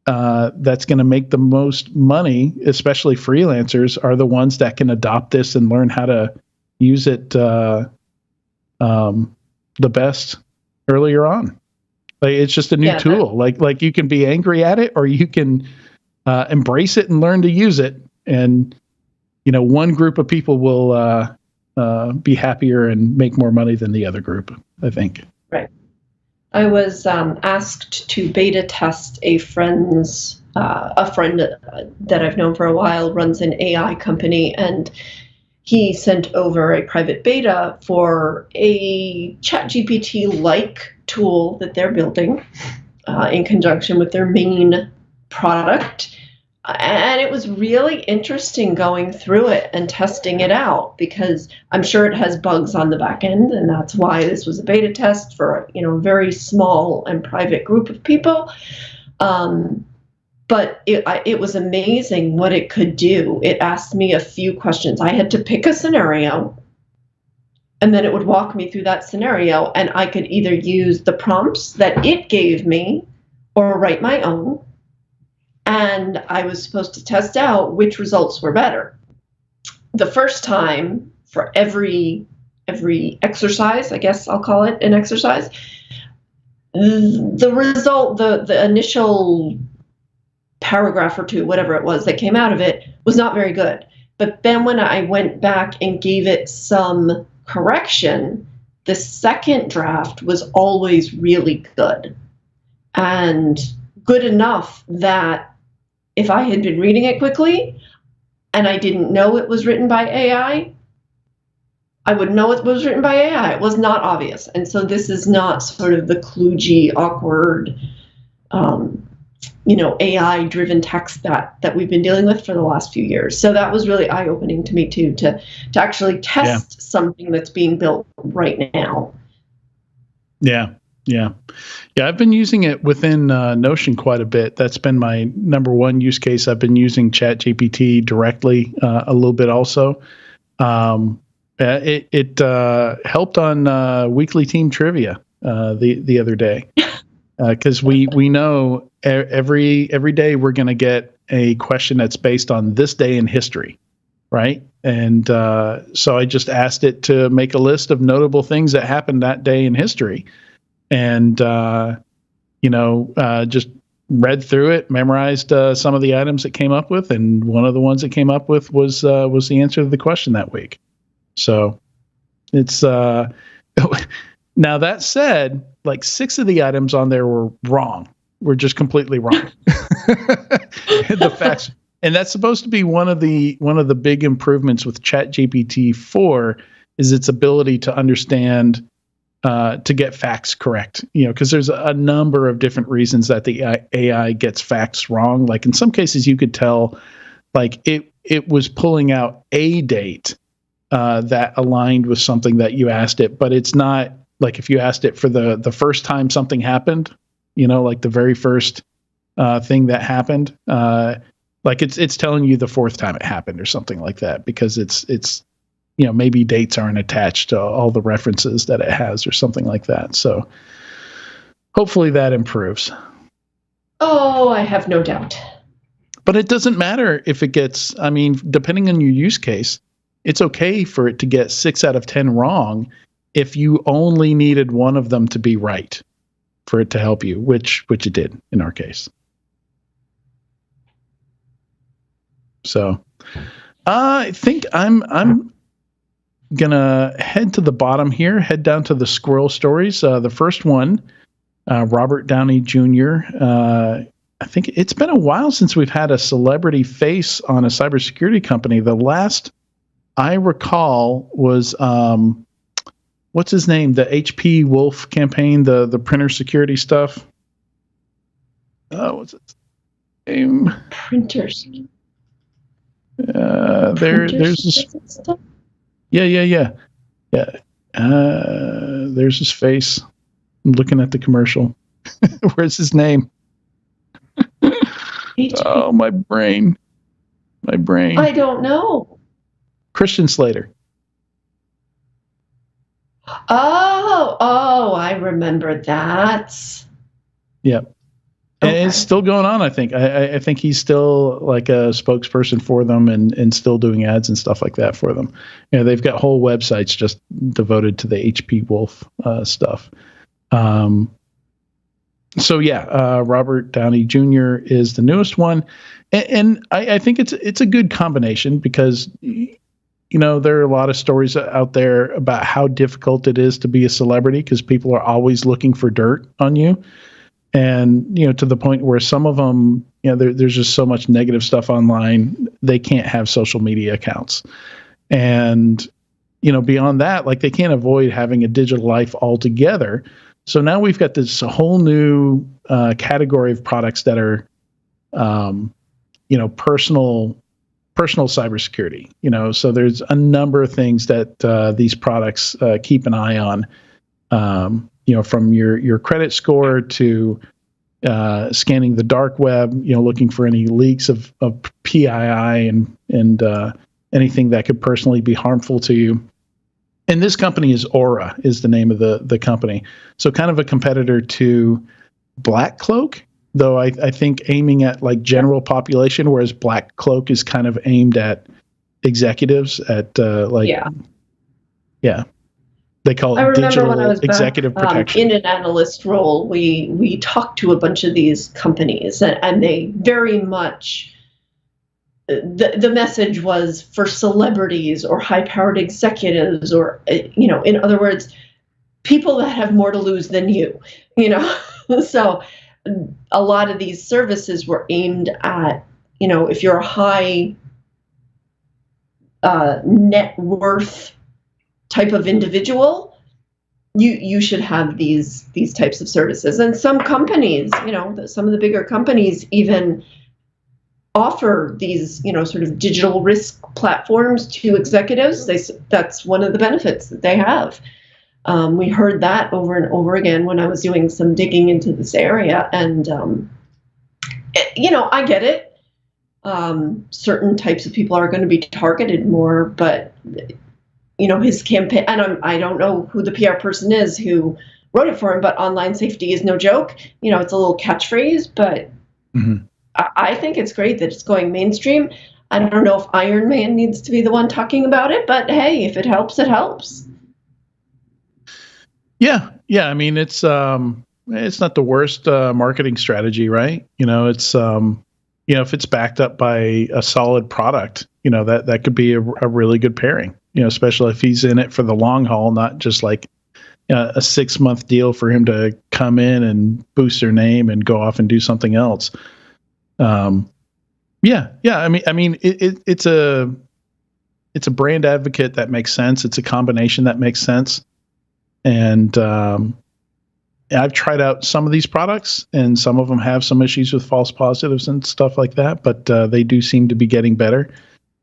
that's going to make the most money, especially freelancers, are the ones that can adopt this and learn how to use it the best earlier on. It's just a new tool. Like you can be angry at it, or you can embrace it and learn to use it. And one group of people will be happier and make more money than the other group, I think.
Right. I was asked to beta test a friend that I've known for a while runs an AI company, and he sent over a private beta for a ChatGPT-like tool that they're building in conjunction with their main product. And it was really interesting going through it and testing it out, because I'm sure it has bugs on the back end, and that's why this was a beta test for a very small and private group of people. But it was amazing what it could do. It asked me a few questions. I had to pick a scenario, And then it would walk me through that scenario, and I could either use the prompts that it gave me or write my own. And I was supposed to test out which results were better. The first time, for every exercise, I guess I'll call it an exercise, the result, the initial paragraph or two, whatever it was that came out of it, was not very good. But then when I went back and gave it some correction, the second draft was always really good. And good enough that if I had been reading it quickly and I didn't know it was written by AI, I would know it was written by AI. It was not obvious. And so this is not sort of the kludgy, awkward, AI-driven text that we've been dealing with for the last few years. So that was really eye-opening to me too, to actually test something that's being built right now.
Yeah. I've been using it within Notion quite a bit. That's been my number one use case. I've been using ChatGPT directly a little bit also. It helped on weekly team trivia the other day, because we know every day we're going to get a question that's based on this day in history, right? And so I just asked it to make a list of notable things that happened that day in history, and just read through it, memorized some of the items it came up with, and one of the ones it came up with was the answer to the question that week. So it's now that said, like 6 of the items on there were wrong. We're just completely wrong. The facts, and that's supposed to be one of the big improvements with ChatGPT 4 is its ability to understand to get facts correct. Because there's a number of different reasons that the AI gets facts wrong. Like in some cases, you could tell, like it was pulling out a date that aligned with something that you asked it, but it's not like if you asked it for the first time something happened, like the very first thing that happened, like it's telling you the 4th time it happened or something like that, because it's maybe dates aren't attached to all the references that it has or something like that. So hopefully that improves.
Oh, I have no doubt.
But it doesn't matter if it gets, depending on your use case, it's okay for it to get 6 out of 10 wrong if you only needed one of them to be right for it to help you, which it did in our case. So I think I'm gonna head to the bottom here, head down to the squirrel stories. The first one, Robert Downey Jr. I think it's been a while since we've had a celebrity face on a cybersecurity company. The last I recall was what's his name? The HP Wolf campaign, the printer security stuff. What's its name?
Printers.
There's this.
Stuff?
Yeah. There's his face. I'm looking at the commercial. Where's his name? Oh, my brain.
I don't know.
Christian Slater.
Oh, I remember that.
Yep. And it's still going on, I think. I think he's still like a spokesperson for them and still doing ads and stuff like that for them. They've got whole websites just devoted to the HP Wolf stuff. Robert Downey Jr. is the newest one. And I think it's a good combination because, there are a lot of stories out there about how difficult it is to be a celebrity because people are always looking for dirt on you. And, to the point where some of them, there's just so much negative stuff online, they can't have social media accounts. And, beyond that, like they can't avoid having a digital life altogether. So now we've got this whole new category of products that are, personal cybersecurity, so there's a number of things that these products keep an eye on. From your credit score to scanning the dark web, looking for any leaks of PII and anything that could personally be harmful to you. And this company is Aura, is the name of the company. So kind of a competitor to Black Cloak, though I think aiming at like general population, whereas Black Cloak is kind of aimed at executives at They call it digital executive protection.
In an analyst role, we talked to a bunch of these companies, and they very much, the message was for celebrities or high-powered executives, or, in other words, people that have more to lose than you, So a lot of these services were aimed at, if you're a high net worth type of individual, you should have these types of services. And some companies, some of the bigger companies even offer these, sort of digital risk platforms to executives. That's one of the benefits that they have. We heard that over and over again when I was doing some digging into this area. And, I get it. Certain types of people are going to be targeted more, but his campaign, and I don't know who the PR person is who wrote it for him, but online safety is no joke. It's a little catchphrase, but I think it's great that it's going mainstream. I don't know if Iron Man needs to be the one talking about it, but hey, if it helps, it helps.
Yeah. I mean, it's not the worst marketing strategy, right? It's if it's backed up by a solid product, that could be a really good pairing. Especially if he's in it for the long haul, not just like a 6-month deal for him to come in and boost their name and go off and do something else. I mean, it's a brand advocate that makes sense. It's a combination that makes sense. And I've tried out some of these products, and some of them have some issues with false positives and stuff like that, but they do seem to be getting better.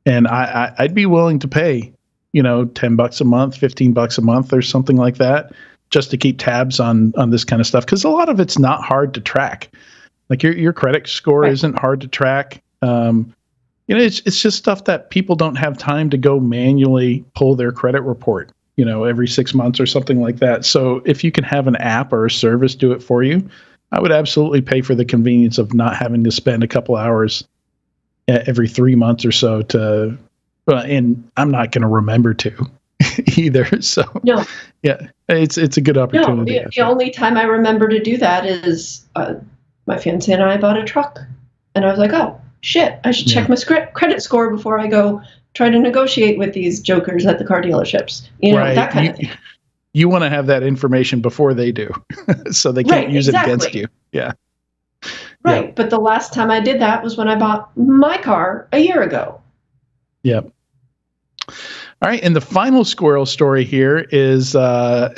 And I'd be willing to pay, $10 a month, $15 a month or something like that, just to keep tabs on this kind of stuff. Cause a lot of it's not hard to track. Like your credit score isn't hard to track. It's just stuff that people don't have time to go manually pull their credit report, every 6 months or something like that. So if you can have an app or a service do it for you, I would absolutely pay for the convenience of not having to spend a couple hours every 3 months or so and I'm not going to remember to either. So
no.
Yeah, it's a good opportunity.
No, the only time I remember to do that is my fiance and I bought a truck, and I was like, oh shit, I should check my credit score before I go try to negotiate with these jokers at the car dealerships. Right. That kind of thing.
You want to have that information before they do, so they can't use it against you. Yeah.
Right.
Yep.
But the last time I did that was when I bought my car a year ago.
Yep. All right. And the final squirrel story here is UT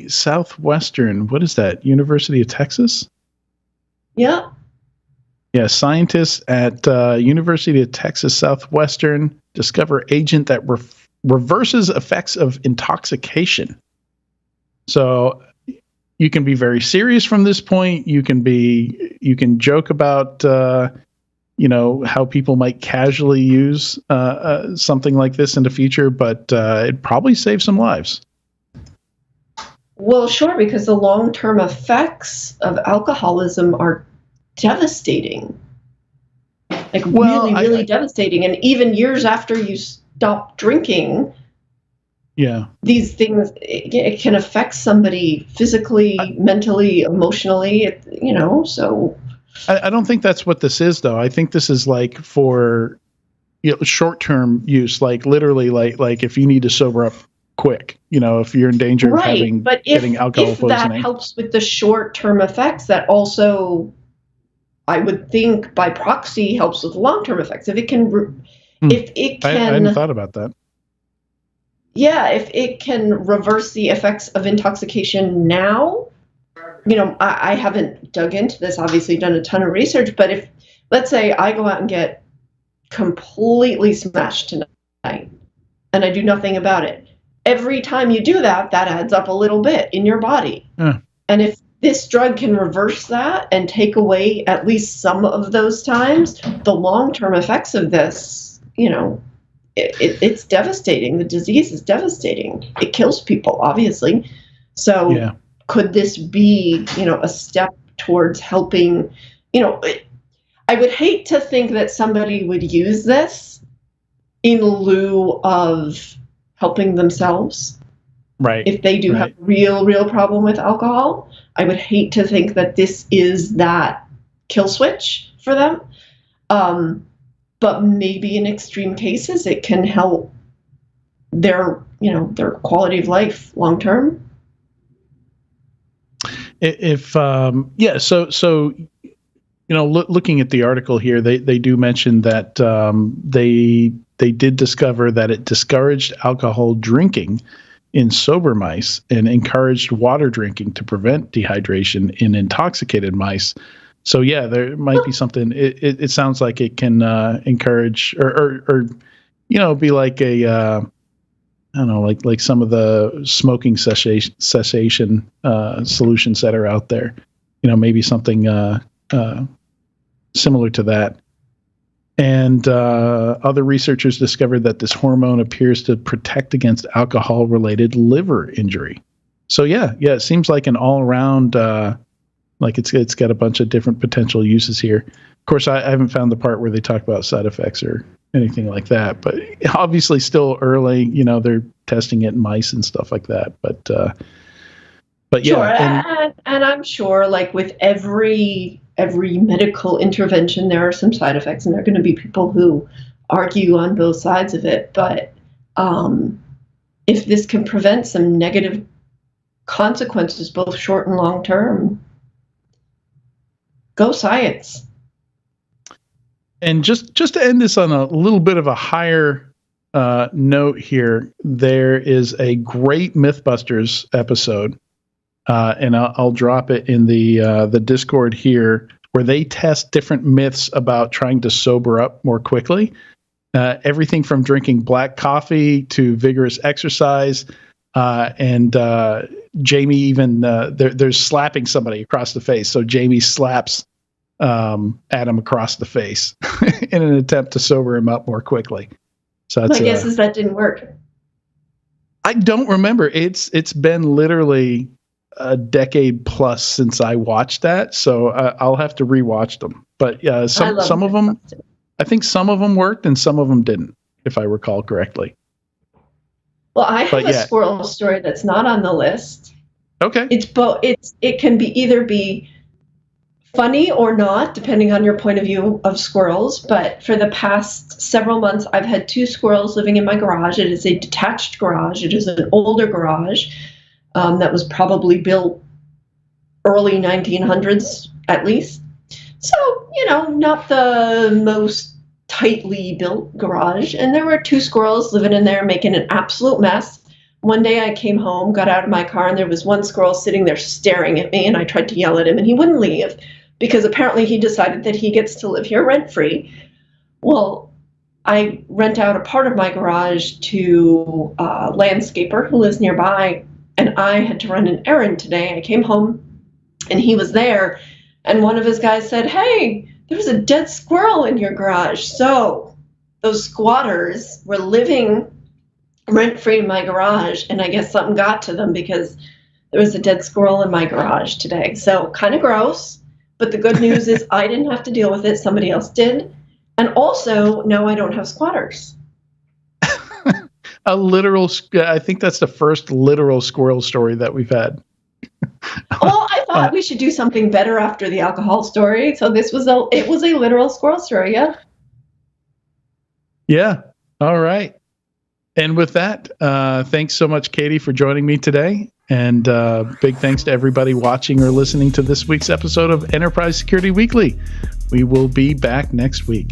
Southwestern. What is that? University of Texas?
Yeah.
Yeah. Scientists at University of Texas Southwestern discover agent that reverses effects of intoxication. So you can be very serious from this point. You can joke about, how people might casually use something like this in the future, but it probably saves some lives.
Well, sure, because the long-term effects of alcoholism are devastating. Really devastating. And even years after you stop drinking, these things, it can affect somebody physically, mentally, emotionally, so.
I don't think that's what this is, though. I think this is like for short-term use, like literally like if you need to sober up quick, if you're in danger of getting alcohol poisoning.
That helps with the short-term effects, that also, I would think, by proxy, helps with long-term effects. If it can,
I hadn't thought about that.
Yeah, if it can reverse the effects of intoxication now, I haven't dug into this, obviously done a ton of research, but if, let's say I go out and get completely smashed tonight and I do nothing about it, every time you do that, that adds up a little bit in your body. And if this drug can reverse that and take away at least some of those times, the long-term effects of this, it's devastating. The disease is devastating. It kills people, obviously. So could this be, a step towards helping, I would hate to think that somebody would use this in lieu of helping themselves.
Right.
If they do have a real problem with alcohol, I would hate to think that this is that kill switch for them. But maybe in extreme cases, it can help their quality of life long term.
Looking at the article here, they do mention that they did discover that it discouraged alcohol drinking in sober mice and encouraged water drinking to prevent dehydration in intoxicated mice. So there might be something. It sounds like it can encourage or be like a I don't know, like some of the smoking cessation solutions that are out there. Maybe something similar to that. And other researchers discovered that this hormone appears to protect against alcohol-related liver injury. So it seems like an all-around, it's got a bunch of different potential uses here. Of course, I haven't found the part where they talk about side effects or anything like that, but obviously still early. They're testing it in mice and stuff like that. But
sure, and I'm sure, like with every medical intervention, there are some side effects, and there are going to be people who argue on both sides of it. But if this can prevent some negative consequences, both short and long term, go science.
And just to end this on a little bit of a higher note here, there is a great Mythbusters episode. And I'll drop it in the Discord here, where they test different myths about trying to sober up more quickly. Everything from drinking black coffee to vigorous exercise, and Jamie even there's slapping somebody across the face. So Jamie slaps Adam across the face in an attempt to sober him up more quickly. So that's,
my guess is that didn't work.
I don't remember. It's been literally a decade plus since I watched that, so I'll have to rewatch them. But some of them, I think some of them worked and some of them didn't, if I recall correctly.
Well, I have a squirrel story that's not on the list.
Okay.
It's both. It can be either be funny or not, depending on your point of view of squirrels. But for the past several months, I've had 2 squirrels living in my garage. It is a detached garage. It is an older garage. That was probably built early 1900s, at least. So, not the most tightly built garage. And there were 2 squirrels living in there making an absolute mess. One day I came home, got out of my car, and there was one squirrel sitting there staring at me, and I tried to yell at him, and he wouldn't leave because apparently he decided that he gets to live here rent-free. Well, I rent out a part of my garage to a landscaper who lives nearby, and I had to run an errand today. I came home, and he was there, and one of his guys said, "Hey, there's a dead squirrel in your garage." So those squatters were living rent-free in my garage, and I guess something got to them because there was a dead squirrel in my garage today. So kind of gross, but the good news is I didn't have to deal with it. Somebody else did. And also, no, I don't have squatters.
I think that's the first literal squirrel story that we've had.
Well, I thought we should do something better after the alcohol story. So it was a literal squirrel story, yeah.
Yeah. All right. And with that, thanks so much, Katie, for joining me today. And big thanks to everybody watching or listening to this week's episode of Enterprise Security Weekly. We will be back next week.